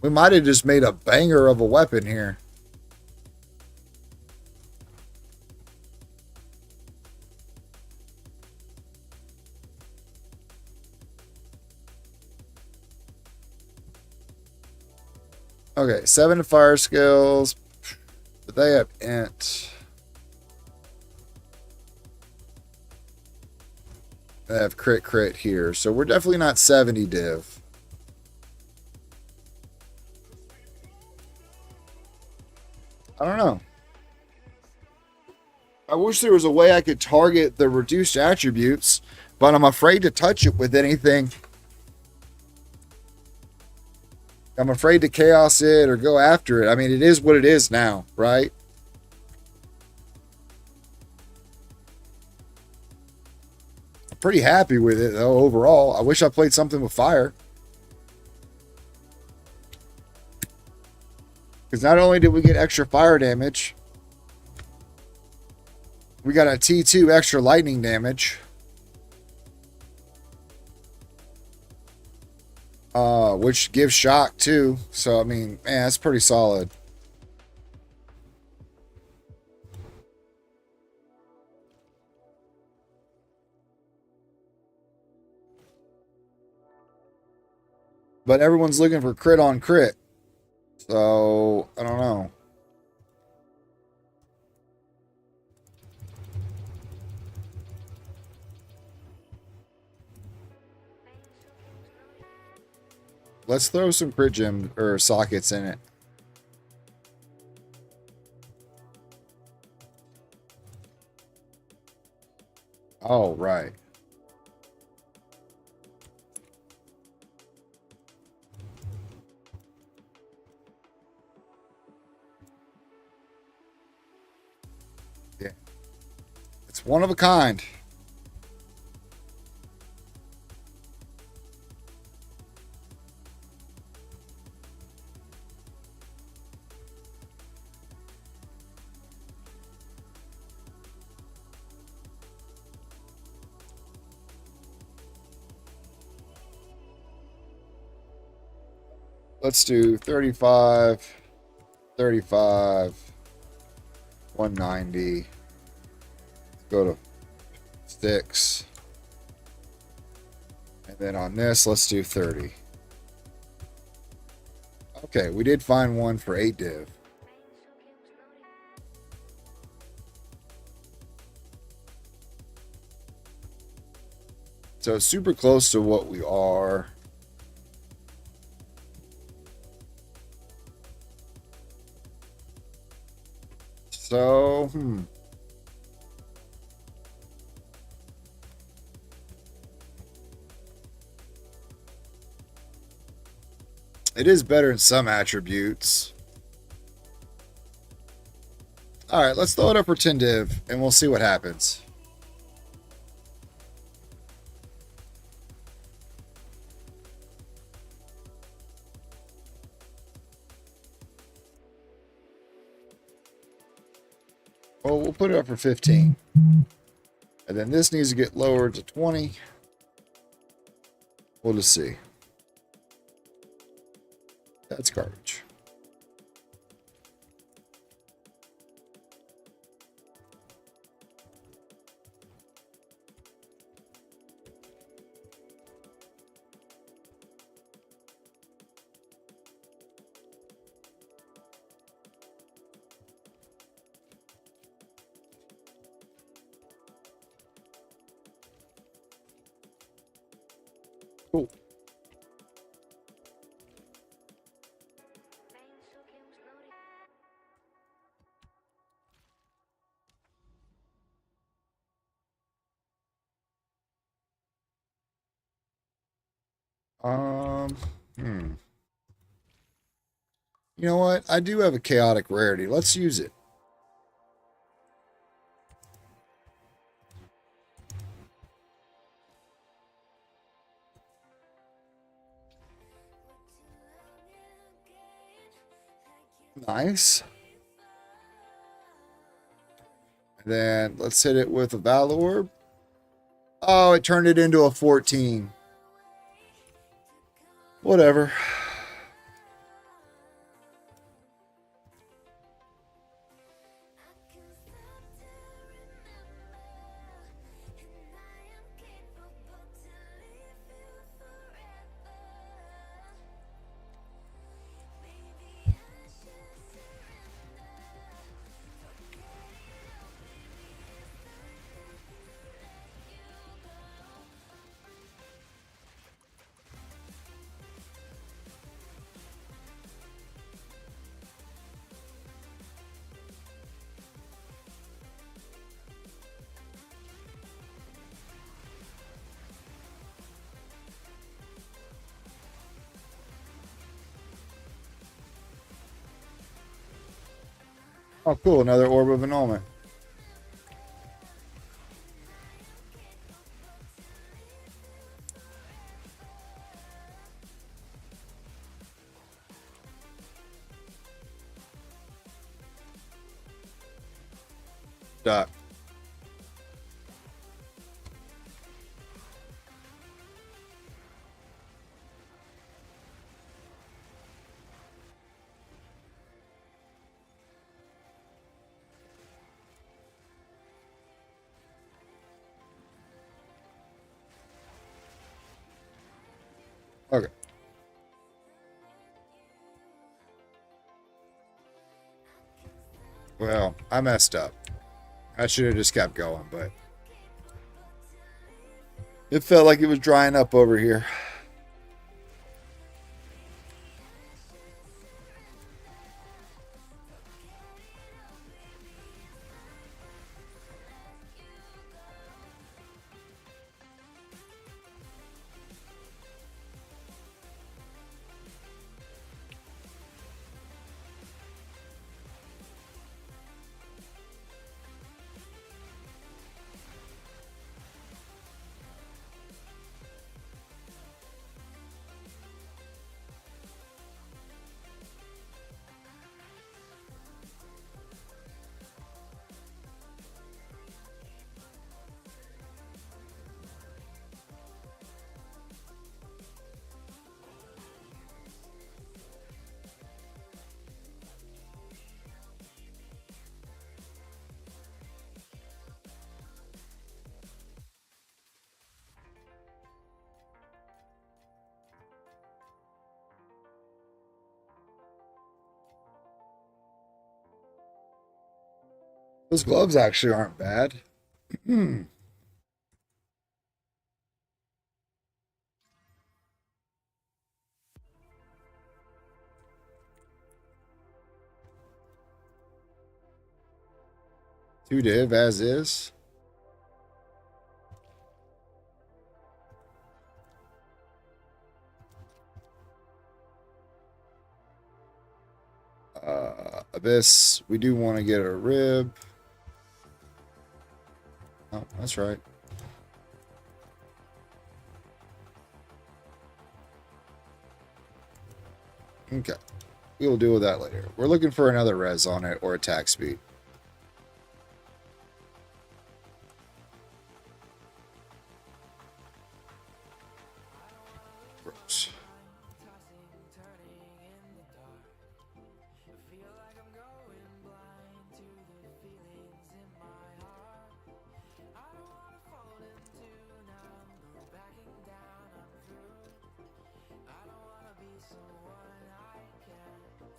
We might have just made a banger of a weapon here. Okay, 7 to fire skills. But they have int. They have crit here. So we're definitely not 70 div. I don't know. I wish there was a way I could target the reduced attributes, but I'm afraid to touch it with anything. I'm afraid to chaos it or go after it. I mean, it is what it is now, right? I'm pretty happy with it, though, overall. I wish I played something with fire. Because not only did we get extra fire damage, we got a T2 extra lightning damage. Which gives shock too. So, I mean, man, that's pretty solid. But everyone's looking for crit on crit. So, I don't know. Let's throw some crit gem or sockets in it. Oh, right. Yeah. It's one of a kind. Let's do 35, 35, 190. Let's go to 6. And then on this, let's do 30. Okay, we did find one for 8 div. So it's super close to what we are. So, it is better in some attributes. All right, let's throw it up for 10 div, and we'll see what happens. Well, we'll put it up for 15. And then this needs to get lowered to 20. We'll just see. That's garbage. Cool. Hmm. You know what? I do have a chaotic rarity. Let's use it. Nice. And then let's hit it with a Vaal Orb. Oh, it turned it into a 14. Whatever. Oh, cool. Another Orb of Annulment. Dot. Okay. Well, I messed up. I should have just kept going, but it felt like it was drying up over here. Those gloves actually aren't bad. Hmm. Two div as is. Abyss. We do want to get a rib. Oh, that's right. Okay. We will deal with that later. We're looking for another res on it or attack speed. Gross.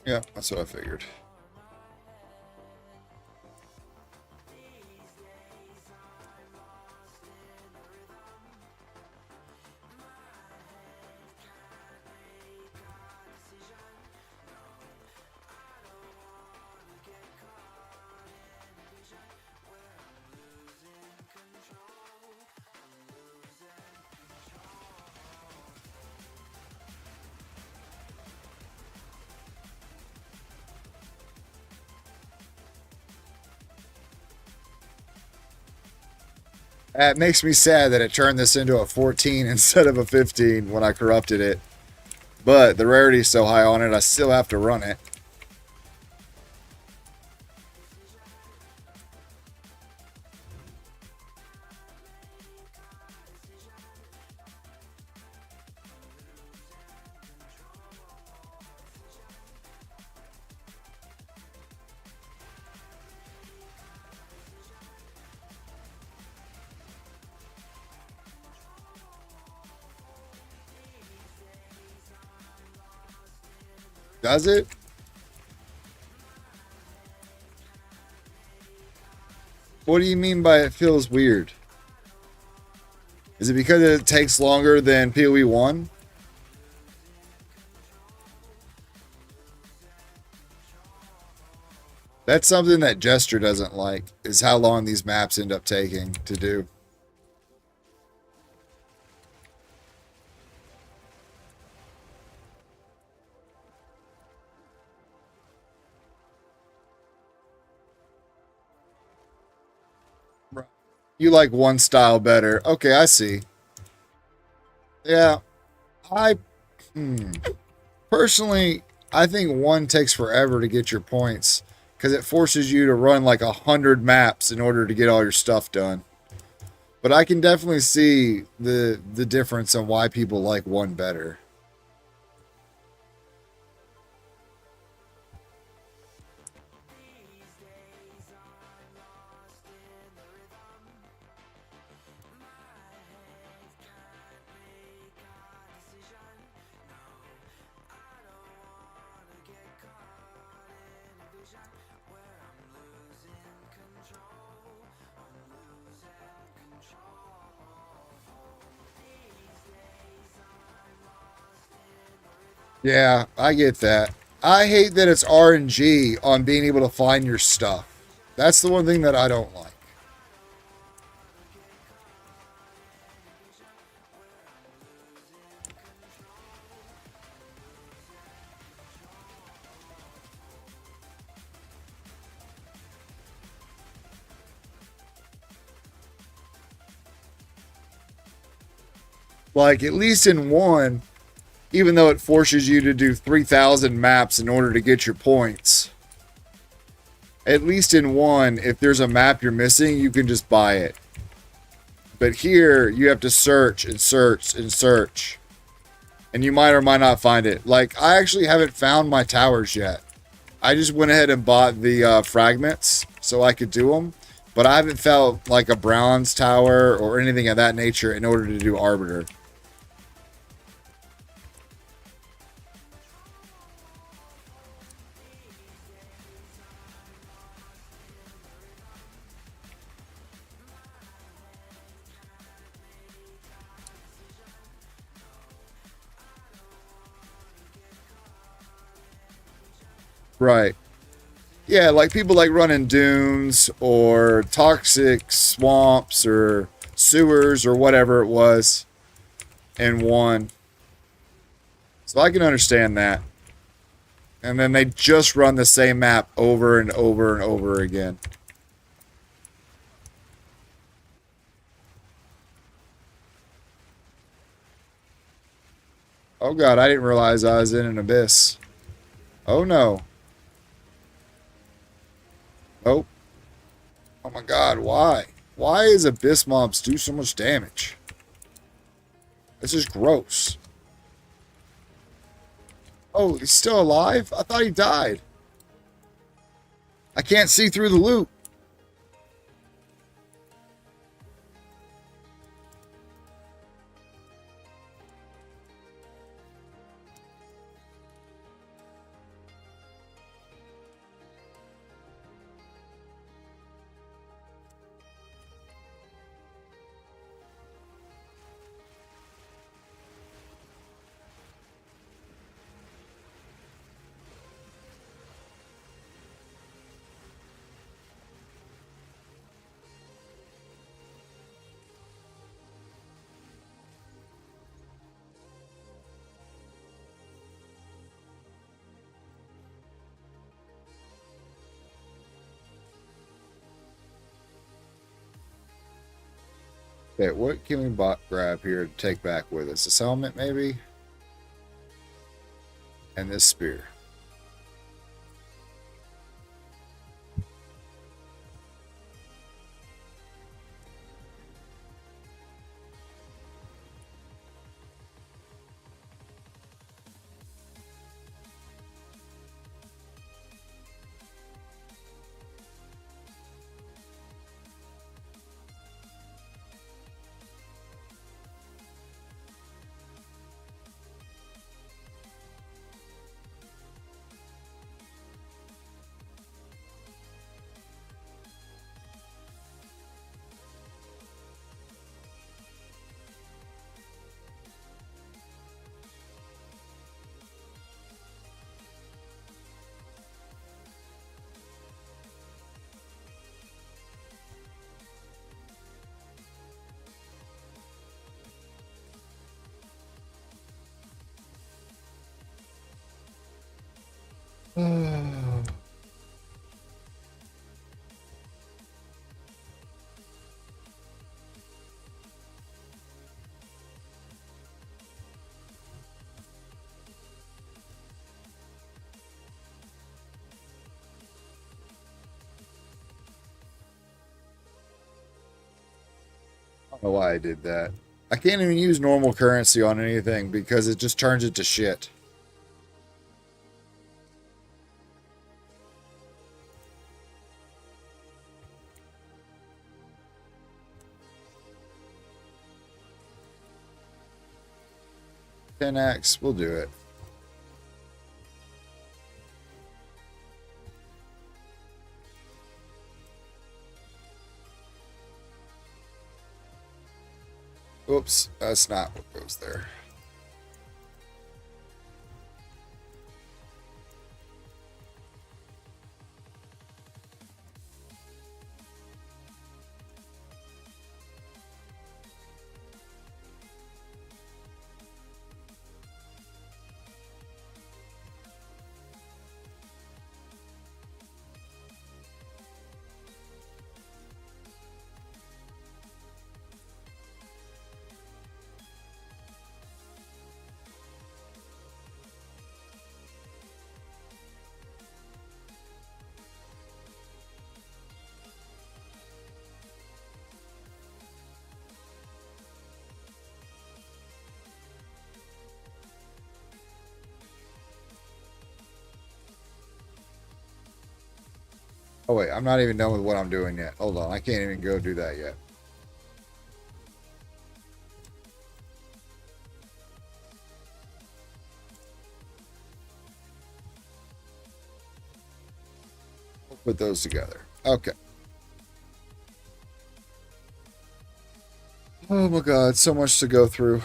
Yeah, that's what I figured. It makes me sad that it turned this into a 14 instead of a 15 when I corrupted it. But the rarity is so high on it, I still have to run it. Does it? What do you mean by it feels weird? Is it because it takes longer than PoE 1? That's something that Jester doesn't like, is how long these maps end up taking to do. You like one style better. Okay, I see. Yeah, I personally, I think one takes forever to get your points because it forces you to run like 100 maps in order to get all your stuff done. But I can definitely see the difference on why people like one better. Yeah, I get that. I hate that it's RNG on being able to find your stuff. That's the one thing that I don't like. Like, at least in one, even though it forces you to do 3,000 maps in order to get your points, at least in one, if there's a map you're missing, you can just buy it. But here, you have to search and search and search. And you might or might not find it. Like, I actually haven't found my towers yet. I just went ahead and bought the fragments so I could do them. But I haven't found, like, a bronze tower or anything of that nature in order to do Arbiter. Right. Yeah, like people like running dunes or toxic swamps or sewers or whatever it was in one. So I can understand that. And then they just run the same map over and over and over again. Oh god, I didn't realize I was in an abyss. Oh no. Nope. Oh my god, why? Why is abyss mobs do so much damage? This is gross. Oh, he's still alive? I thought he died. I can't see through the loop. Okay, what can we grab here to take back with us? This helmet, maybe? And this spear. I don't know why I did that. I can't even use normal currency on anything because it just turns it to shit. X, we'll do it. Oops, that's not what goes there. Oh wait, I'm not even done with what I'm doing yet. Hold on, I can't even go do that yet. We'll put those together. Okay. Oh my god, so much to go through.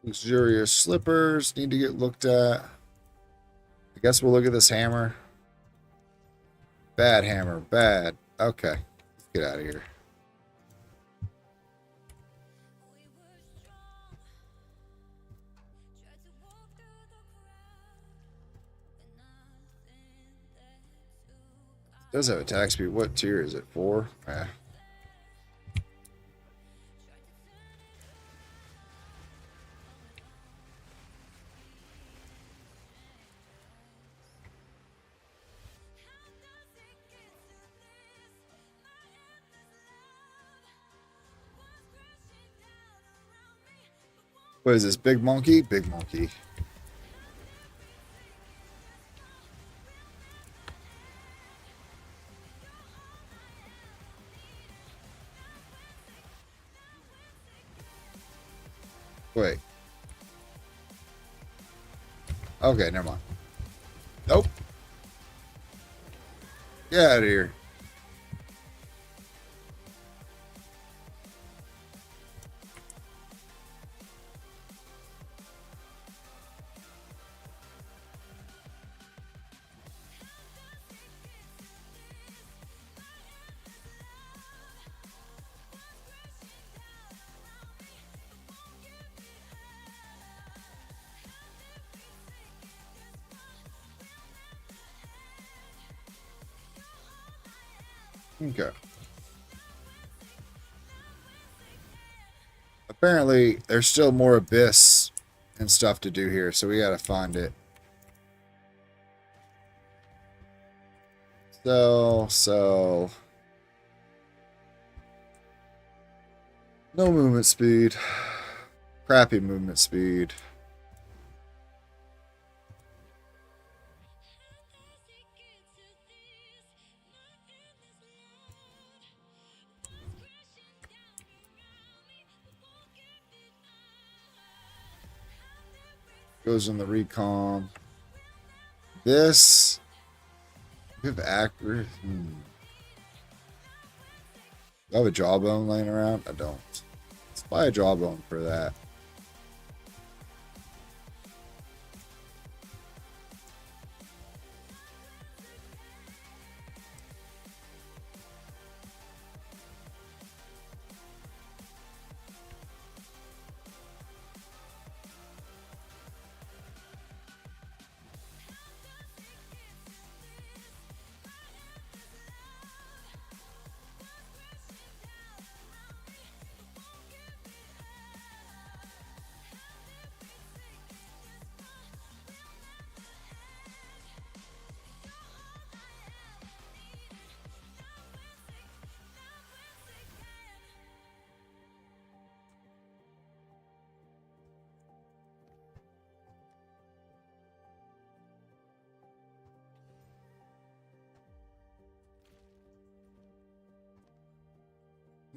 Luxurious slippers need to get looked at. I guess we'll look at this hammer. Bad hammer, bad. Okay, let's get out of here. It does have attack speed. What tier is it? 4? What is this? Big monkey? Big monkey. Wait. Okay, never mind. Nope. Get out of here. Okay. Apparently, there's still more abyss and stuff to do here, so we gotta find it. So... No movement speed. Crappy movement speed. Goes in the recon. This... Give accurate... Do I have a jawbone laying around? I don't. Let's buy a jawbone for that.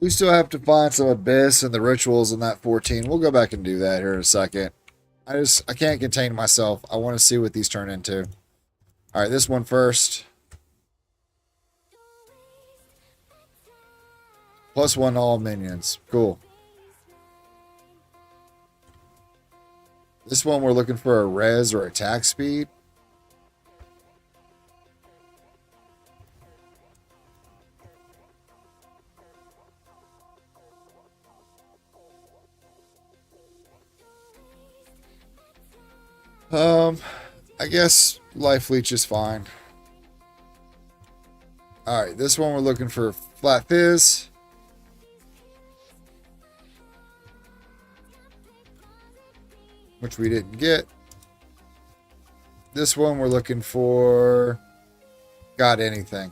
We still have to find some abyss and the rituals in that 14. We'll go back and do that here in a second. I can't contain myself. I want to see what these turn into. All right, this one first. +1 all minions. Cool. This one we're looking for a res or attack speed. I guess life leech is fine. All right, this one we're looking for flat fizz. Which we didn't get. This one we're looking for got anything.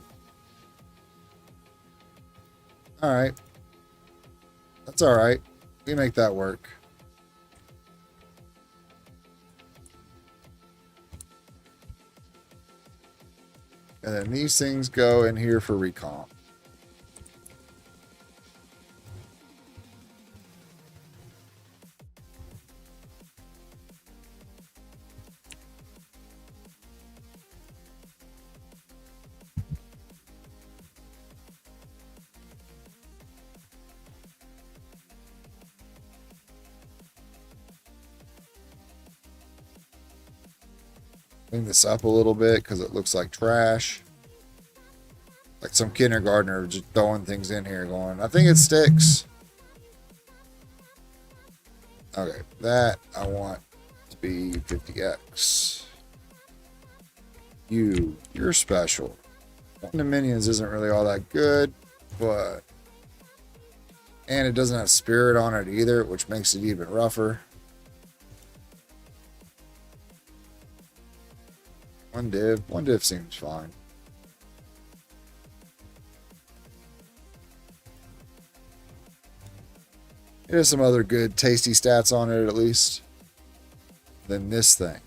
All right. That's all right. We make that work. And then these things go in here for recon. Clean this up a little bit because it looks like trash. Like some kindergartner just throwing things in here going, I think it sticks. Okay, that I want to be 50x. You're special. The minions isn't really all that good, but... And it doesn't have spirit on it either, which makes it even rougher. One div seems fine. There's some other good tasty stats on it at least. Than this thing.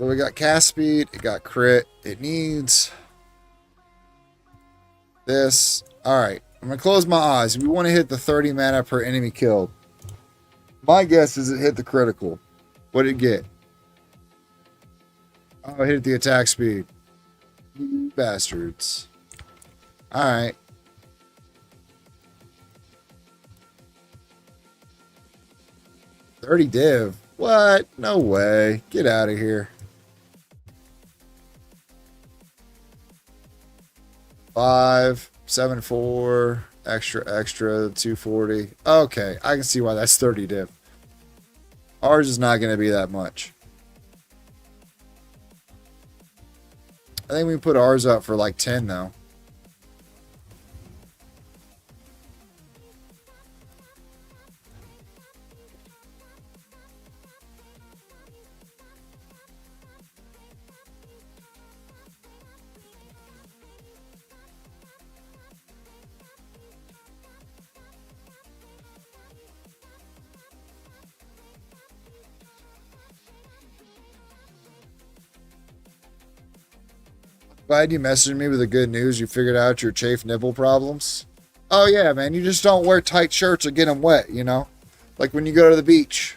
So we got cast speed. It got crit. It needs this. All right. I'm going to close my eyes. We want to hit the 30 mana per enemy killed. My guess is it hit the critical. What did it get? Oh, it hit the attack speed. You bastards. All right. $30 div. What? No way. Get out of here. 5, 7, 4, extra, 240. Okay, I can see why that's 30 div. Ours is not going to be that much. I think we can put ours up for like 10 though. Glad you messaged me with the good news. You figured out your chafe nipple problems. Oh yeah, man. You just don't wear tight shirts or get them wet, you know? Like when you go to the beach.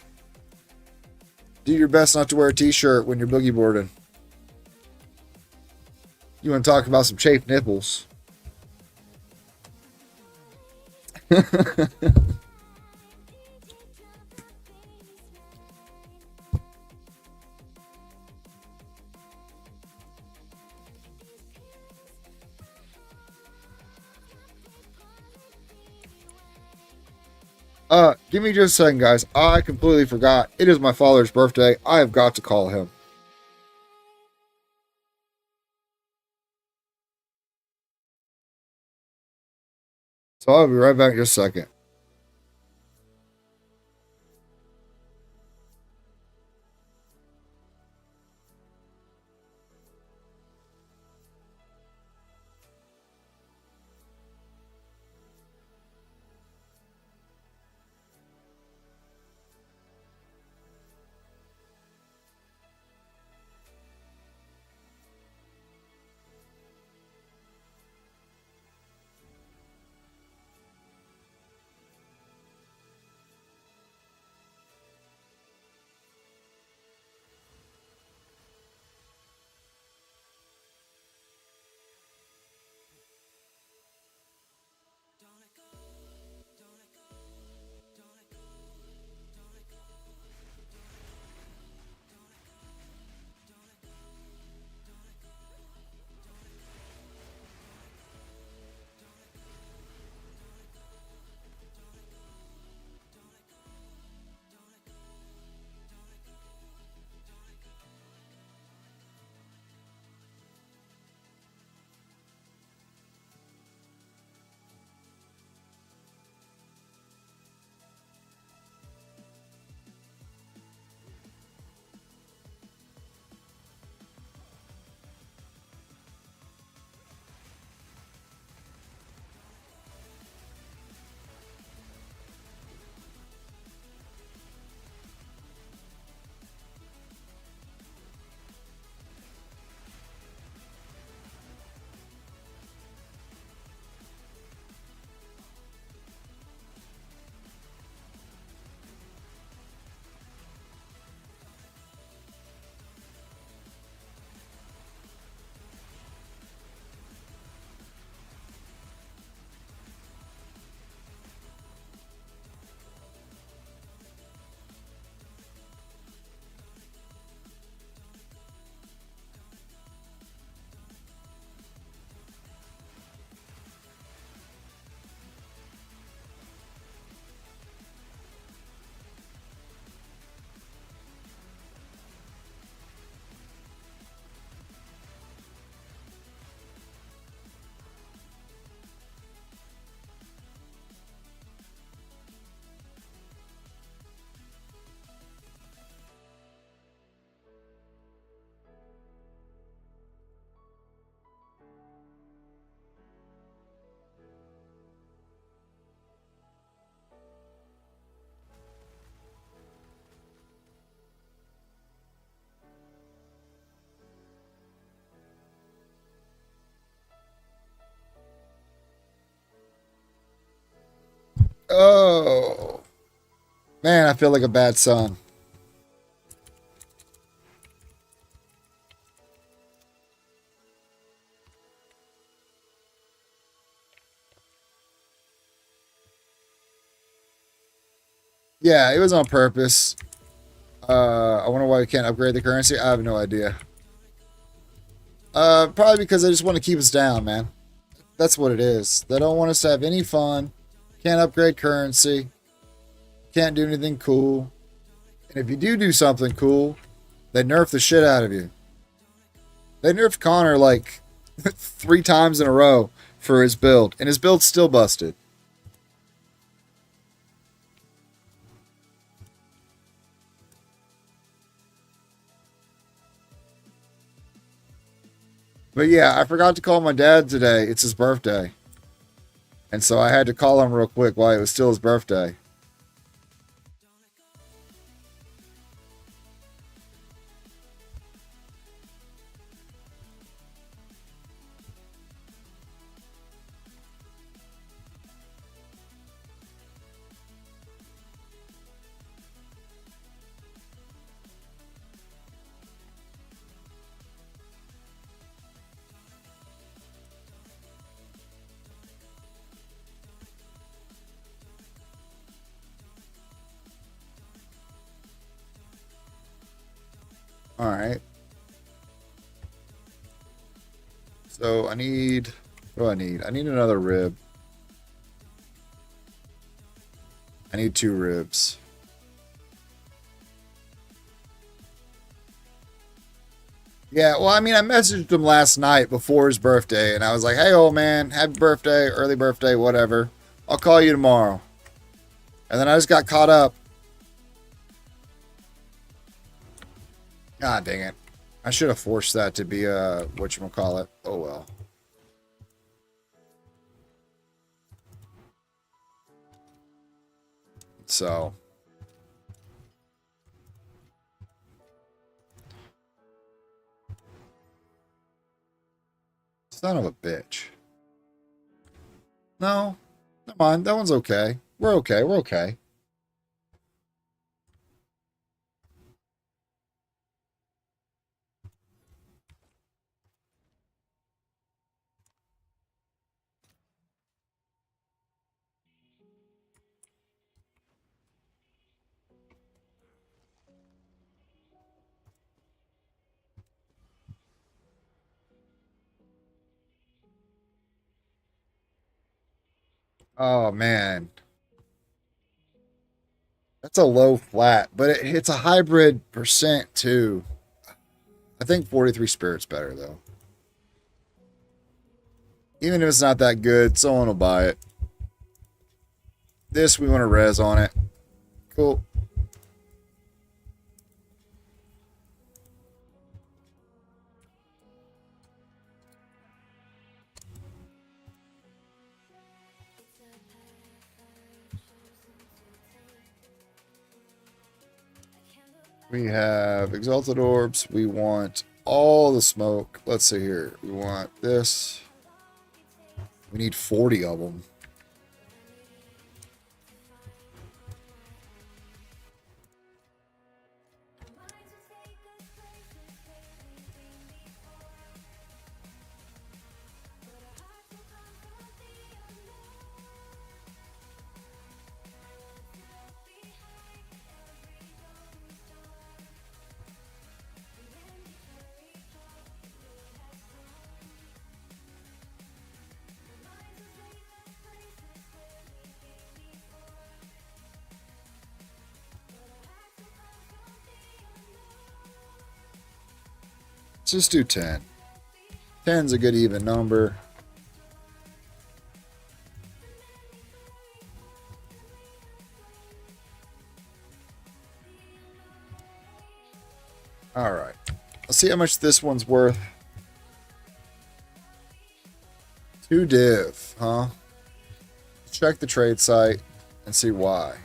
Do your best not to wear a t-shirt when you're boogie boarding. You want to talk about some chafed nipples. Give me just a second, guys. I completely forgot. It is my father's birthday. I have got to call him. So I'll be right back in just a second. Oh. Man, I feel like a bad son. Yeah, it was on purpose. I wonder why we can't upgrade the currency. I have no idea. Probably because they just want to keep us down, man. That's what it is. They don't want us to have any fun. Can't upgrade currency. Can't do anything cool. And if you do something cool, they nerf the shit out of you. They nerfed Connor like 3 times in a row for his build, and his build's still busted. But yeah, I forgot to call my dad today. It's his birthday. And so I had to call him real quick while it was still his birthday. All right. So I need... What do I need? I need another rib. I need 2 ribs. Yeah, well, I mean, I messaged him last night before his birthday, and I was like, hey, old man, happy birthday, early birthday, whatever. I'll call you tomorrow. And then I just got caught up. God dang it. I should have forced that to be a, whatchamacallit. Oh, well. So. Son of a bitch. No. Never mind. That one's okay. We're okay. We're okay. Oh, man. That's a low flat, but it's a hybrid percent, too. I think 43 Spirit's better, though. Even if it's not that good, someone will buy it. This, we want to res on it. Cool. We have Exalted Orbs. We want all the smoke. Let's see here. We want this. We need 40 of them. Let's just do 10. 10's a good even number. All right. Let's see how much this one's worth. 2 div, huh? Check the trade site and see why.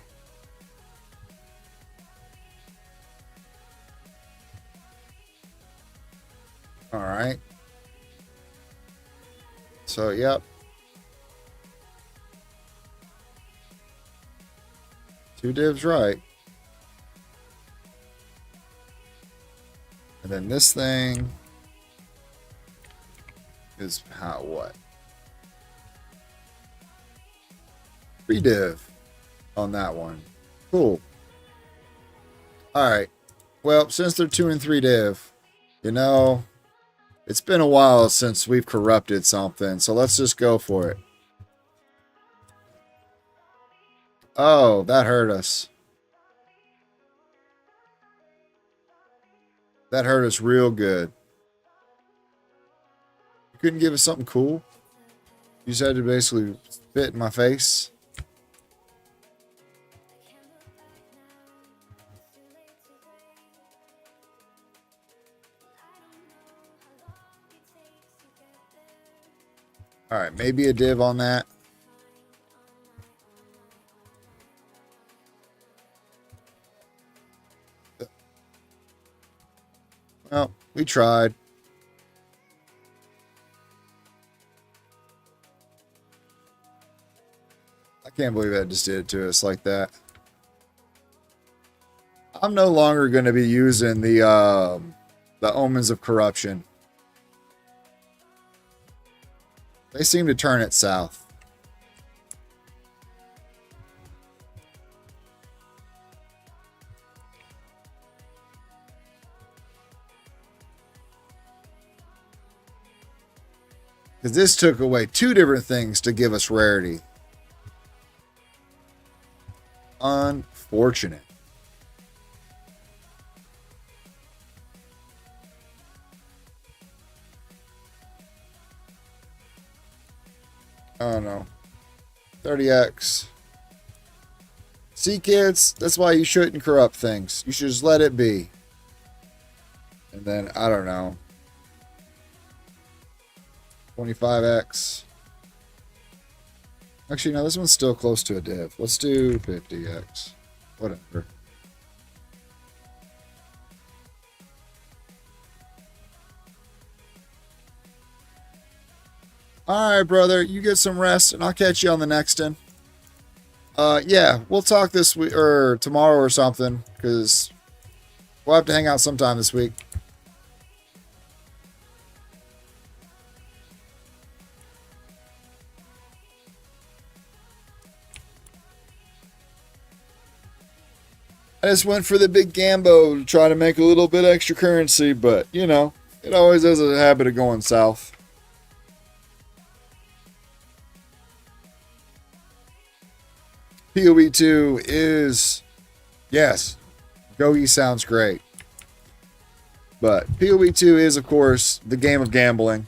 All right. So, yep. 2 divs right. And then this thing is how what? 3 div on that one. Cool. Alright. Well, since they're 2 and 3 div, you know, it's been a while since we've corrupted something, so let's just go for it. Oh, that hurt us. That hurt us real good. You couldn't give us something cool? You just had to basically spit in my face? Alright, maybe a div on that. Well, we tried. I can't believe that just did it to us like that. I'm no longer going to be using the Omens of Corruption. They seem to turn it south. Because this took away 2 different things to give us rarity. Unfortunate. Oh no. 30x. See, kids, that's why you shouldn't corrupt things. You should just let it be. And then, I don't know. 25x. Actually, no, this one's still close to a div. Let's do 50x. Whatever. Alright, brother. You get some rest, and I'll catch you on the next one. Yeah, we'll talk this week, or tomorrow or something, because we'll have to hang out sometime this week. I just went for the big gambo to try to make a little bit extra currency, but, you know, it always has a habit of going south. PoE2 is, yes, Go-E sounds great. But PoE2 is, of course, the game of gambling.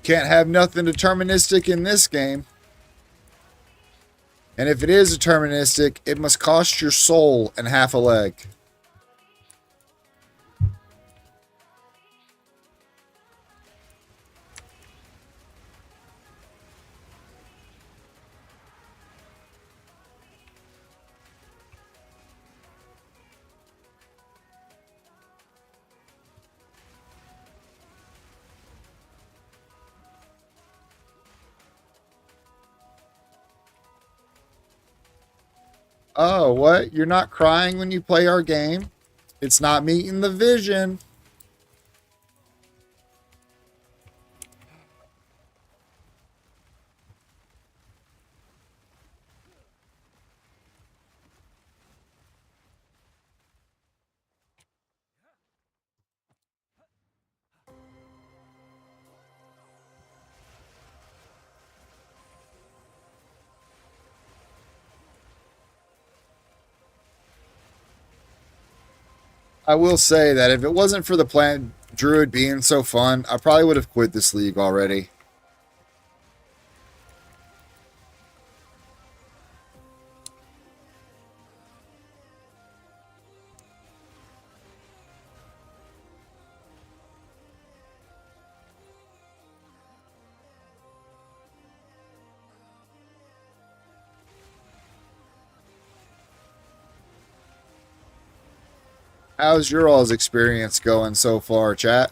Can't have nothing deterministic in this game. And if it is deterministic, it must cost your soul and half a leg. Oh, what? You're not crying when you play our game? It's not meeting the vision. I will say that if it wasn't for the plant Druid being so fun, I probably would have quit this league already. How's your all's experience going so far, chat?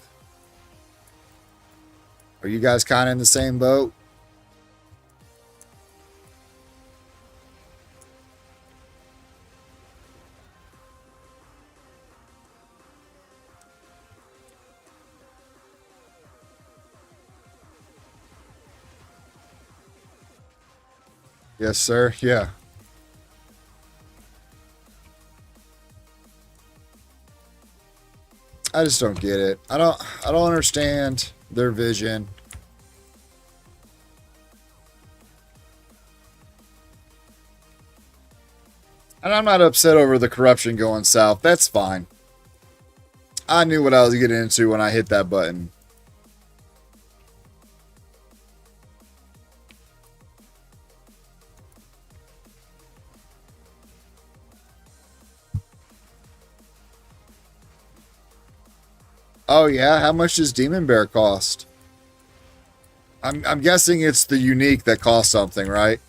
Are you guys kind of in the same boat? Yes, sir. Yeah. I just don't get it. I don't understand their vision. And I'm not upset over the corruption going south. That's fine. I knew what I was getting into when I hit that button. Oh yeah, how much does Demon Bear cost? I'm guessing it's the unique that costs something, right?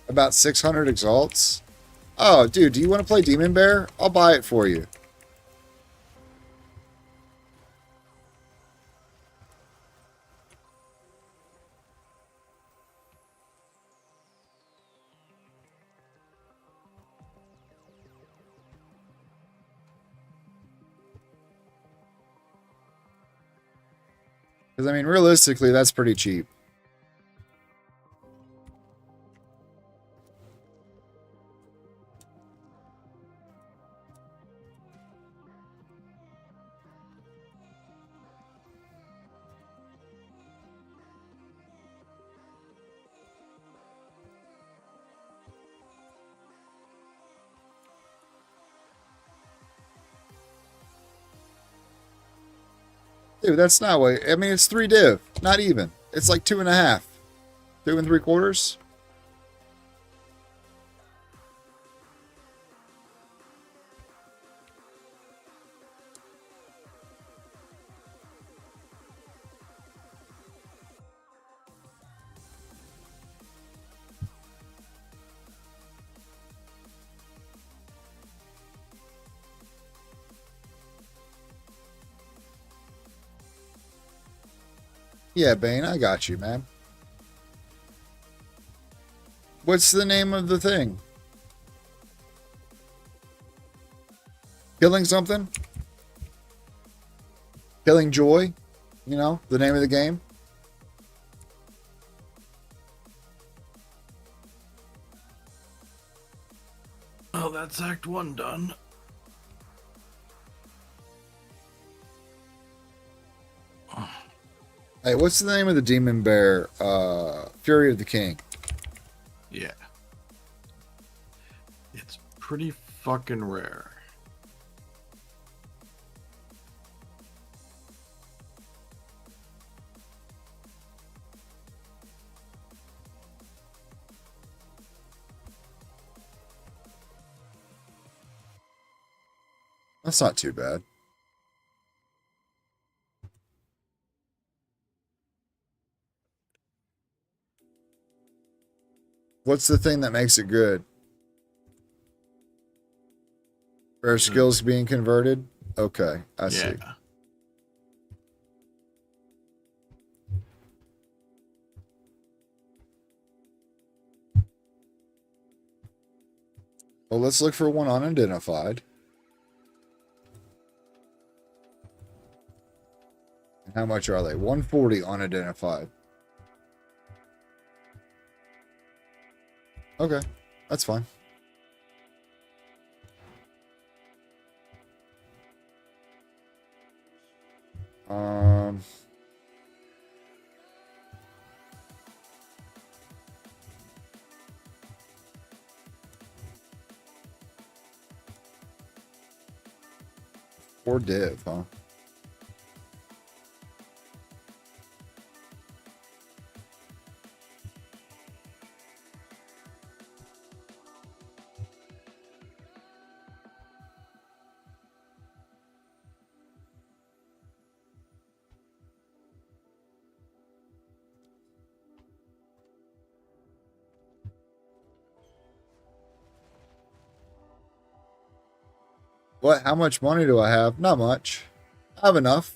About 600 exalts. Oh, dude, do you want to play Demon Bear? I'll buy it for you. Because, I mean, realistically, that's pretty cheap. Dude, that's not what... I mean, it's 3 div. Not even. It's like 2.5. 2 3/4. Yeah, Bane, I got you, man. What's the name of the thing? Killing something? Killing Joy? You know, the name of the game? Oh, that's Act 1 done. Hey, what's the name of the Demon Bear? Fury of the King. Yeah. It's pretty fucking rare. That's not too bad. What's the thing that makes it good? Rare skills being converted? Okay, I see. Well, let's look for one unidentified. How much are they? 140 unidentified. Okay, that's fine. Um, or div, huh? What? How much money do I have? Not much. I have enough.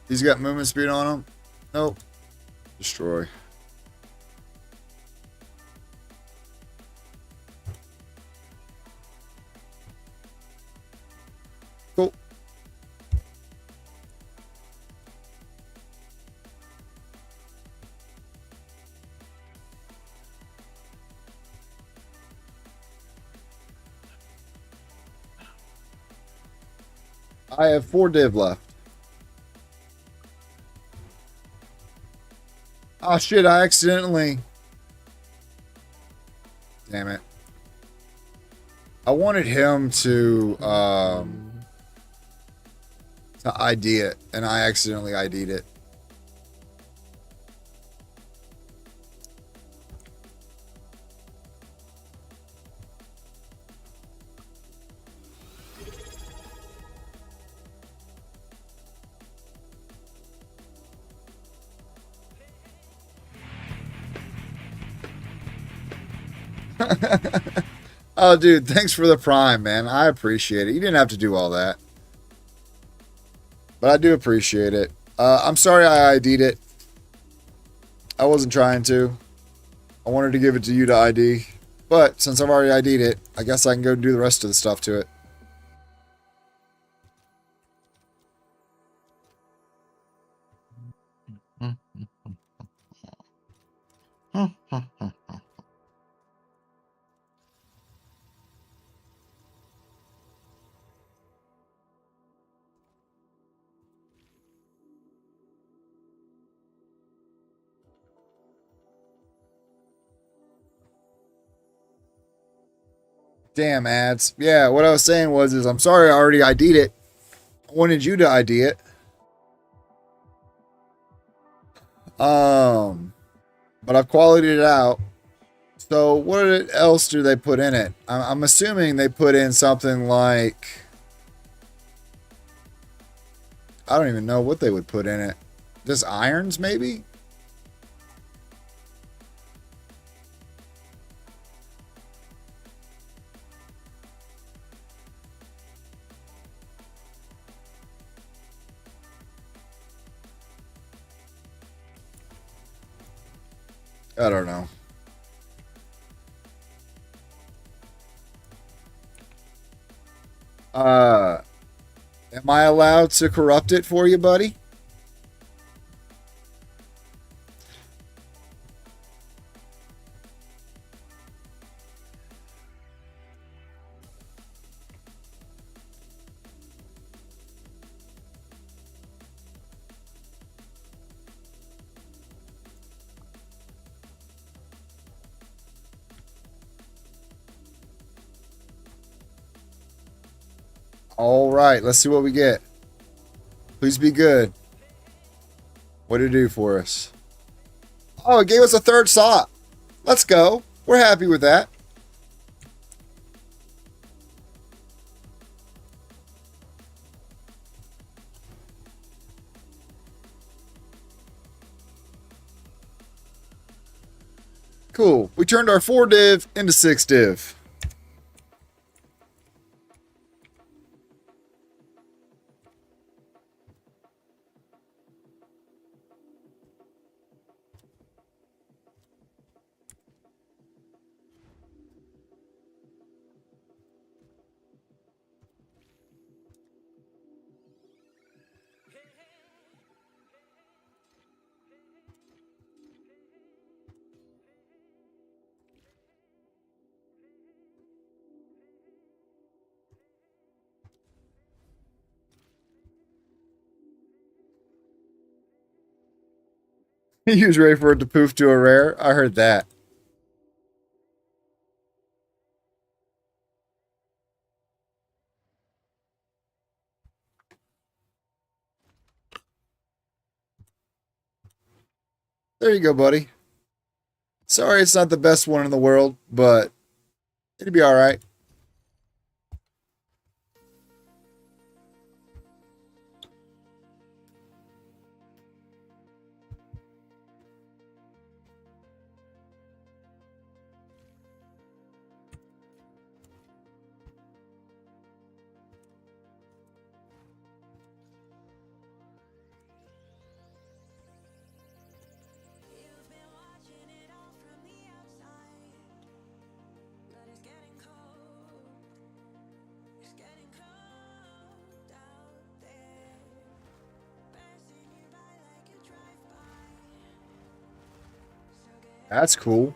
He's got movement speed on him. Nope. Destroy. Cool. I have 4 div left. Oh shit, I accidentally... Damn it. I wanted him to ID it, and I accidentally ID'd it. Oh, dude, thanks for the prime, man. I appreciate it. You didn't have to do all that. But I do appreciate it. I'm sorry I ID'd it. I wasn't trying to. I wanted to give it to you to ID. But since I've already ID'd it, I guess I can go do the rest of the stuff to it. Damn ads. Yeah, what I was saying was I'm sorry I already ID'd it. I wanted you to ID it. But I've qualityed it out. So what else do they put in it? I'm assuming they put in something like... I don't even know what they would put in it. Just irons, maybe? I don't know. Am I allowed to corrupt it for you, buddy? All right, let's see what we get. Please be good. What did it do for us? Oh, it gave us a 3rd slot. Let's go. We're happy with that. Cool. We turned our 4 div into 6 div. He was ready for it to poof to a rare. I heard that. There you go, buddy. Sorry it's not the best one in the world, but it'll be all right. That's cool.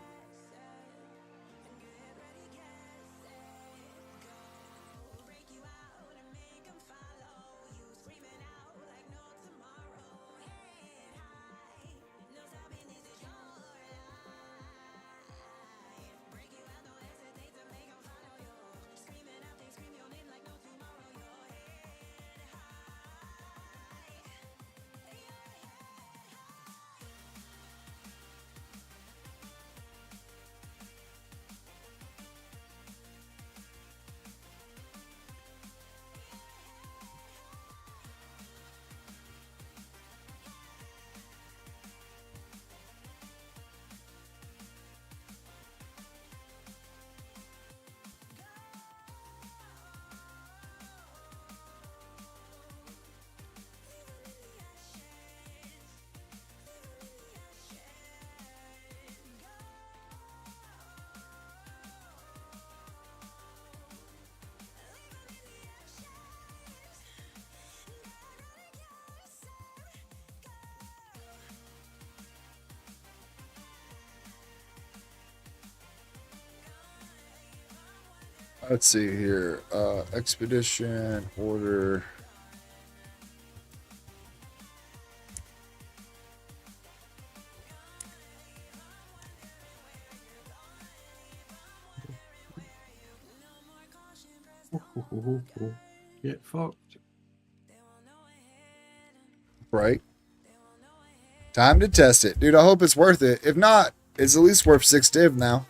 Let's see here. Expedition, order. Get fucked. Right. Time to test it. Dude, I hope it's worth it. If not, it's at least worth 6 div now.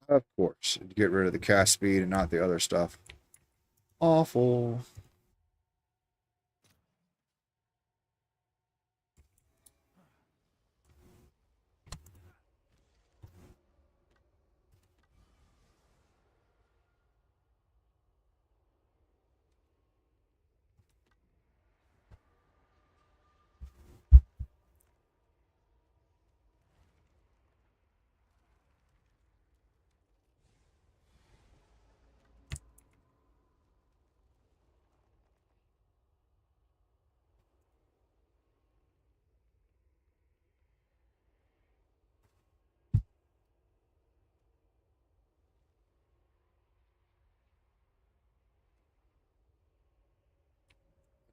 Of course. Get rid of the cast speed and not the other stuff. Awful.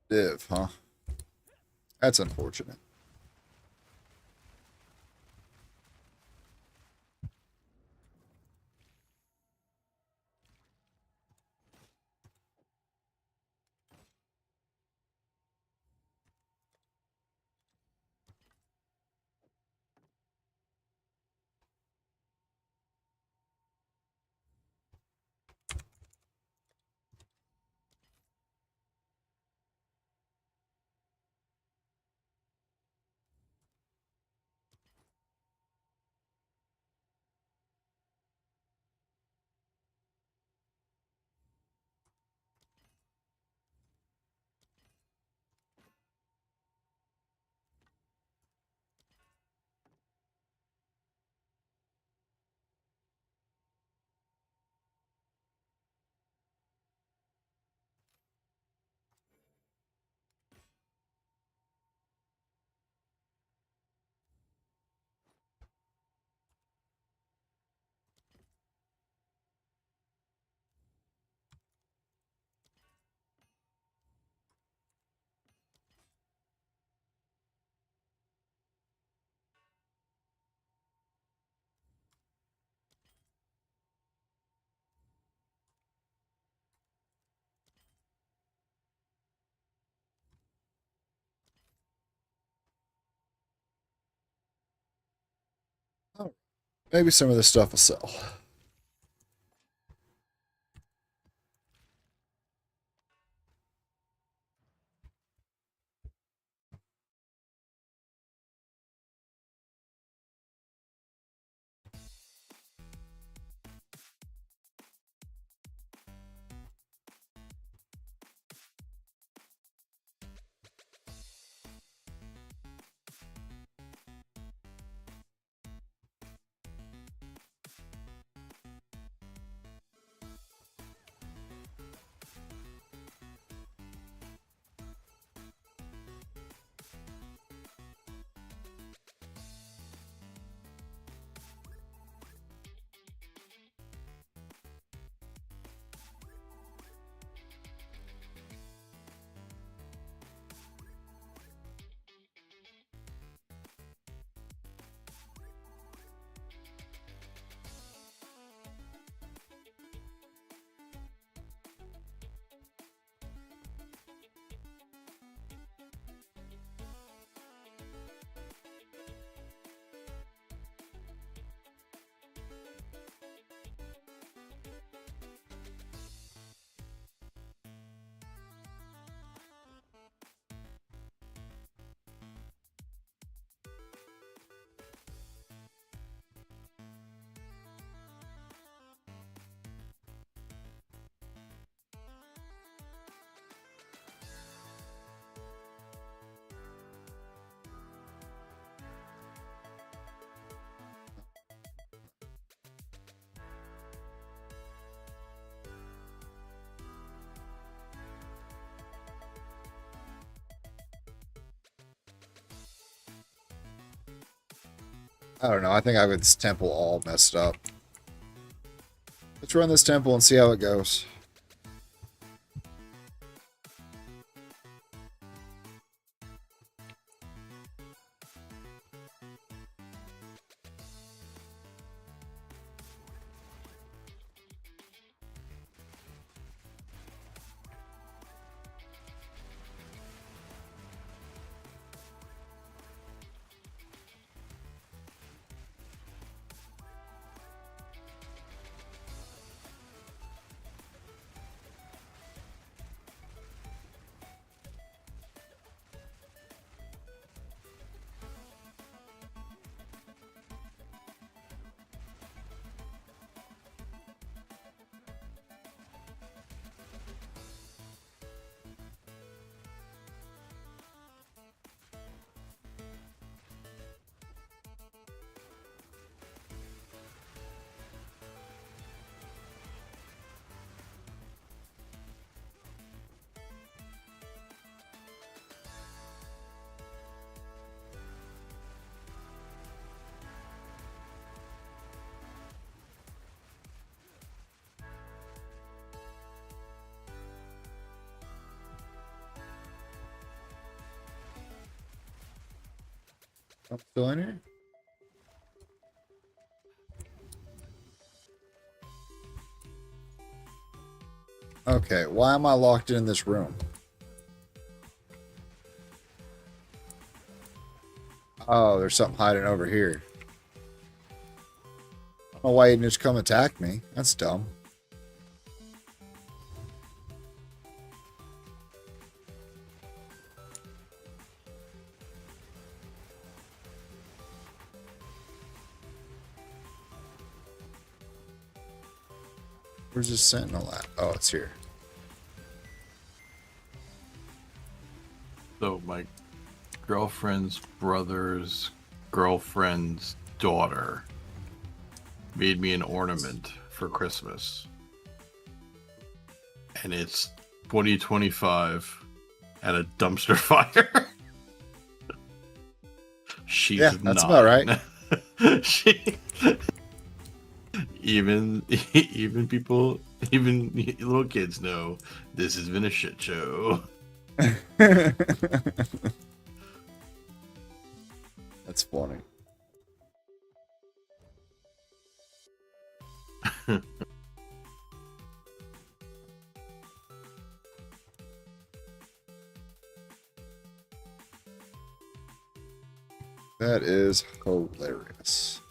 Div, huh? That's unfortunate. Maybe some of this stuff will sell. I don't know. I think I have this temple all messed up. Let's run this temple and see how it goes. I'm still in here? Okay, why am I locked in this room? Oh, there's something hiding over here. I don't know why you didn't just come attack me. That's dumb. Where's this sentinel at? Oh, it's here. So my girlfriend's brother's girlfriend's daughter made me an ornament for Christmas. And it's 2025 at a dumpster fire. She's that's not. about right. Even people, even little kids know this has been a shit show. That's funny. That is hilarious.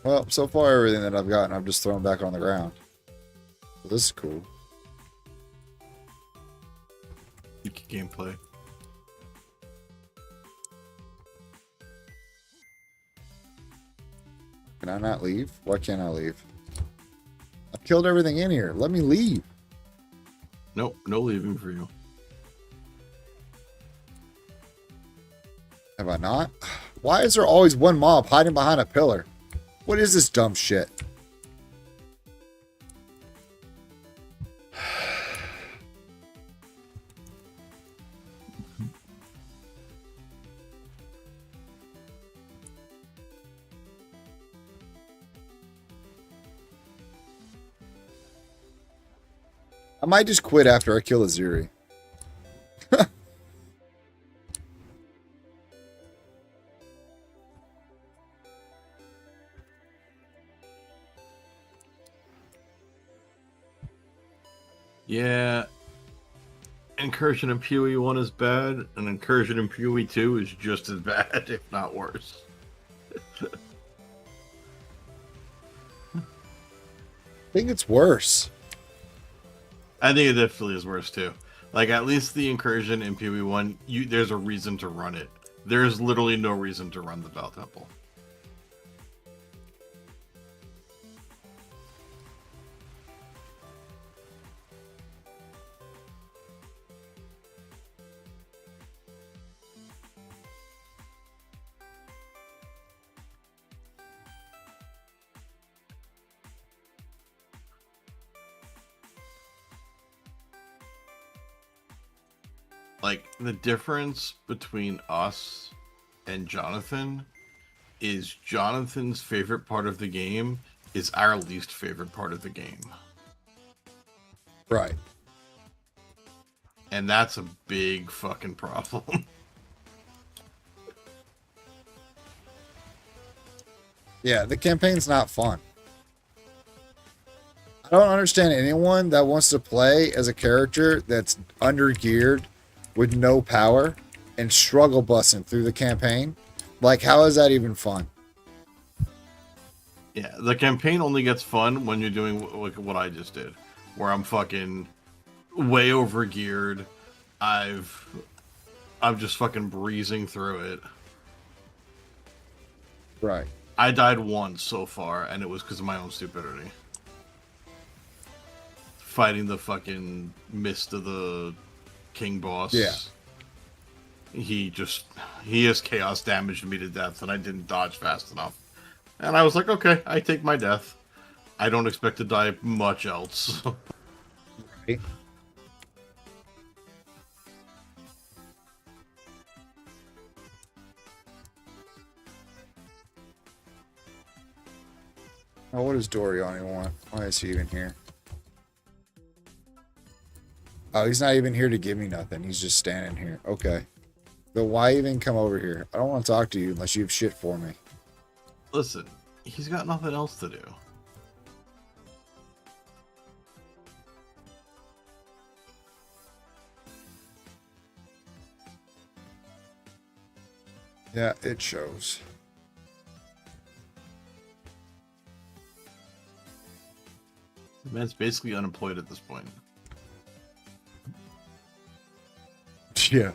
Well, so far everything that I've gotten, I've just thrown back on the ground. So this is cool. Gameplay. Can I not leave? Why can't I leave? I've killed everything in here. Let me leave. Nope, no leaving for you. Have I not? Why is there always one mob hiding behind a pillar? What is this dumb shit? I might just quit after I kill Aziri. Yeah. Incursion in PoE 1 is bad, and Incursion in PoE 2 is just as bad, if not worse. I think it's worse. I think it definitely is worse too. Like, at least the Incursion in PoE 1, there's a reason to run it. There's literally no reason to run the Vaal Temple. Like, the difference between us and Jonathan is Jonathan's favorite part of the game is our least favorite part of the game. Right. And that's a big fucking problem. Yeah, the campaign's not fun. I don't understand anyone that wants to play as a character that's undergeared with no power and struggle busting through the campaign. Like, how is that even fun? Yeah, the campaign only gets fun when you're doing what I just did, where I'm fucking way overgeared. I'm just fucking breezing through it. Right. I died once so far, and it was because of my own stupidity. Fighting the fucking mist of the king boss. Yeah. He has chaos damaged me to death, and I didn't dodge fast enough. And I was like, okay, I take my death. I don't expect to die much else. Right. Oh, what does Doriani want? Why is he even here? Oh, he's not even here to give me nothing. He's just standing here. Okay. Then why even come over here? I don't want to talk to you unless you have shit for me. Listen, he's got nothing else to do. Yeah, it shows. The man's basically unemployed at this point. Yeah.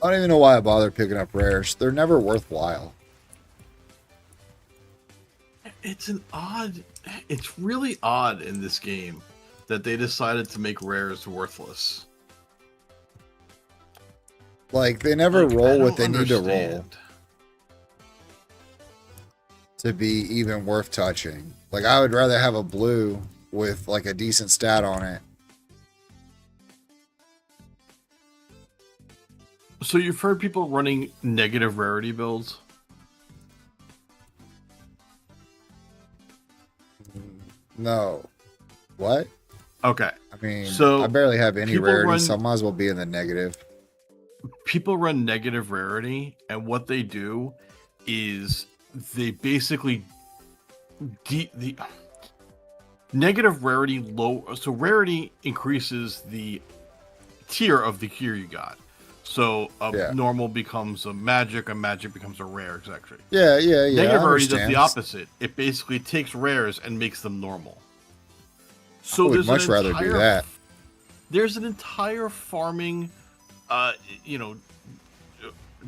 I don't even know why I bother picking up rares. They're never worthwhile. It's an odd It's really odd in this game that they decided to make rares worthless. Like, they never roll what they need to roll to be even worth touching. Like, I would rather have a blue with, like, a decent stat on it. So you've heard people running negative rarity builds? No. What? Okay. I mean, so I barely have any rarity, so I might as well be in the negative. People run negative rarity, and what they do is they basically the negative rarity low. So rarity increases the tier of the gear you got. So normal becomes a magic becomes a rare, exactly. Yeah. Negative rarity does the opposite. It basically takes rares and makes them normal. So I would much rather do that. There's an entire farming,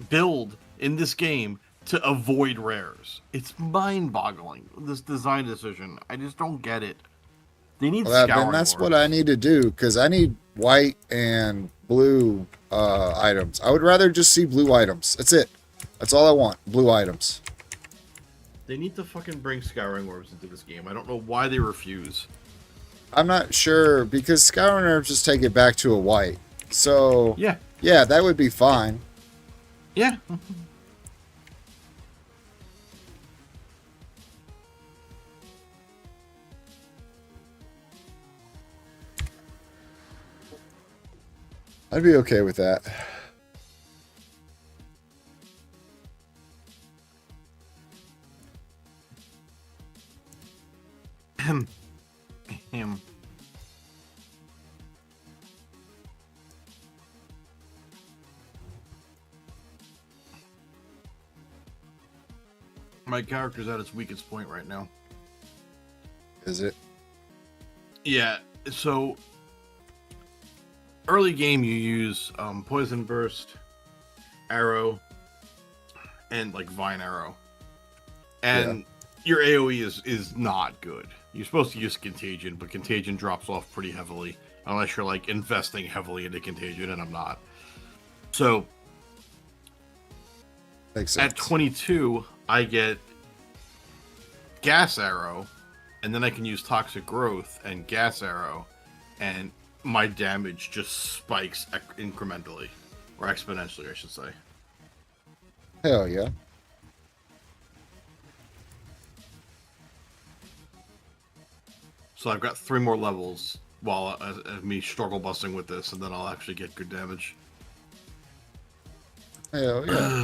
build in this game to avoid rares. It's mind-boggling, this design decision. I just don't get it. They need scouring. And that's what I need to do, because I need white and blue items. I would rather just see blue items. That's it. That's all I want. Blue items. They need to fucking bring scouring orbs into this game. I don't know why they refuse. I'm not sure, because scouring orbs just take it back to a white. So yeah, that would be fine. Yeah. I'd be okay with that. Him. My character's at its weakest point right now. Is it? Yeah, so early game you use Poison Burst, Arrow, and like Vine Arrow. And your AoE is not good. You're supposed to use Contagion, but Contagion drops off pretty heavily unless you're like investing heavily into Contagion, and I'm not. So makes sense. At 22, I get Gas Arrow, and then I can use Toxic Growth and Gas Arrow, and my damage just spikes incrementally, or exponentially, I should say. Hell yeah. So I've got 3 more levels while me struggle busting with this, and then I'll actually get good damage. Hell yeah.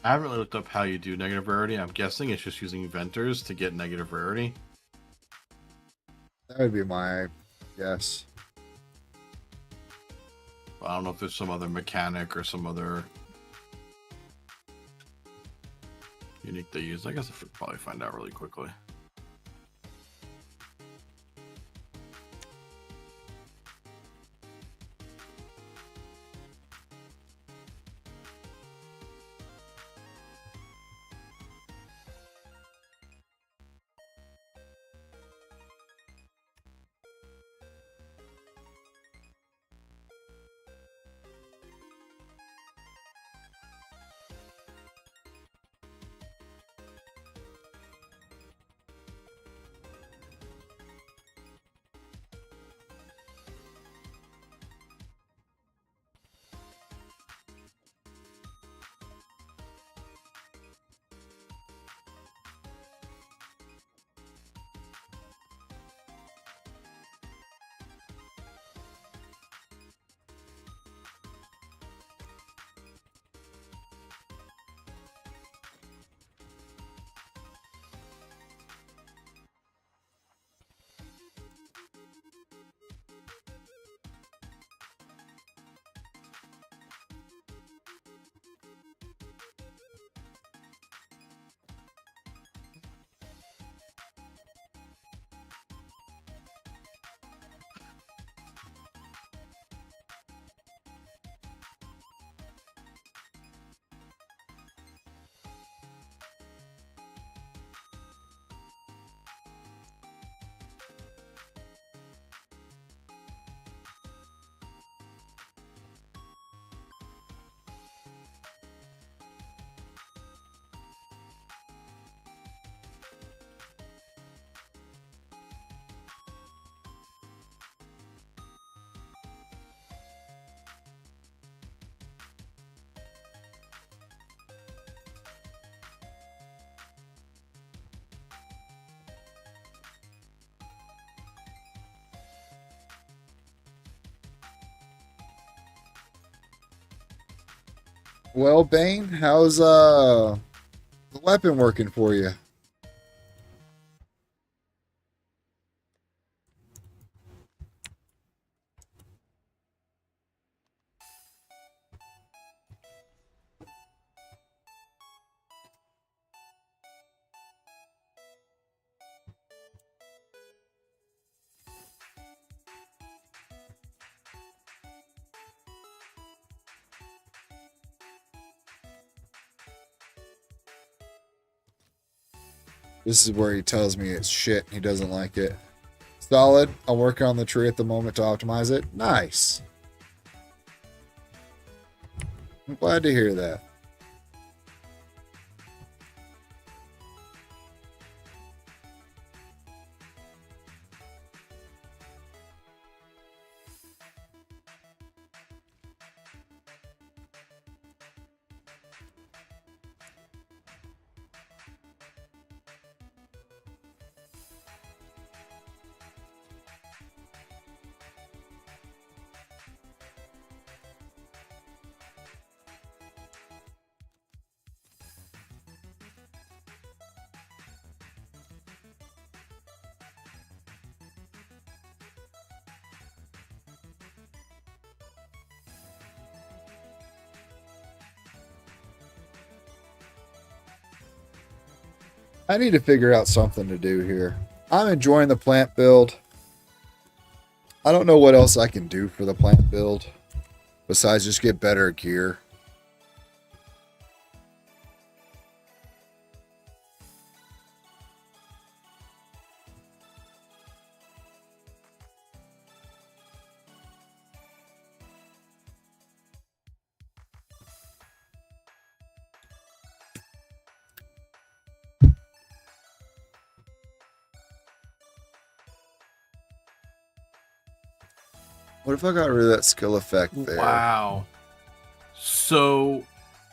I haven't really looked up how you do negative rarity. I'm guessing it's just using Venters to get negative rarity. That would be my guess. I don't know if there's some other mechanic or some other unique they use. I guess I should probably find out really quickly. Well, Bane, how's the weapon working for you? This is where he tells me it's shit and he doesn't like it. Solid. I'm working on the tree at the moment to optimize it. Nice. I'm glad to hear that. I need to figure out something to do here. I'm enjoying the plant build. I don't know what else I can do for the plant build besides just get better gear. What if I got rid of that skill effect there? Wow. So...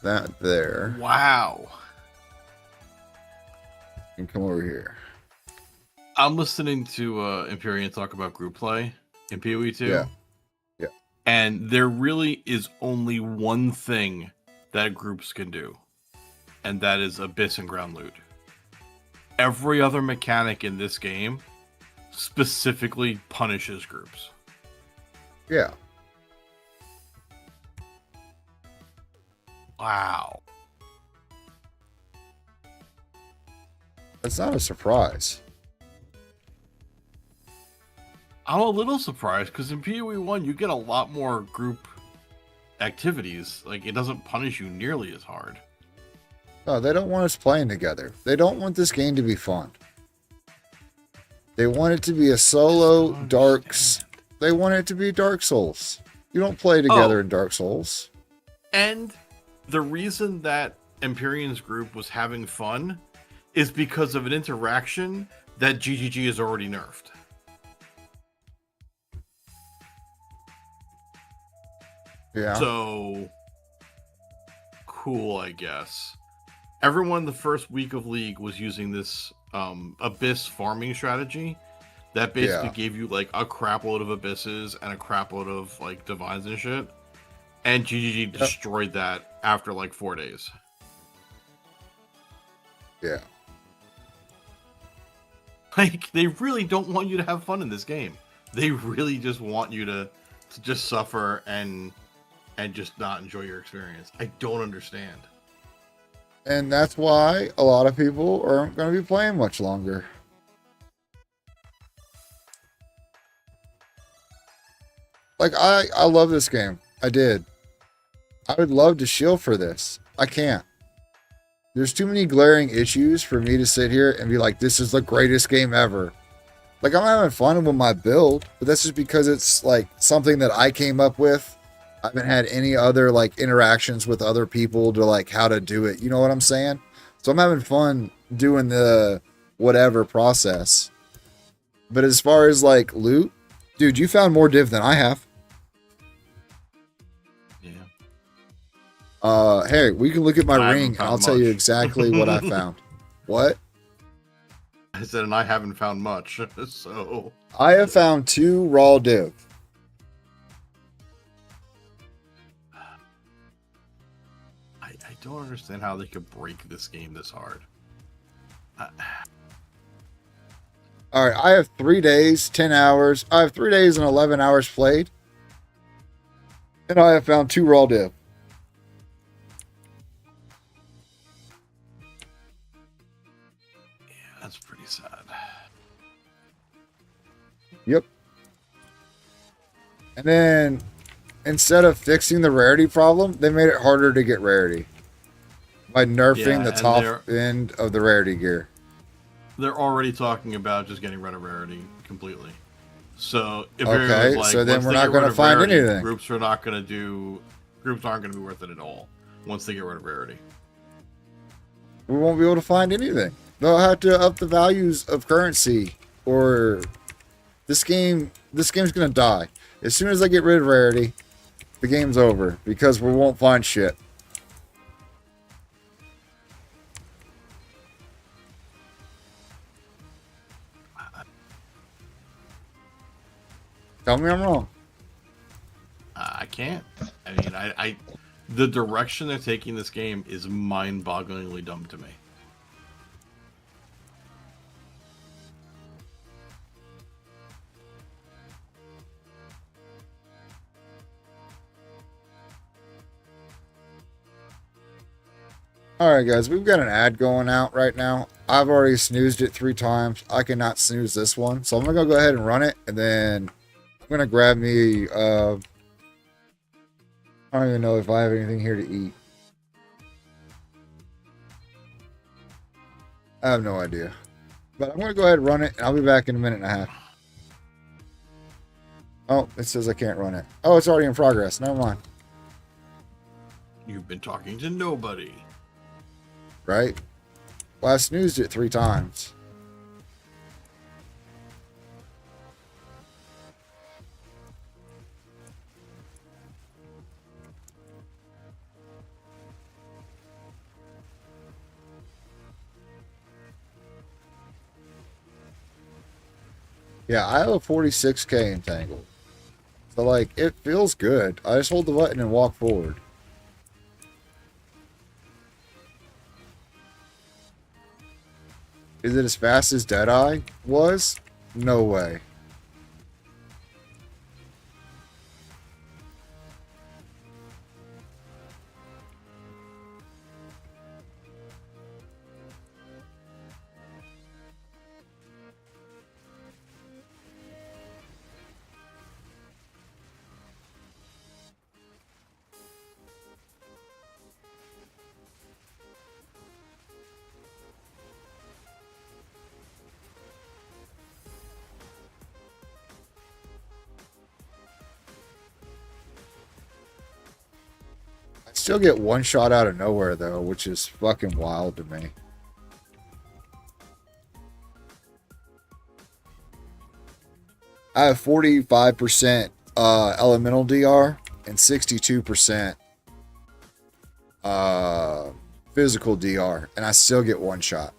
that there. Wow. And come over here. I'm listening to Empyrean talk about group play in PoE 2. Yeah. Yeah. And there really is only one thing that groups can do. and that is Abyss and Ground Loot. Every other mechanic in this game specifically punishes groups. Yeah. Wow. That's not a surprise. I'm a little surprised because in PoE 1 you get a lot more group activities. Like, it doesn't punish you nearly as hard. No, they don't want us playing together. They don't want this game to be fun. They want it to be a solo Darks. They want it to be Dark Souls. You don't play together in Dark Souls. And the reason that Empyrean's group was having fun is because of an interaction that GGG has already nerfed. Yeah. So cool, I guess. Everyone the first week of League was using this Abyss farming strategy that basically gave you like a crap load of Abysses and a crap load of like Divines and shit. And GGG destroyed that after like 4 days. Yeah. Like, they really don't want you to have fun in this game. They really just want you to just suffer and just not enjoy your experience. I don't understand. And that's why a lot of people aren't going to be playing much longer. Like, I love this game. I did. I would love to shield for this. I can't. There's too many glaring issues for me to sit here and be like, this is the greatest game ever. Like, I'm having fun with my build, but that's just because it's like something that I came up with. I haven't had any other like interactions with other people to like how to do it. You know what I'm saying? So I'm having fun doing the whatever process. But as far as like loot, dude, you found more div than I have. Yeah. Hey, we can look at my ring and I'll tell you exactly what I found. What? I said, and I haven't found much. So I have found 2 raw div. I don't understand how they could break this game this hard. All right, I have 3 days, 10 hours. I have 3 days and 11 hours played. And I have found 2 raw div. Yeah, that's pretty sad. Yep. And then instead of fixing the rarity problem, they made it harder to get rarity by nerfing the top end of the rarity gear. They're already talking about just getting rid of rarity completely. So if okay, like, so then we're not going to find rarity, anything. Groups aren't going to be worth it at all once they get rid of rarity. We won't be able to find anything. They'll have to up the values of currency, or this game's going to die. As soon as I get rid of rarity, the game's over because we won't find shit. Tell me I'm wrong. I can't. I mean, the direction they're taking this game is mind-bogglingly dumb to me. Alright guys, we've got an ad going out right now. I've already snoozed it 3 times. I cannot snooze this one. So I'm going to go ahead and run it. And then I'm going to grab me... I don't even know if I have anything here to eat. I have no idea. But I'm going to go ahead and run it. And I'll be back in a minute and a half. Oh, it says I can't run it. Oh, it's already in progress. Never mind. You've been talking to nobody. Right? Well, I snoozed it 3 times. Yeah, I have a 46k entangled. So, like, it feels good. I just hold the button and walk forward. Is it as fast as Deadeye was? No way. Still get one shot out of nowhere though, which is fucking wild to me. I have 45% elemental DR and 62% physical DR, and I still get one shot.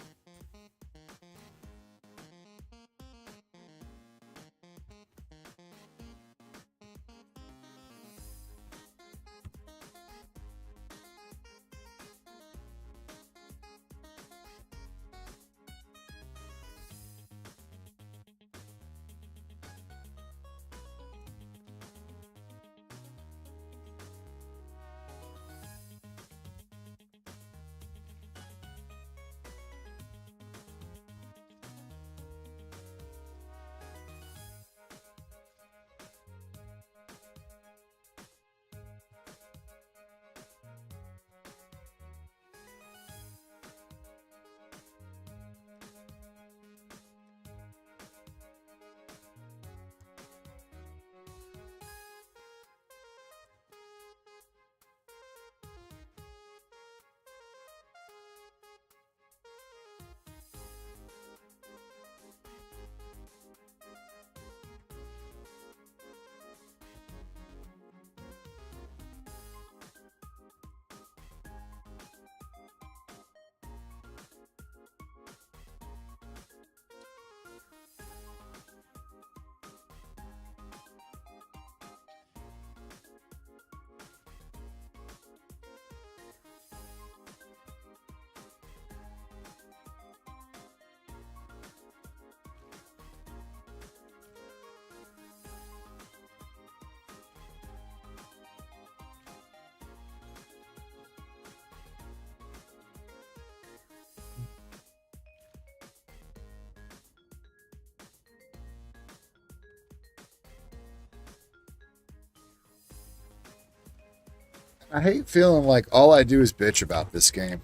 I hate feeling like all I do is bitch about this game.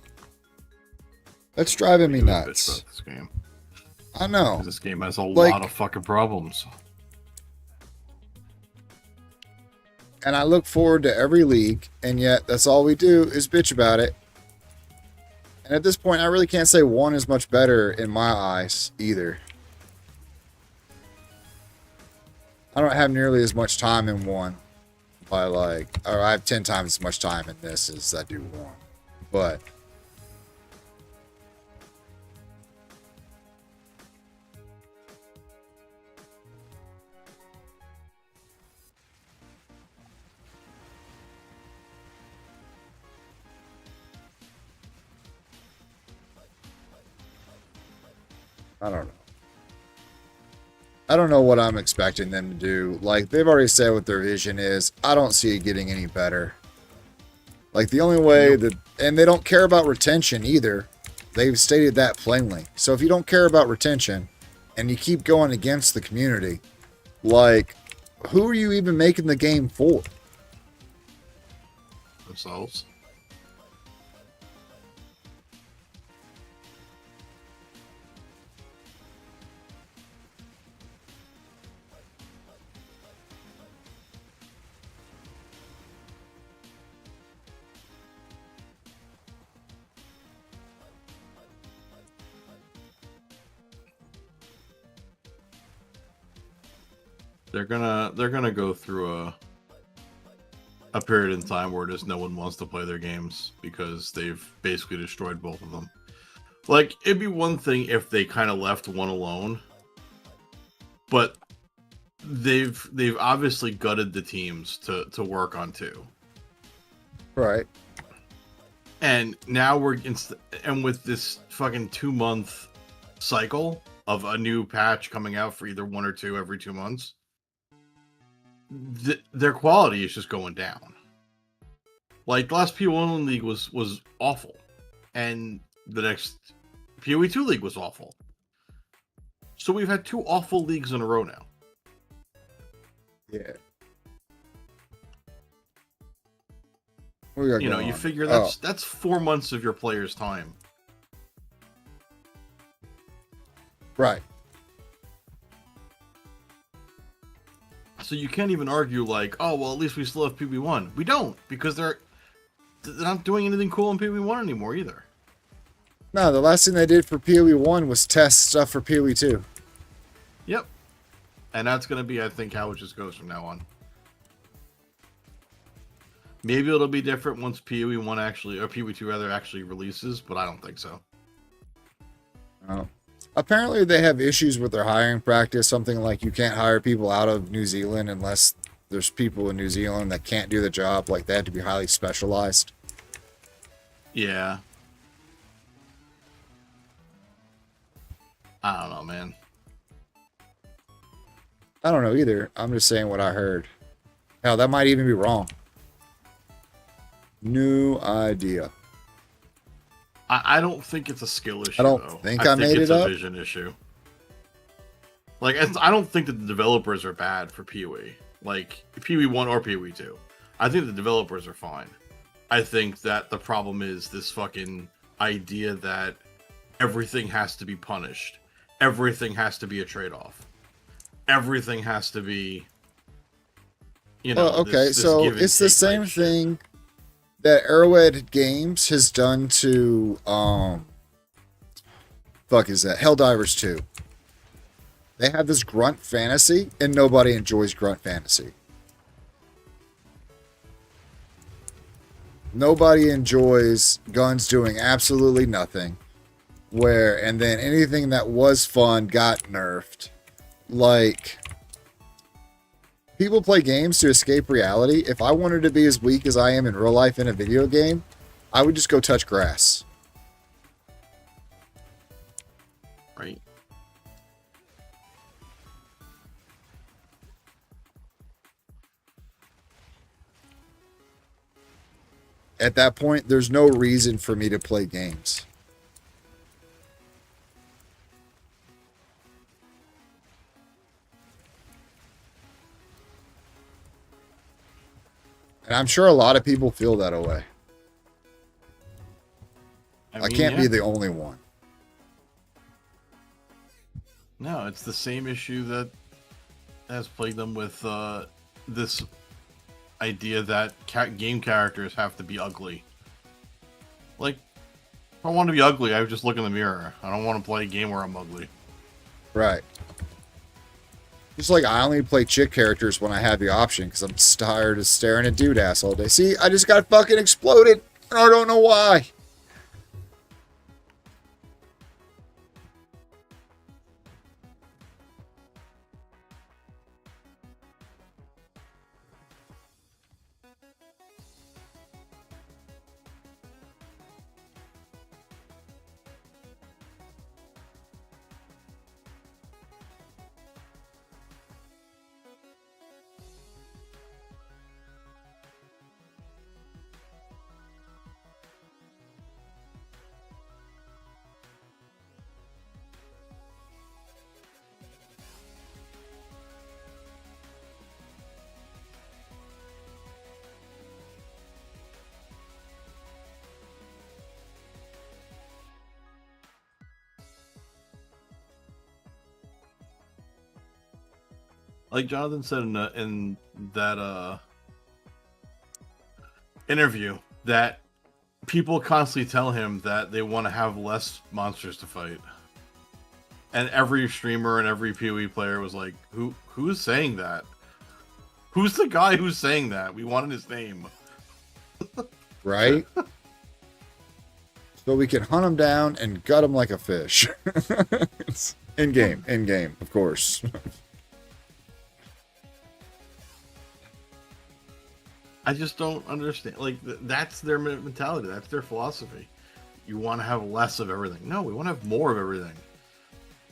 That's driving me nuts. Bitch about this game. I know. This game has a lot of fucking problems. And I look forward to every league, and yet that's all we do is bitch about it. And at this point, I really can't say one is much better in my eyes either. I don't have nearly as much time in one. Or I have 10 times as much time in this as I do one. But I don't know. I don't know what I'm expecting them to do. Like, they've already said what their vision is. I don't see it getting any better. Like, the only way that... And they don't care about retention either. They've stated that plainly. So if you don't care about retention, and you keep going against the community, like, who are you even making the game for? Themselves. They're gonna go through a period in time where just no one wants to play their games because they've basically destroyed both of them. Like, it'd be one thing if they kind of left one alone, but they've obviously gutted the teams to work on two. Right. And now and with this fucking 2-month cycle of a new patch coming out for either 1 or 2 every 2 months, their quality is just going down. Like the last PoE1 league was awful, and the next PoE2 league was awful. So we've had 2 awful leagues in a row now. Yeah. You know, you figure that's 4 months of your players' time. Right. So you can't even argue like, oh, well, at least we still have PoE1. We don't, because they're not doing anything cool in PoE1 anymore either. No, the last thing they did for PoE1 was test stuff for PoE2. Yep. And that's going to be, I think, how it just goes from now on. Maybe it'll be different once PoE1 actually, or PoE2 rather, actually releases, but I don't think so. Oh. Apparently they have issues with their hiring practice, something like you can't hire people out of New Zealand unless there's people in New Zealand that can't do the job, like they have to be highly specialized. Yeah. I don't know, man. I don't know either. I'm just saying what I heard. Hell, that might even be wrong. No idea. I don't think it's a skill issue. I don't think I made it up. It's a vision issue. Like, I don't think that the developers are bad for PoE. Like, PoE1 or PoE2. I think the developers are fine. I think that the problem is this fucking idea that everything has to be punished. Everything has to be a trade-off. Everything has to be, you know, okay, so it's the same thing that Arrowhead Games has done to Helldivers 2. They have this grunt fantasy and nobody enjoys grunt fantasy. Nobody enjoys guns doing absolutely nothing, and then anything that was fun got nerfed. Like, people play games to escape reality. If I wanted to be as weak as I am in real life in a video game, I would just go touch grass. Right. At that point, there's no reason for me to play games. And I'm sure a lot of people feel that way. I can't be the only one. No, it's the same issue that has plagued them with this idea that game characters have to be ugly. Like, if I want to be ugly, I would just look in the mirror. I don't want to play a game where I'm ugly. Right. Just like I only play chick characters when I have the option because I'm tired of staring at dude ass all day. See, I just got fucking exploded and I don't know why. Like Jonathan said in that interview, that people constantly tell him that they want to have less monsters to fight. And every streamer and every PoE player was like, who's saying that? Who's the guy who's saying that? We wanted his name. Right? So we can hunt him down and gut him like a fish. in game, of course. I just don't understand. Like, that's their mentality. That's their philosophy. You want to have less of everything. No, we want to have more of everything.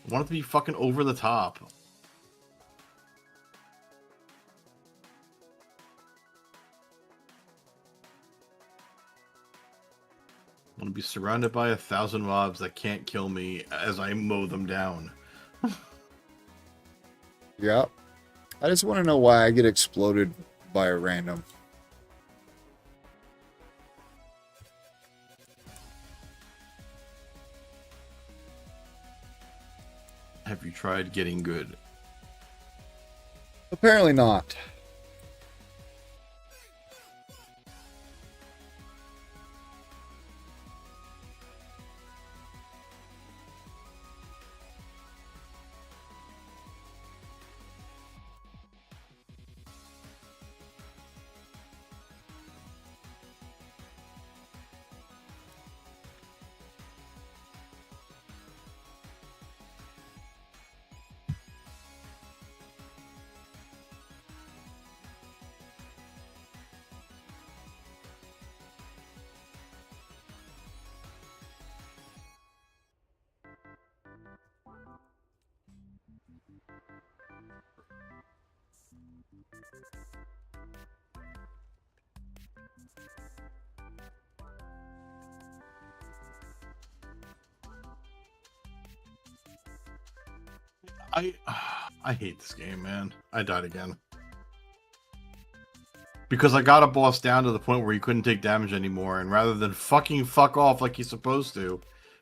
I want it to be fucking over the top. I want to be surrounded by 1,000 mobs that can't kill me as I mow them down. Yep. I just want to know why I get exploded by a random. Have you tried getting good? Apparently not. I hate this game, man. I died again. Because I got a boss down to the point where he couldn't take damage anymore, and rather than fucking fuck off like he's supposed to,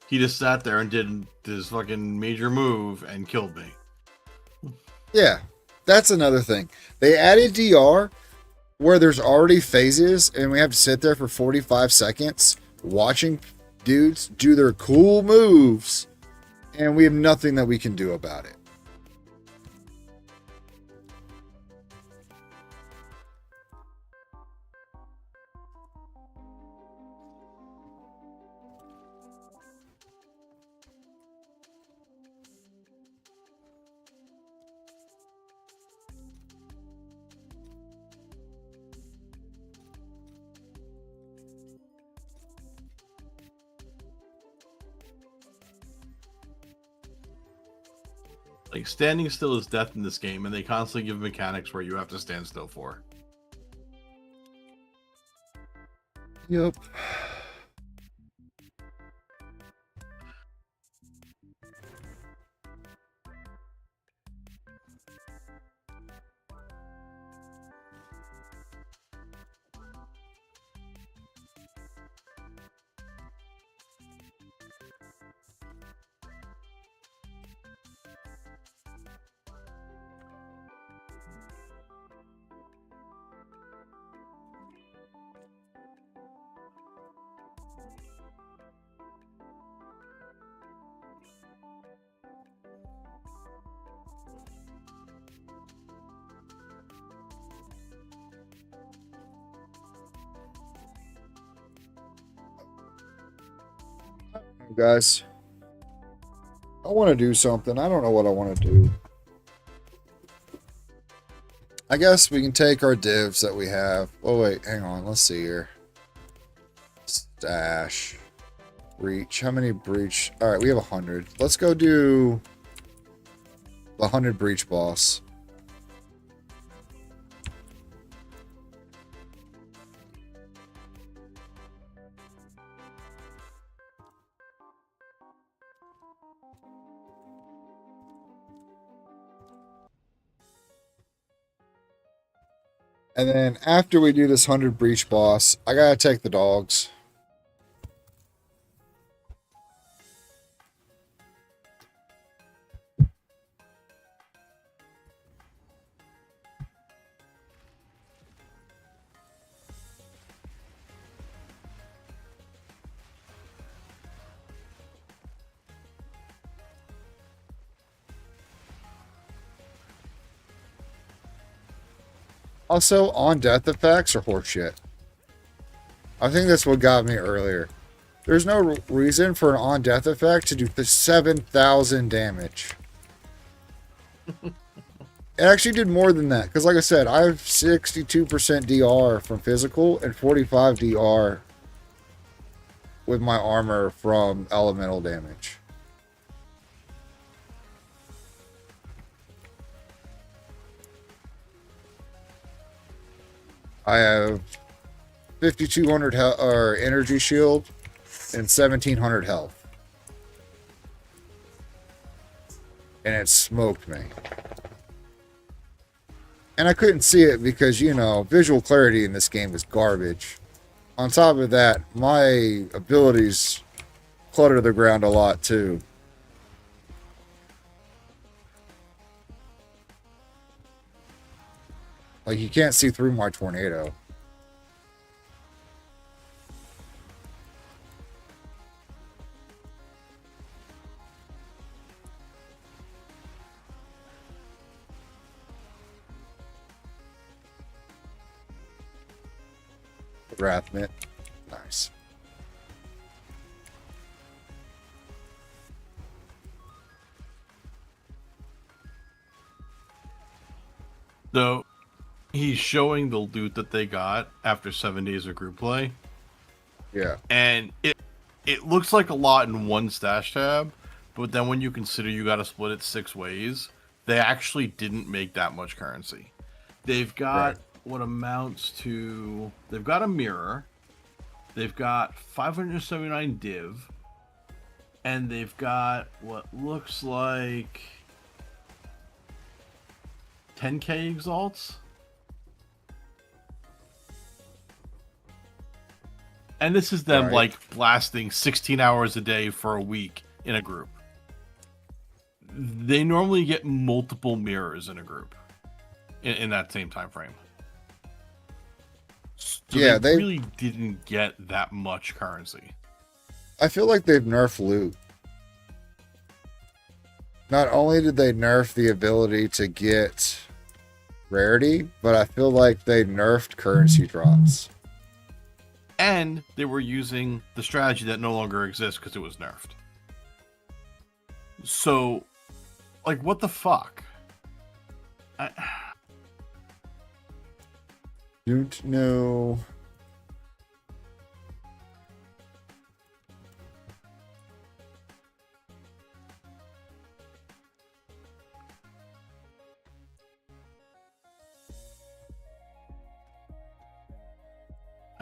he just sat there and did this fucking major move and killed me. Yeah, that's another thing. They added DR where there's already phases, and we have to sit there for 45 seconds watching dudes do their cool moves, and we have nothing that we can do about it. Like, standing still is death in this game, and they constantly give mechanics where you have to stand still for. Yep. Guys, I want to do something. I don't know what I want to do. I guess we can take our divs that we have. Oh, wait, hang on. Let's see here. Stash. Breach. How many breach? All right, we have 100. Let's go do the 100 breach boss. And then after we do this 100 breach boss, I gotta take the dogs. Also, on death effects are horseshit. I think that's what got me earlier. There's no reason for an on death effect to do the 7,000 damage. It actually did more than that. Because like I said, I have 62% DR from physical and 45 DR with my armor from elemental damage. I have 5,200 or energy shield and 1,700 health. And it smoked me. And I couldn't see it because, you know, visual clarity in this game is garbage. On top of that, my abilities clutter the ground a lot too. Like, you can't see through my tornado. Wrathmit. Nice. So he's showing the loot that they got after 7 days of group play. Yeah. And it looks like a lot in one stash tab, but then when you consider you got to split it 6 ways, they actually didn't make that much currency. They've got what amounts to... They've got a mirror. They've got 579 div. And they've got what looks like 10k exalts. And this is them like blasting 16 hours a day for a week in a group. They normally get multiple mirrors in a group in that same time frame. So yeah, they really didn't get that much currency. I feel like they've nerfed loot. Not only did they nerf the ability to get rarity, but I feel like they nerfed currency drops. And they were using the strategy that no longer exists because it was nerfed. So, like, what the fuck? Don't know.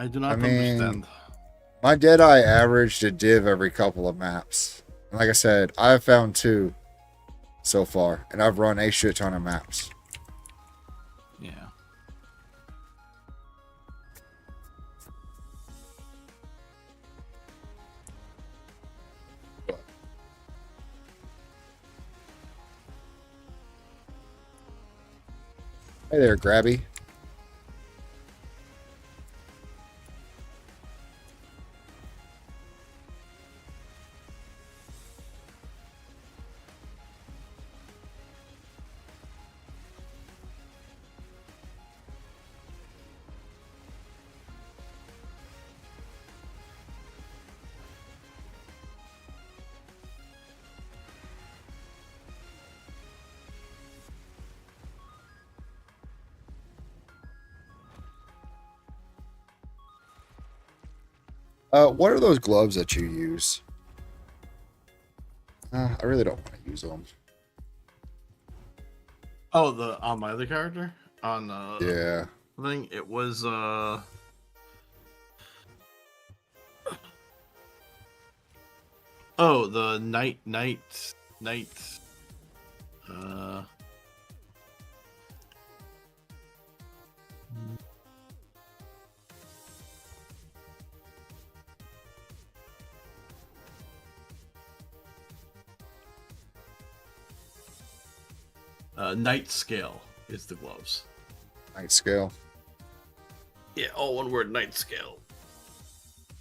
I do not understand. My Deadeye averaged a div every couple of maps. And like I said, I've found 2 so far, and I've run a shit ton of maps. Yeah. Hey there, Grabby. What are those gloves that you use? I really don't want to use them. Oh, on my other character? On yeah. I think it was oh, the night night scale is the gloves. Night scale. Yeah, all one word, night scale.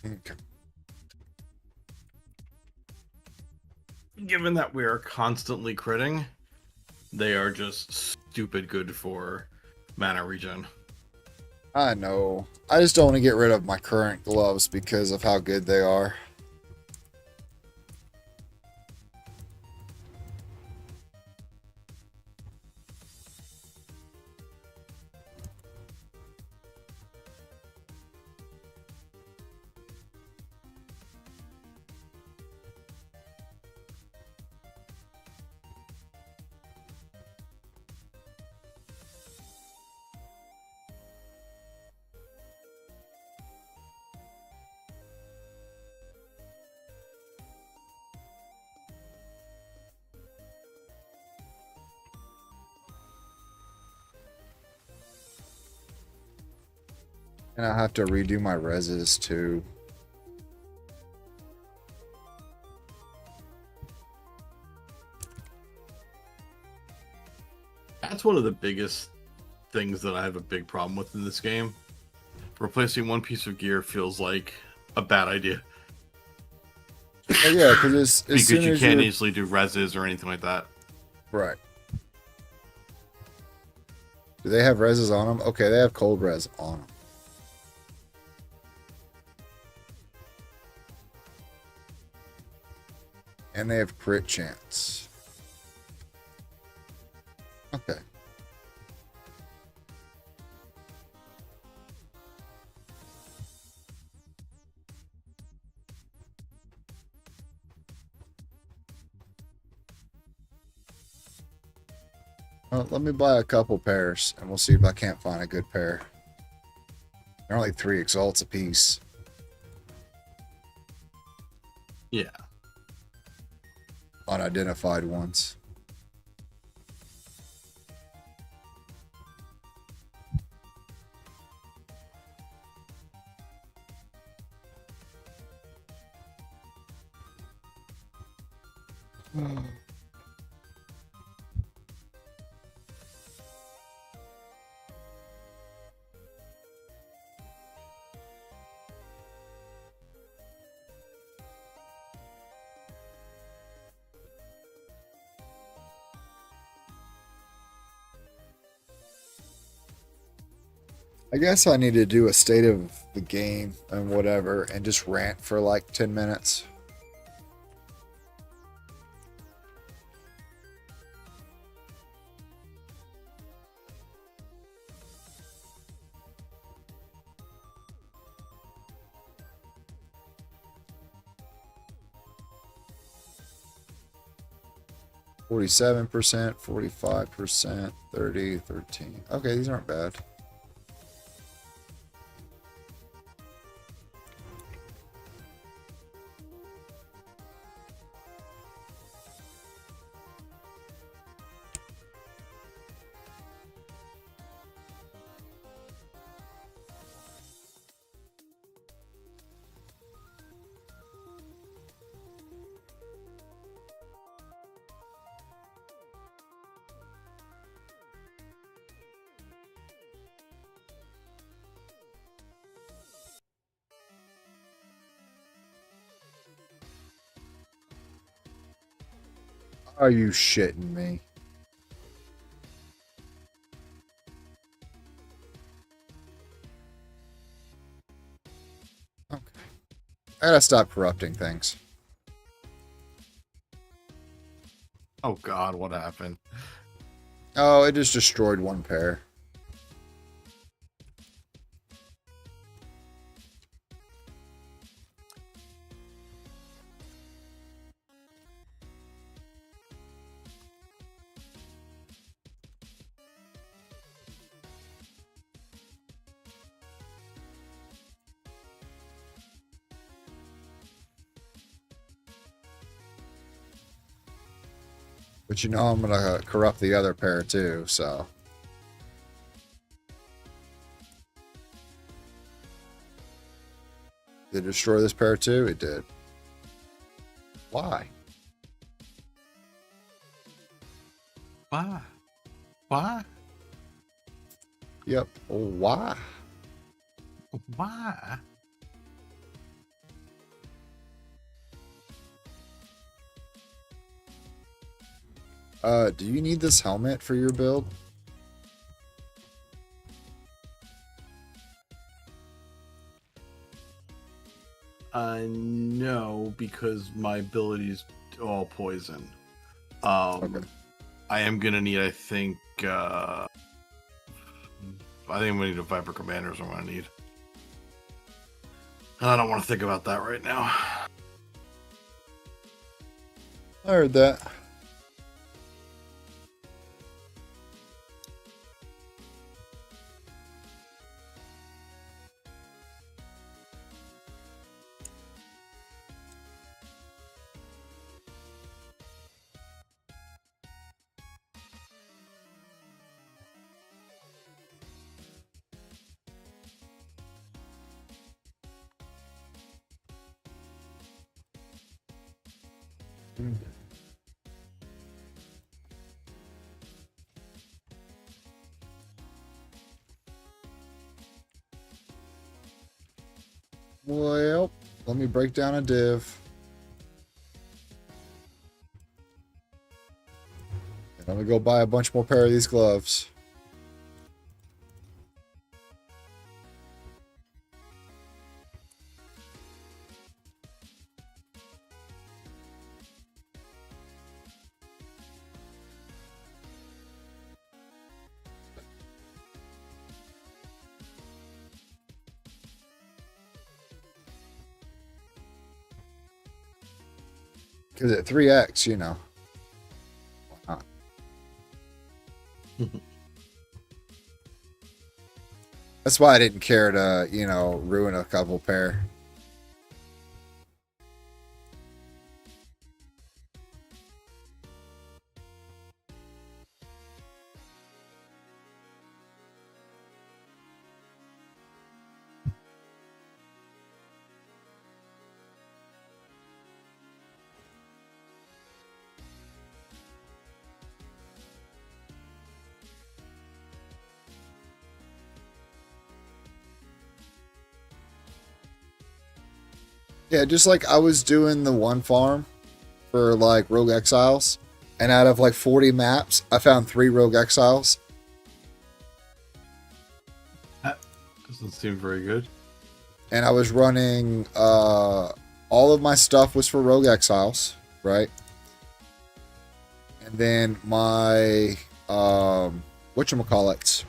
Okay. Given that we are constantly critting, they are just stupid good for mana regen. I know. I just don't want to get rid of my current gloves because of how good they are. And I have to redo my reses too. That's one of the biggest things that I have a big problem with in this game. Replacing one piece of gear feels like a bad idea. Oh yeah, because as because soon you as can't you're easily do reses or anything like that. right. Do they have reses on them? Okay, they have cold res on them. And they have crit chance. Okay. Well, let me buy a couple pairs, and we'll see if I can't find a good pair. They're only 3 exalts apiece. Yeah. Unidentified ones. I guess I need to do a state of the game and whatever and just rant for like 10 minutes. %, 45%, 30, 13. Okay, these aren't bad. Are you shitting me? Okay. I gotta stop corrupting things. Oh God, what happened? Oh, it just destroyed one pair. But you know I'm gonna corrupt the other pair too, so. Did it destroy this pair too? It did. Why? Why? Why? Yep. Why? Why? Do you need this helmet for your build? No, because my ability's all poison. Okay. I am gonna need, I think I'm gonna need a Viper Commander is what I'm gonna need. I don't want to think about that right now. I heard that. Well, let me break down a div. And I'm gonna go buy a bunch more pair of these gloves. Because at 3x, you know. Why not? That's why I didn't care to, you know, ruin a couple pair. Yeah, just like I was doing the one farm for like Rogue Exiles, and out of like 40 maps, I found 3 Rogue Exiles. That doesn't seem very good. And I was running, all of my stuff was for Rogue Exiles, right? And then my, whatchamacallits,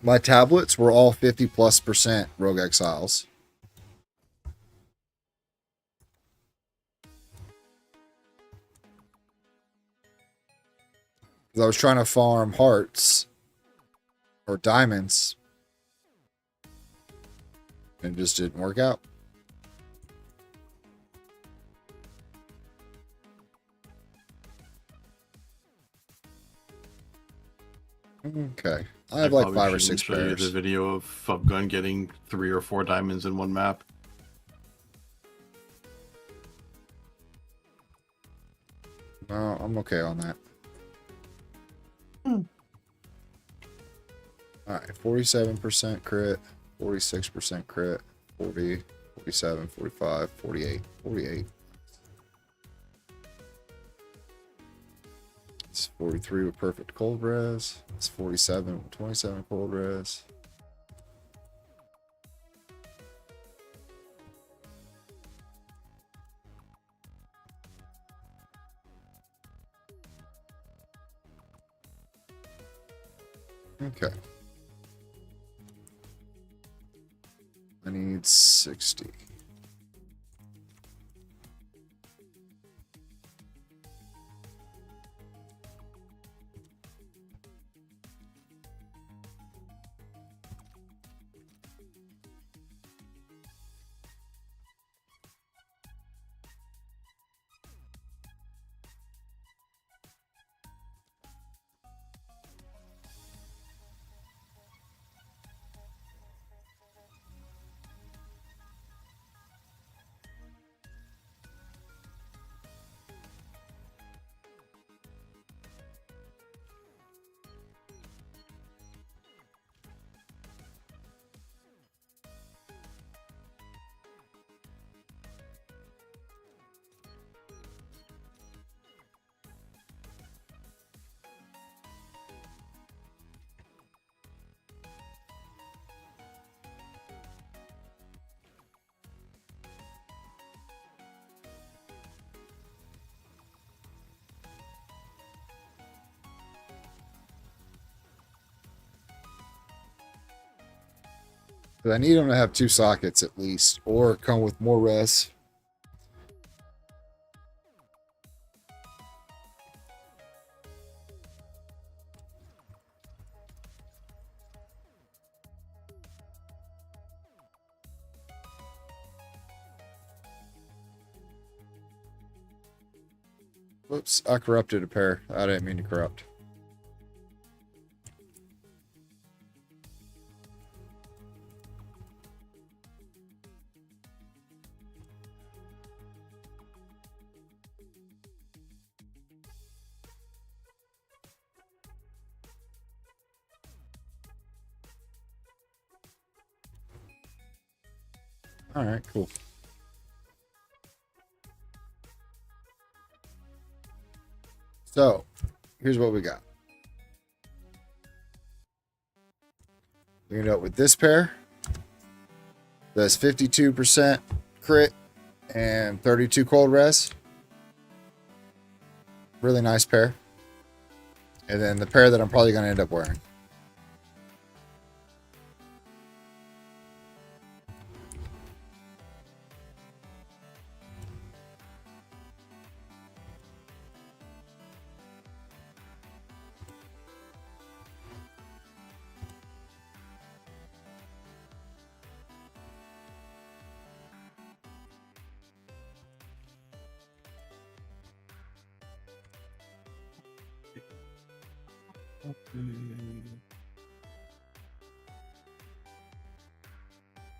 my tablets were all 50+% Rogue Exiles. I was trying to farm hearts or diamonds, and it just didn't work out. Okay, I have like 5 or 6 show pairs. You the video of Fubgun getting 3 or 4 diamonds in one map. No, I'm okay on that. Alright, 47% crit, 46% crit, 40, 47, 45, 48, 48. It's 43 with perfect cold res. It's 47 with 27 cold res. Okay. I need 60. But I need them to have 2 sockets at least, or come with more res. Whoops, I corrupted a pair. I didn't mean to corrupt. All right, cool. So, here's what we got. We end up with this pair. That's 52% crit and 32 cold res. Really nice pair. And then the pair that I'm probably going to end up wearing.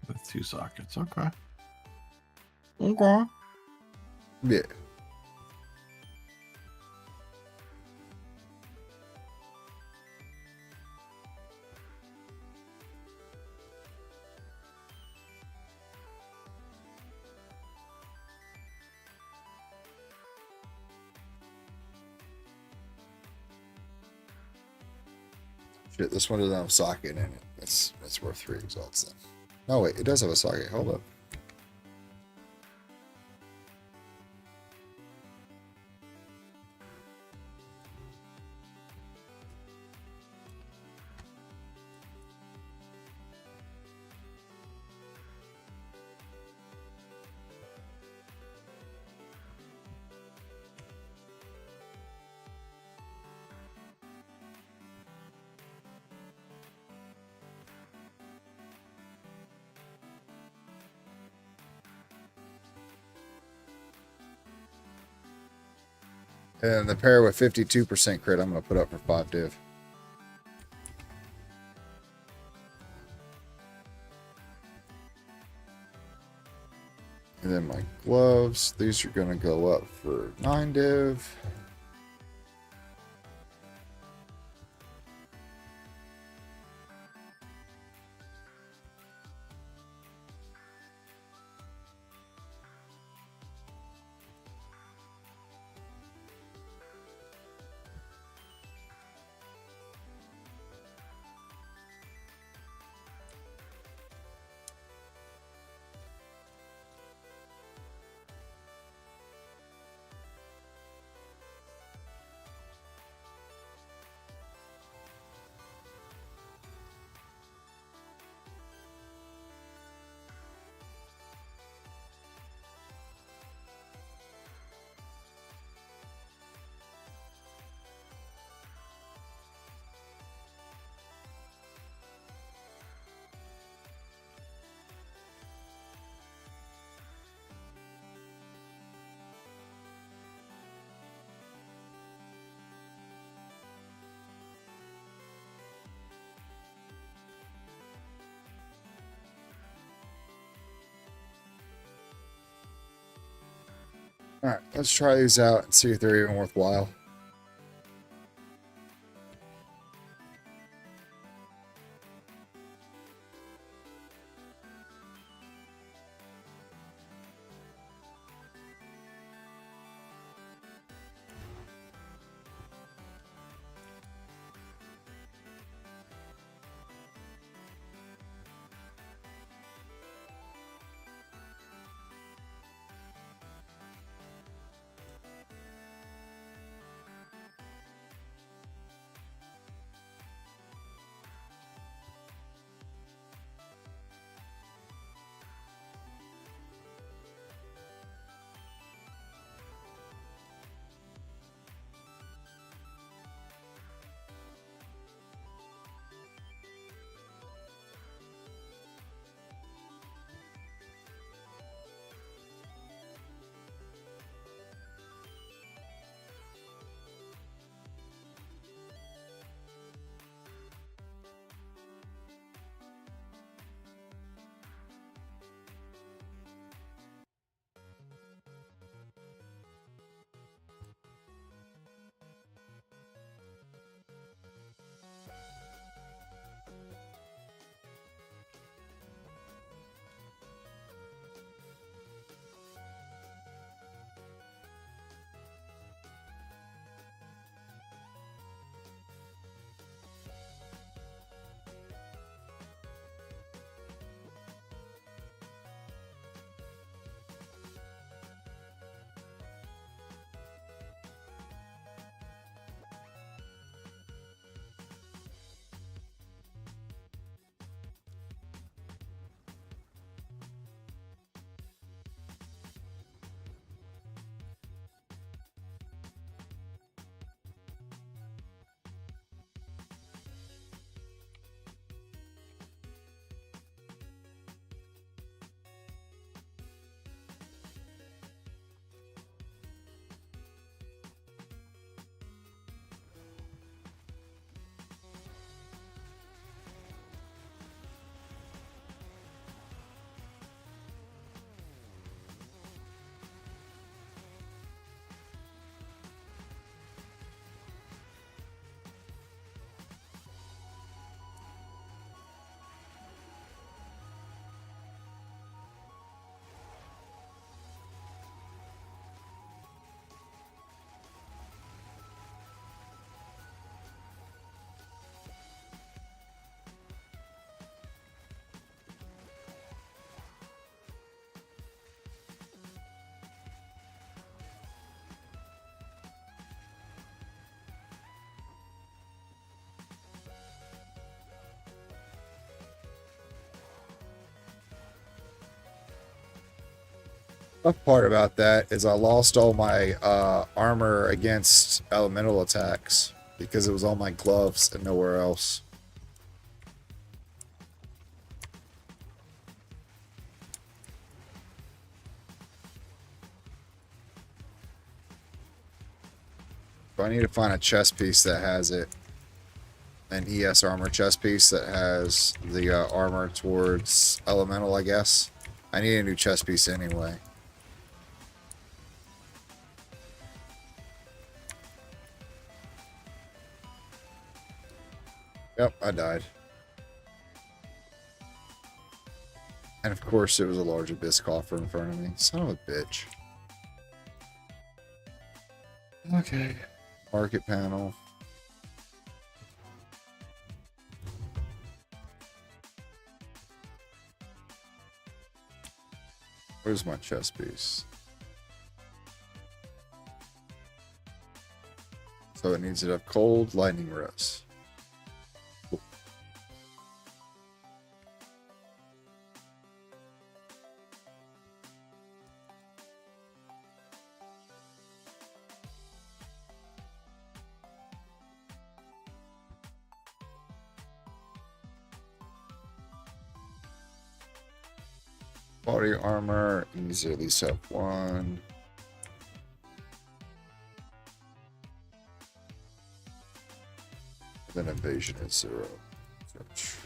With 2 sockets. Okay. Okay. Yeah. Shit, this one doesn't have a socket in it. That's worth 3 exalts then. No, wait, it does have a socket. Hold up. And the pair with 52% crit, I'm going to put up for 5 div. And then my gloves, these are going to go up for 9 div. All right, let's try these out and see if they're even worthwhile. Tough part about that is I lost all my armor against elemental attacks because it was on my gloves and nowhere else. So I need to find a chest piece that has it. An ES armor chest piece that has the armor towards elemental, I guess. I need a new chest piece anyway. Yep, I died. And of course, it was a large abyss coffer in front of me. Son of a bitch. Okay. Market panel. Where's my chest piece? So it needs to have cold lightning rose. Cool. Body armor needs to at least have one. Then evasion is 0. Search.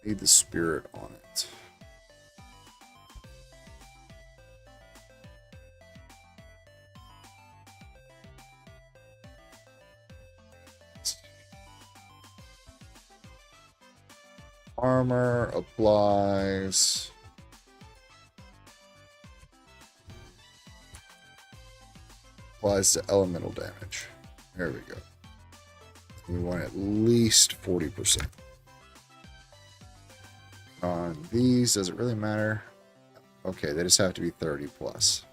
Need the spirit on it. Armor applies. Applies to elemental damage. There we go. We want at least 40%. On these, does it really matter? Okay, they just have to be 30 plus.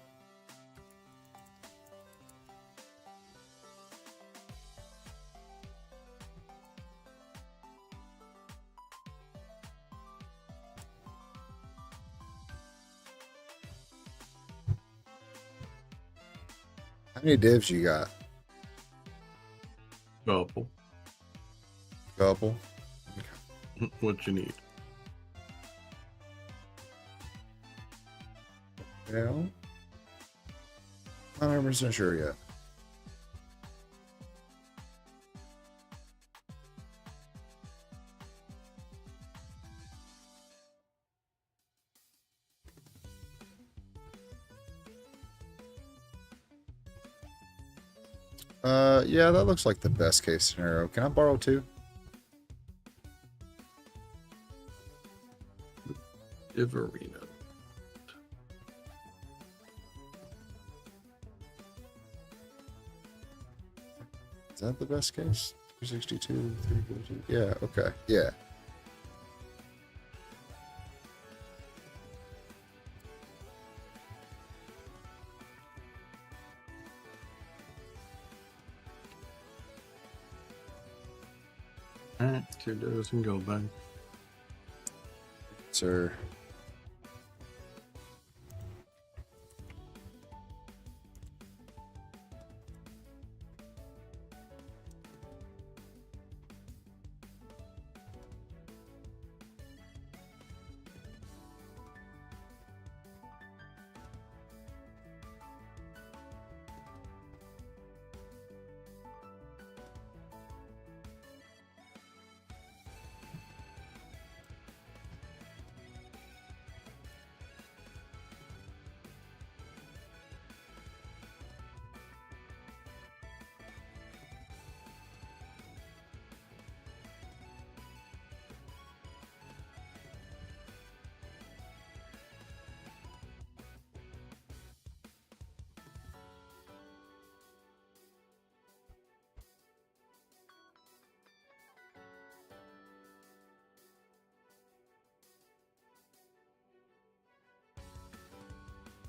How many divs you got? Couple. Couple? What you need? Well, not 100% sure yet. Yeah, that looks like the best case scenario. Can I borrow 2? Iverina. Is that the best case? 362, 342. Yeah, okay. Yeah. Alright, 2 does and go back. Sir.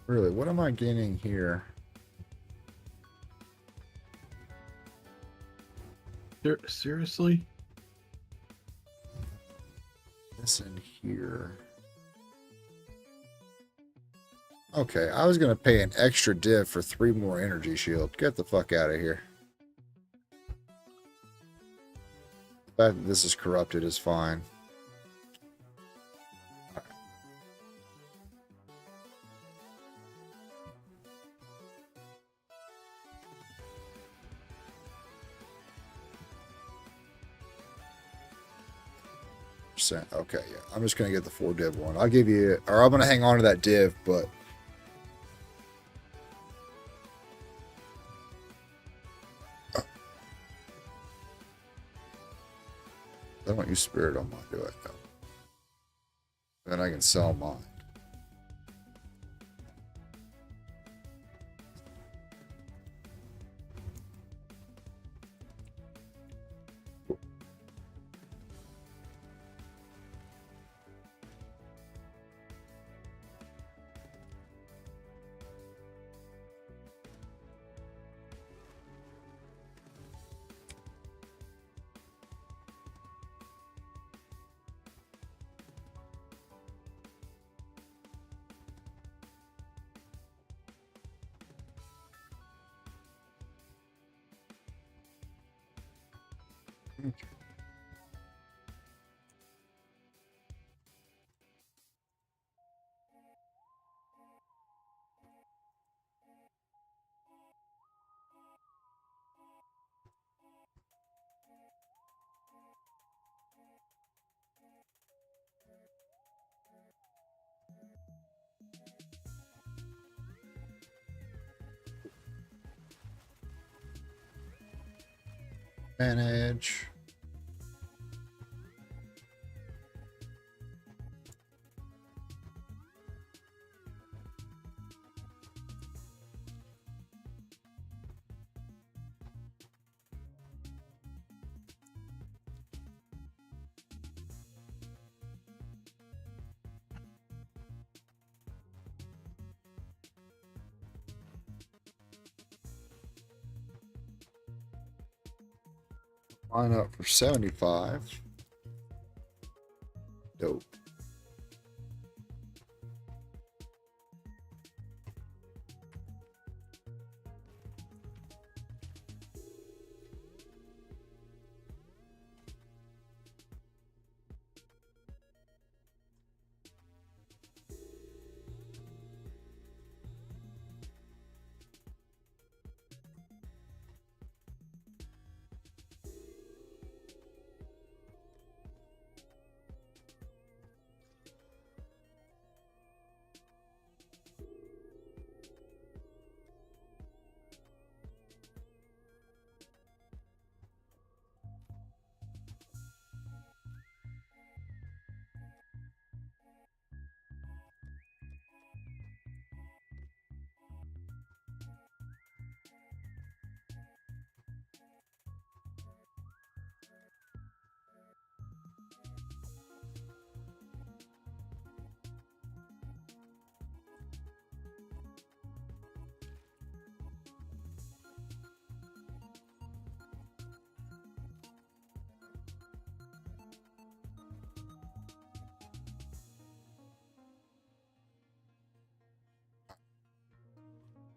Really, what am I gaining here? Seriously? This in here. Okay, I was going to pay an extra div for 3 more energy shield. Get the fuck out of here. The fact that this is corrupted is fine. Okay, yeah. I'm just going to get the 4 div one. I'll give you, or I'm going to hang on to that div, but I don't use spirit on mine, do I? No. Then I can sell mine. Okay. Manage. Line up for 75. Dope.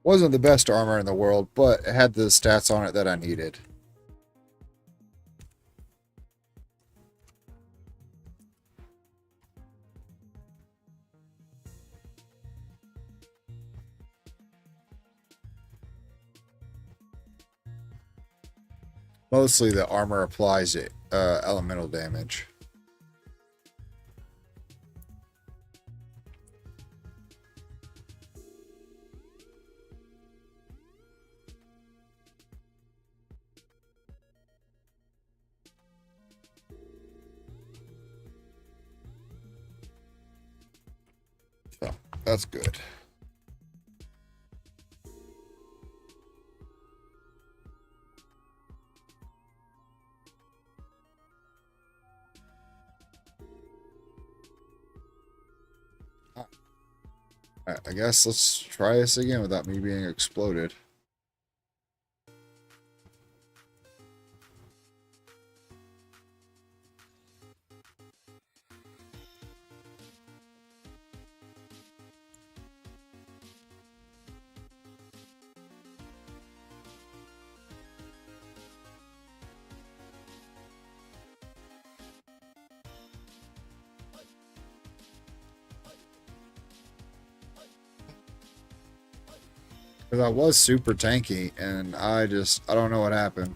Wasn't the best armor in the world, but it had the stats on it that I needed. Mostly the armor applies it, elemental damage. So, that's good. Alright, I guess let's try this again without me being exploded. Because I was super tanky, and I don't know what happened.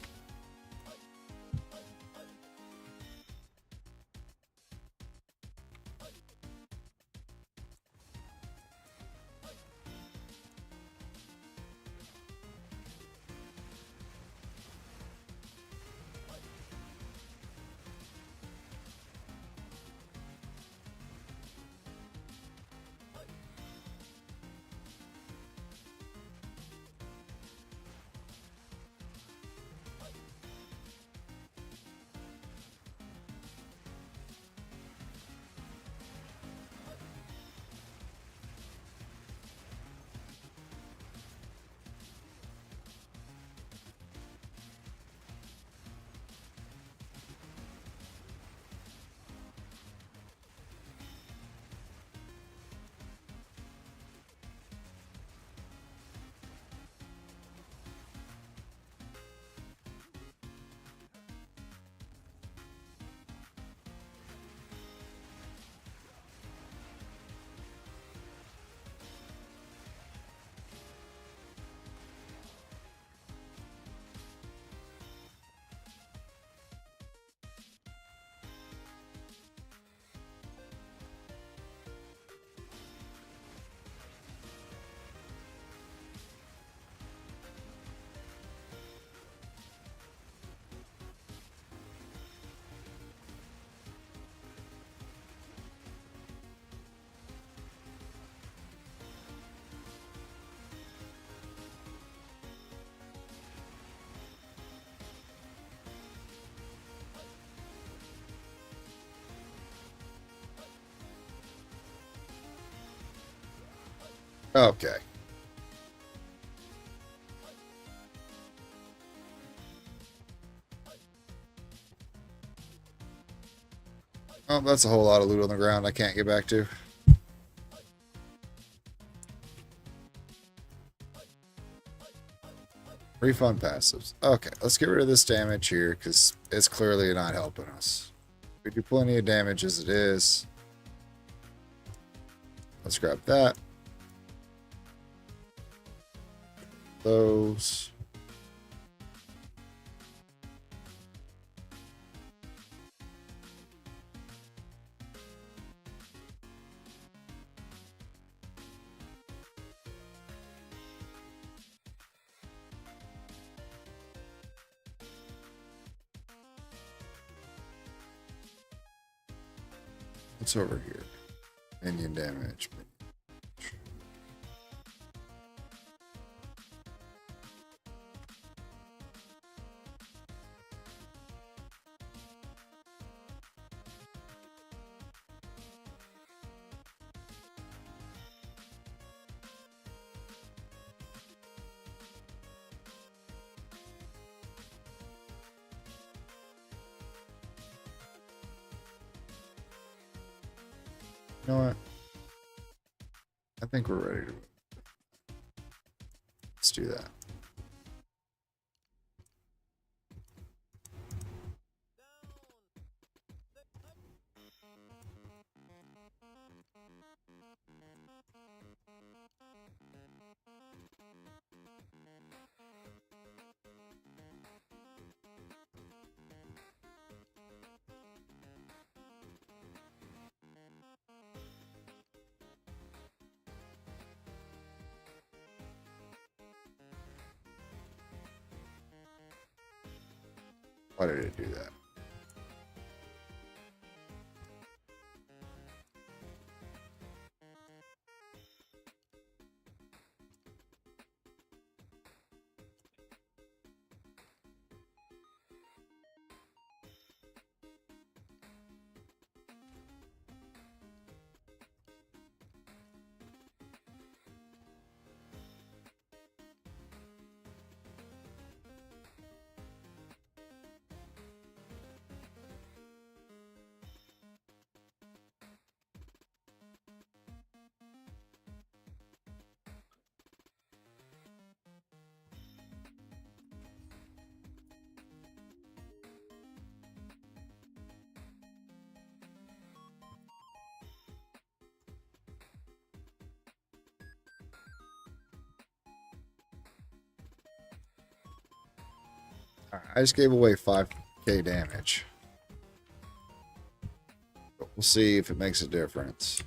Okay. Oh, that's a whole lot of loot on the ground I can't get back to. Refund passives. Okay, let's get rid of this damage here, because it's clearly not helping us. We do plenty of damage as it is. Let's grab that. Those. What's over here? Minion damage. You know what? I think we're ready to. Let's do that. Why did it do that? Alright, I just gave away 5k damage. But we'll see if it makes a difference.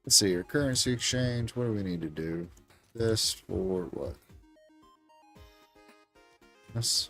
Let's see here. Currency exchange. What do we need to do? This for what? This.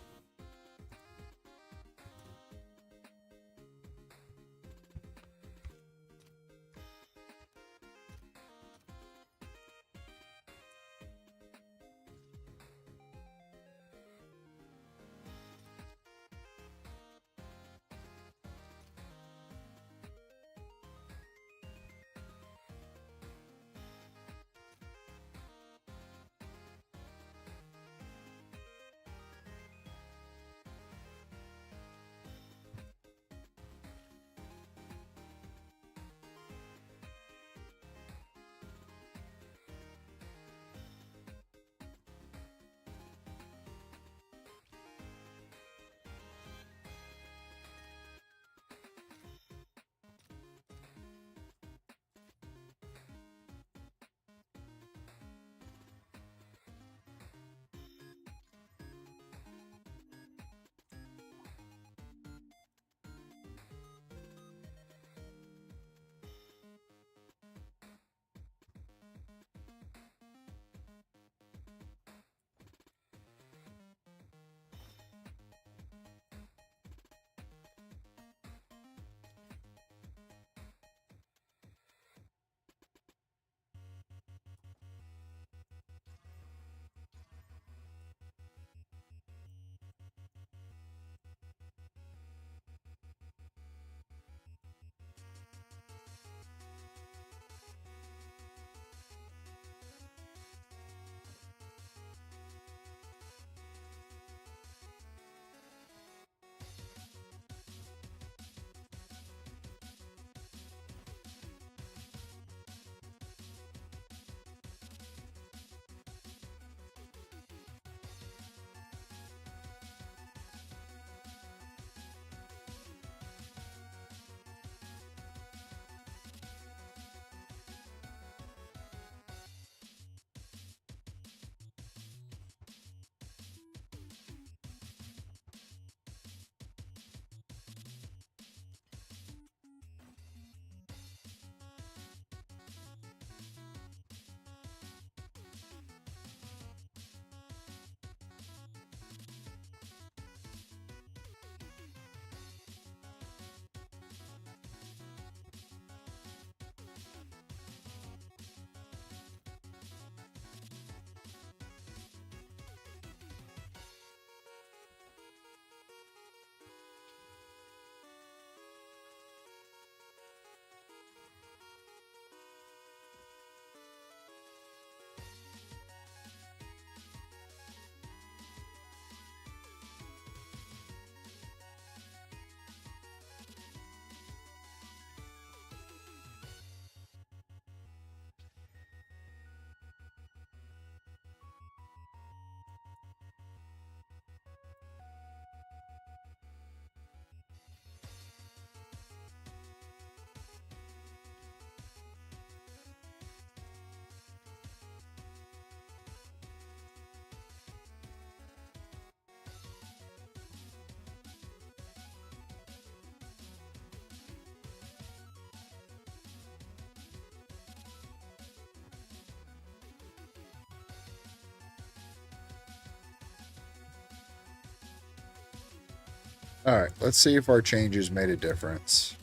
Alright, let's see if our changes made a difference.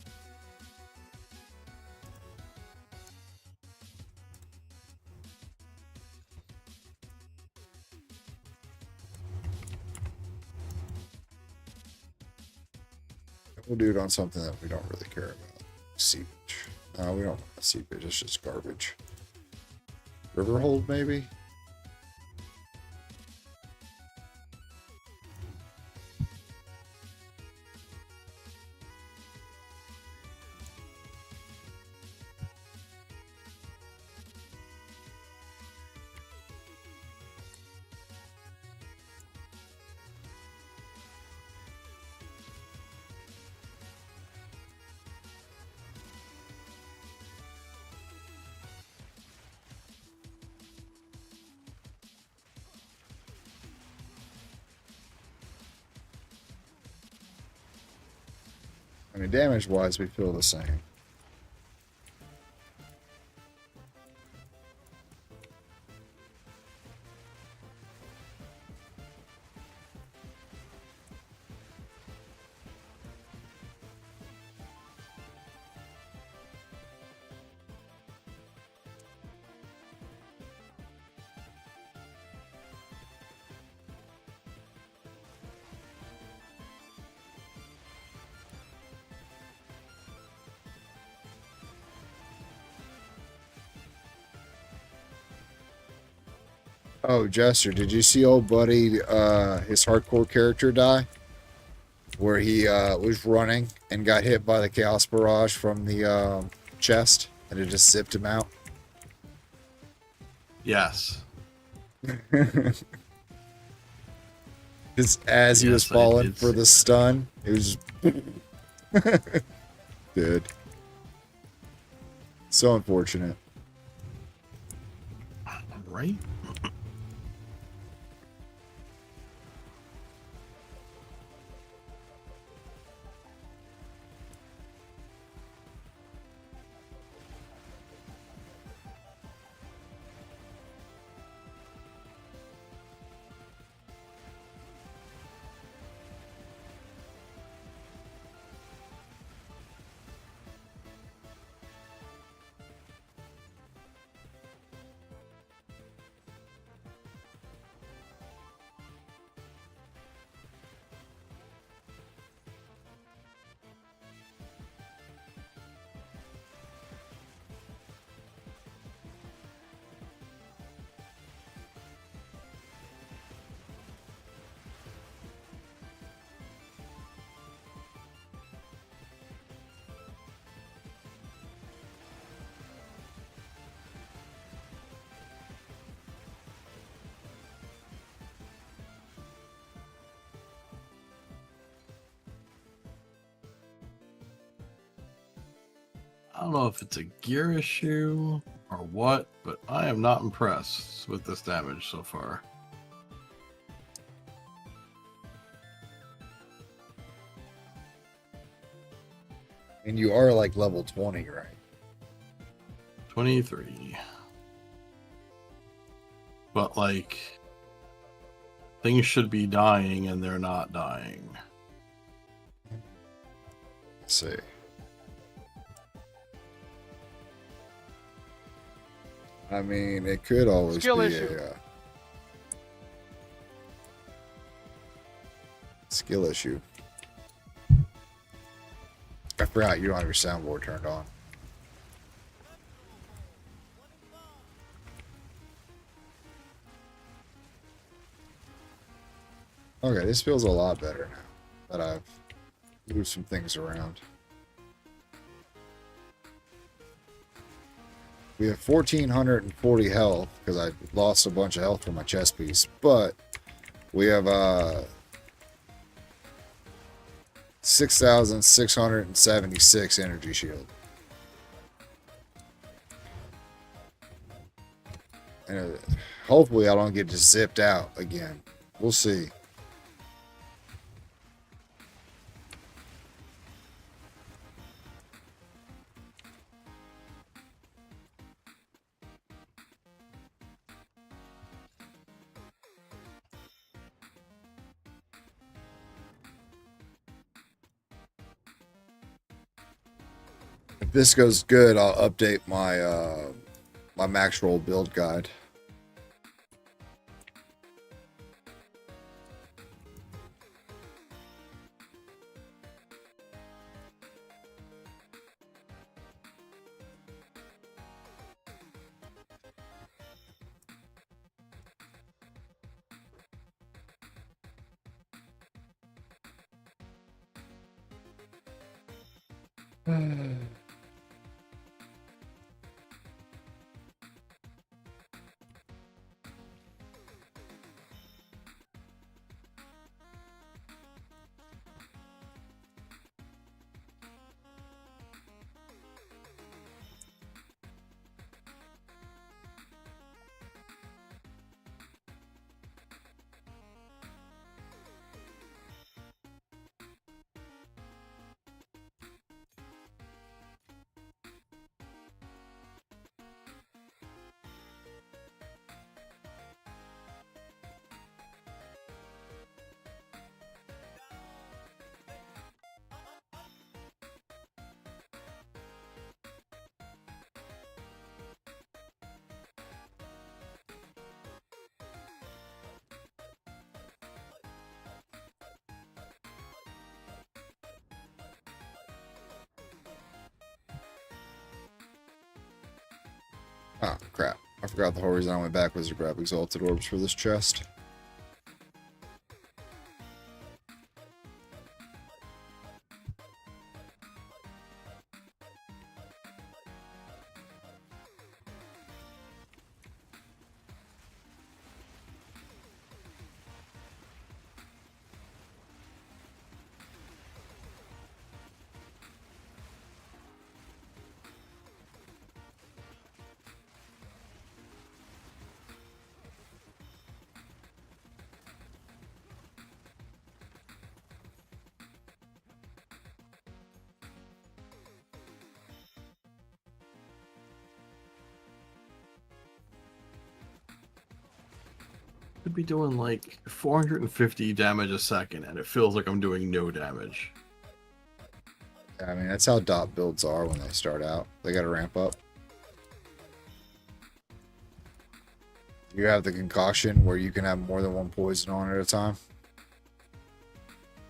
We'll do it on something that we don't really care about. Seepage. No, we don't want seepage. It's just garbage. Riverhold, maybe? I mean, damage-wise, we feel the same. Oh, Jester, did you see old buddy, his hardcore character die? Where he was running and got hit by the Chaos Barrage from the chest, and it just zipped him out? Yes. Just as he was falling for the stun, it was good. So unfortunate. Right? I don't know if it's a gear issue or what, but I am not impressed with this damage so far. And you are like level 20, right? 23. But like, things should be dying and they're not dying. Let's see. I mean, it could always Skill be issue. a skill issue. I forgot you don't have your soundboard turned on. Okay, this feels a lot better now that I've moved some things around. We have 1,440 health because I lost a bunch of health from my chest piece, but we have 6,676 energy shield. And hopefully I don't get just zipped out again. We'll see. If this goes good, I'll update my my max roll build guide. Oh, crap. I forgot the whole reason I went back was to grab Exalted Orbs for this chest. Could be doing like 450 damage a second, and it feels like I'm doing no damage. Yeah, I mean, that's how dot builds are when they start out. They gotta ramp up. You have the concoction where you can have more than one poison on at a time.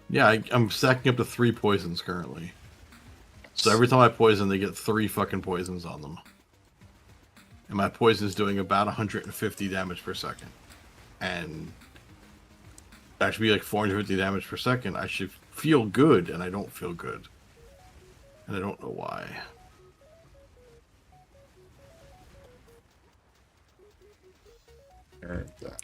Yeah, I'm stacking up to 3 poisons currently. So every time I poison, they get 3 fucking poisons on them. And my poison is doing about 150 damage per second. And that should be like 450 damage per second. I should feel good, and I don't feel good. And I don't know why. Or that.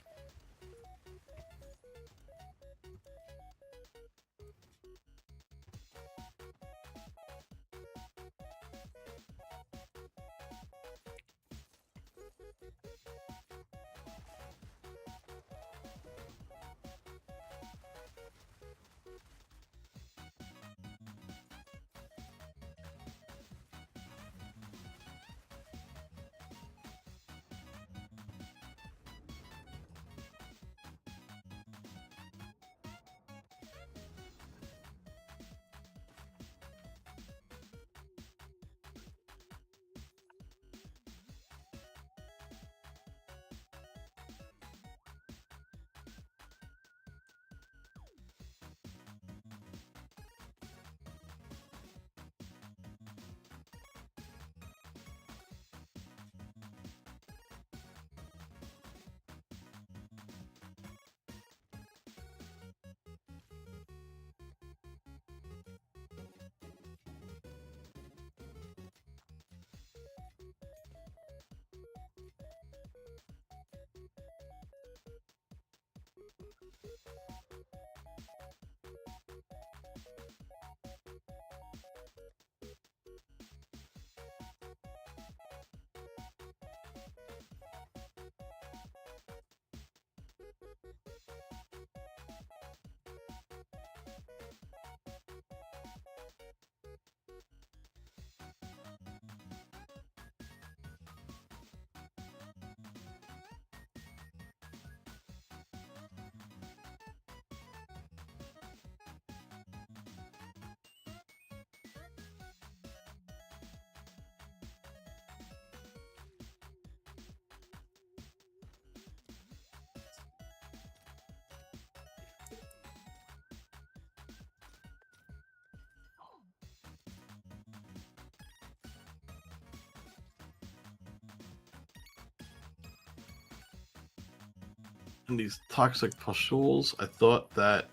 And these toxic pustules, I thought that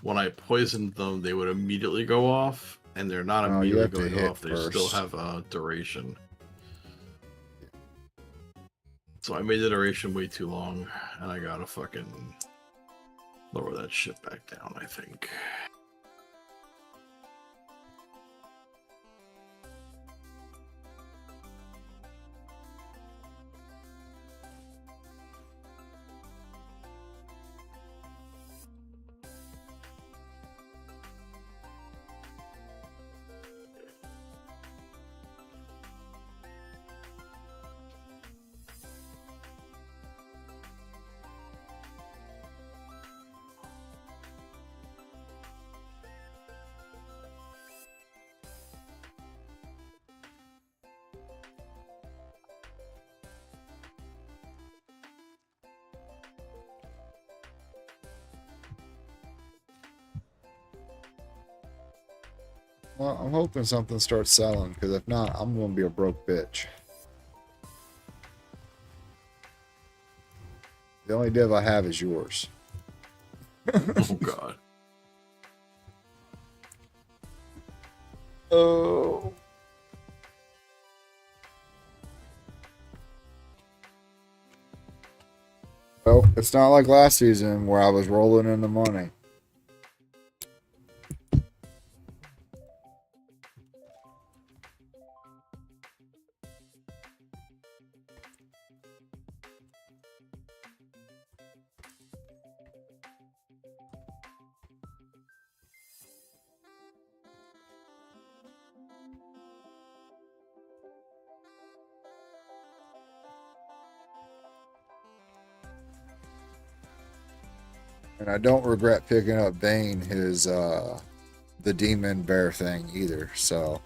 when I poisoned them, they would immediately go off. and they're not Oh, you immediately have to going hit off. They first. still have a duration. So I made the duration way too long, and I gotta fucking lower that shit back down, I think. Well, I'm hoping something starts selling, because if not, I'm going to be a broke bitch. The only div I have is yours. Oh, God. Oh. Well, it's not like last season where I was rolling in the money. And I don't regret picking up Bane, his the demon bear thing either. So,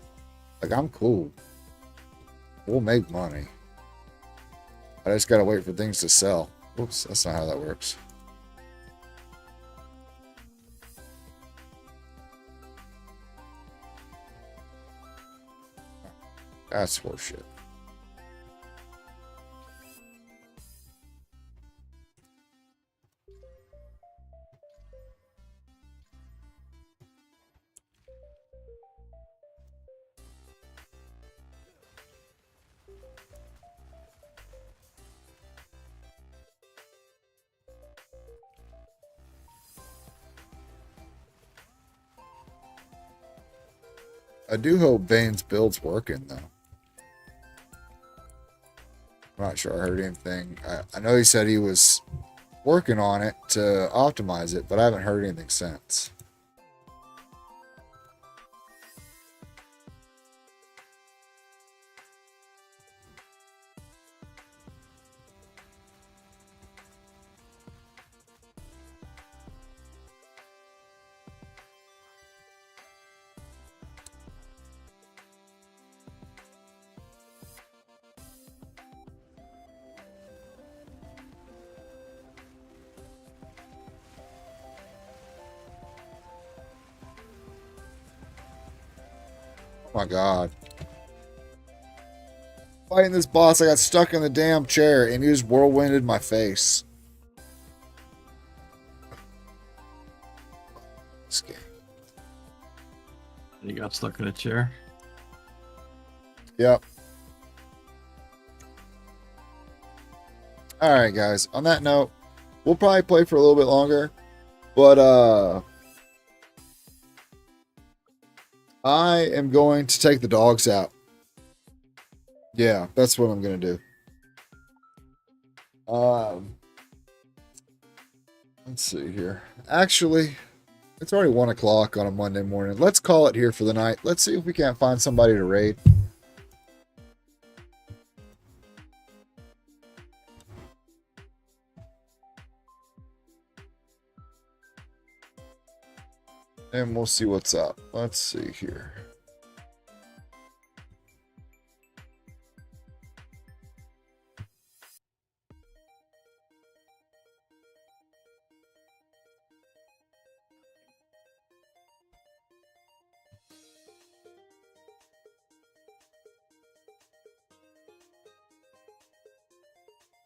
like, I'm cool. We'll make money. I just gotta wait for things to sell. Oops, that's not how that works. That's horseshit. I do hope Bane's build's working, though. I'm not sure I heard anything. I know he said he was working on it to optimize it, but I haven't heard anything since. Oh my god. Fighting this boss, I got stuck in the damn chair and he just whirlwinded my face. This game. You got stuck in a chair? Yep. Alright, guys. On that note, we'll probably play for a little bit longer. But, I am going to take the dogs out. Yeah, that's what I'm going to do. Let's see here. Actually, it's already 1 o'clock on a Monday morning. Let's call it here for the night. Let's see if we can't find somebody to raid. And we'll see what's up. Let's see here.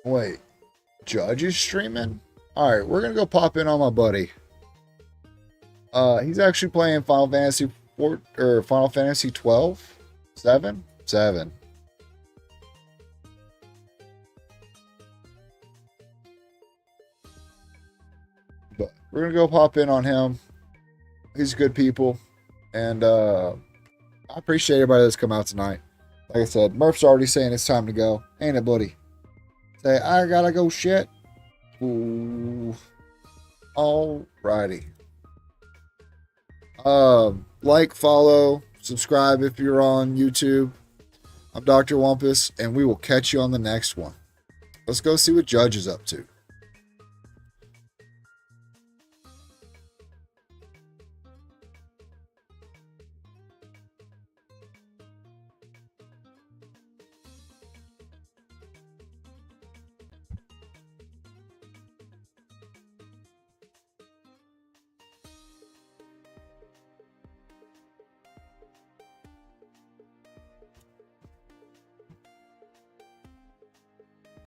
Wait, Judge is streaming? Alright, we're gonna go pop in on my buddy. He's actually playing Final Fantasy or Final Fantasy 12? 7? 7. But we're going to go pop in on him. He's good people. And I appreciate everybody that's come out tonight. Like I said, Murph's already saying it's time to go. Ain't it, buddy? Say, I gotta go shit. Ooh. Alrighty. Like, follow, subscribe if you're on YouTube. I'm Dr. Wumpus, and we will catch you on the next one. Let's go see what Judge is up to.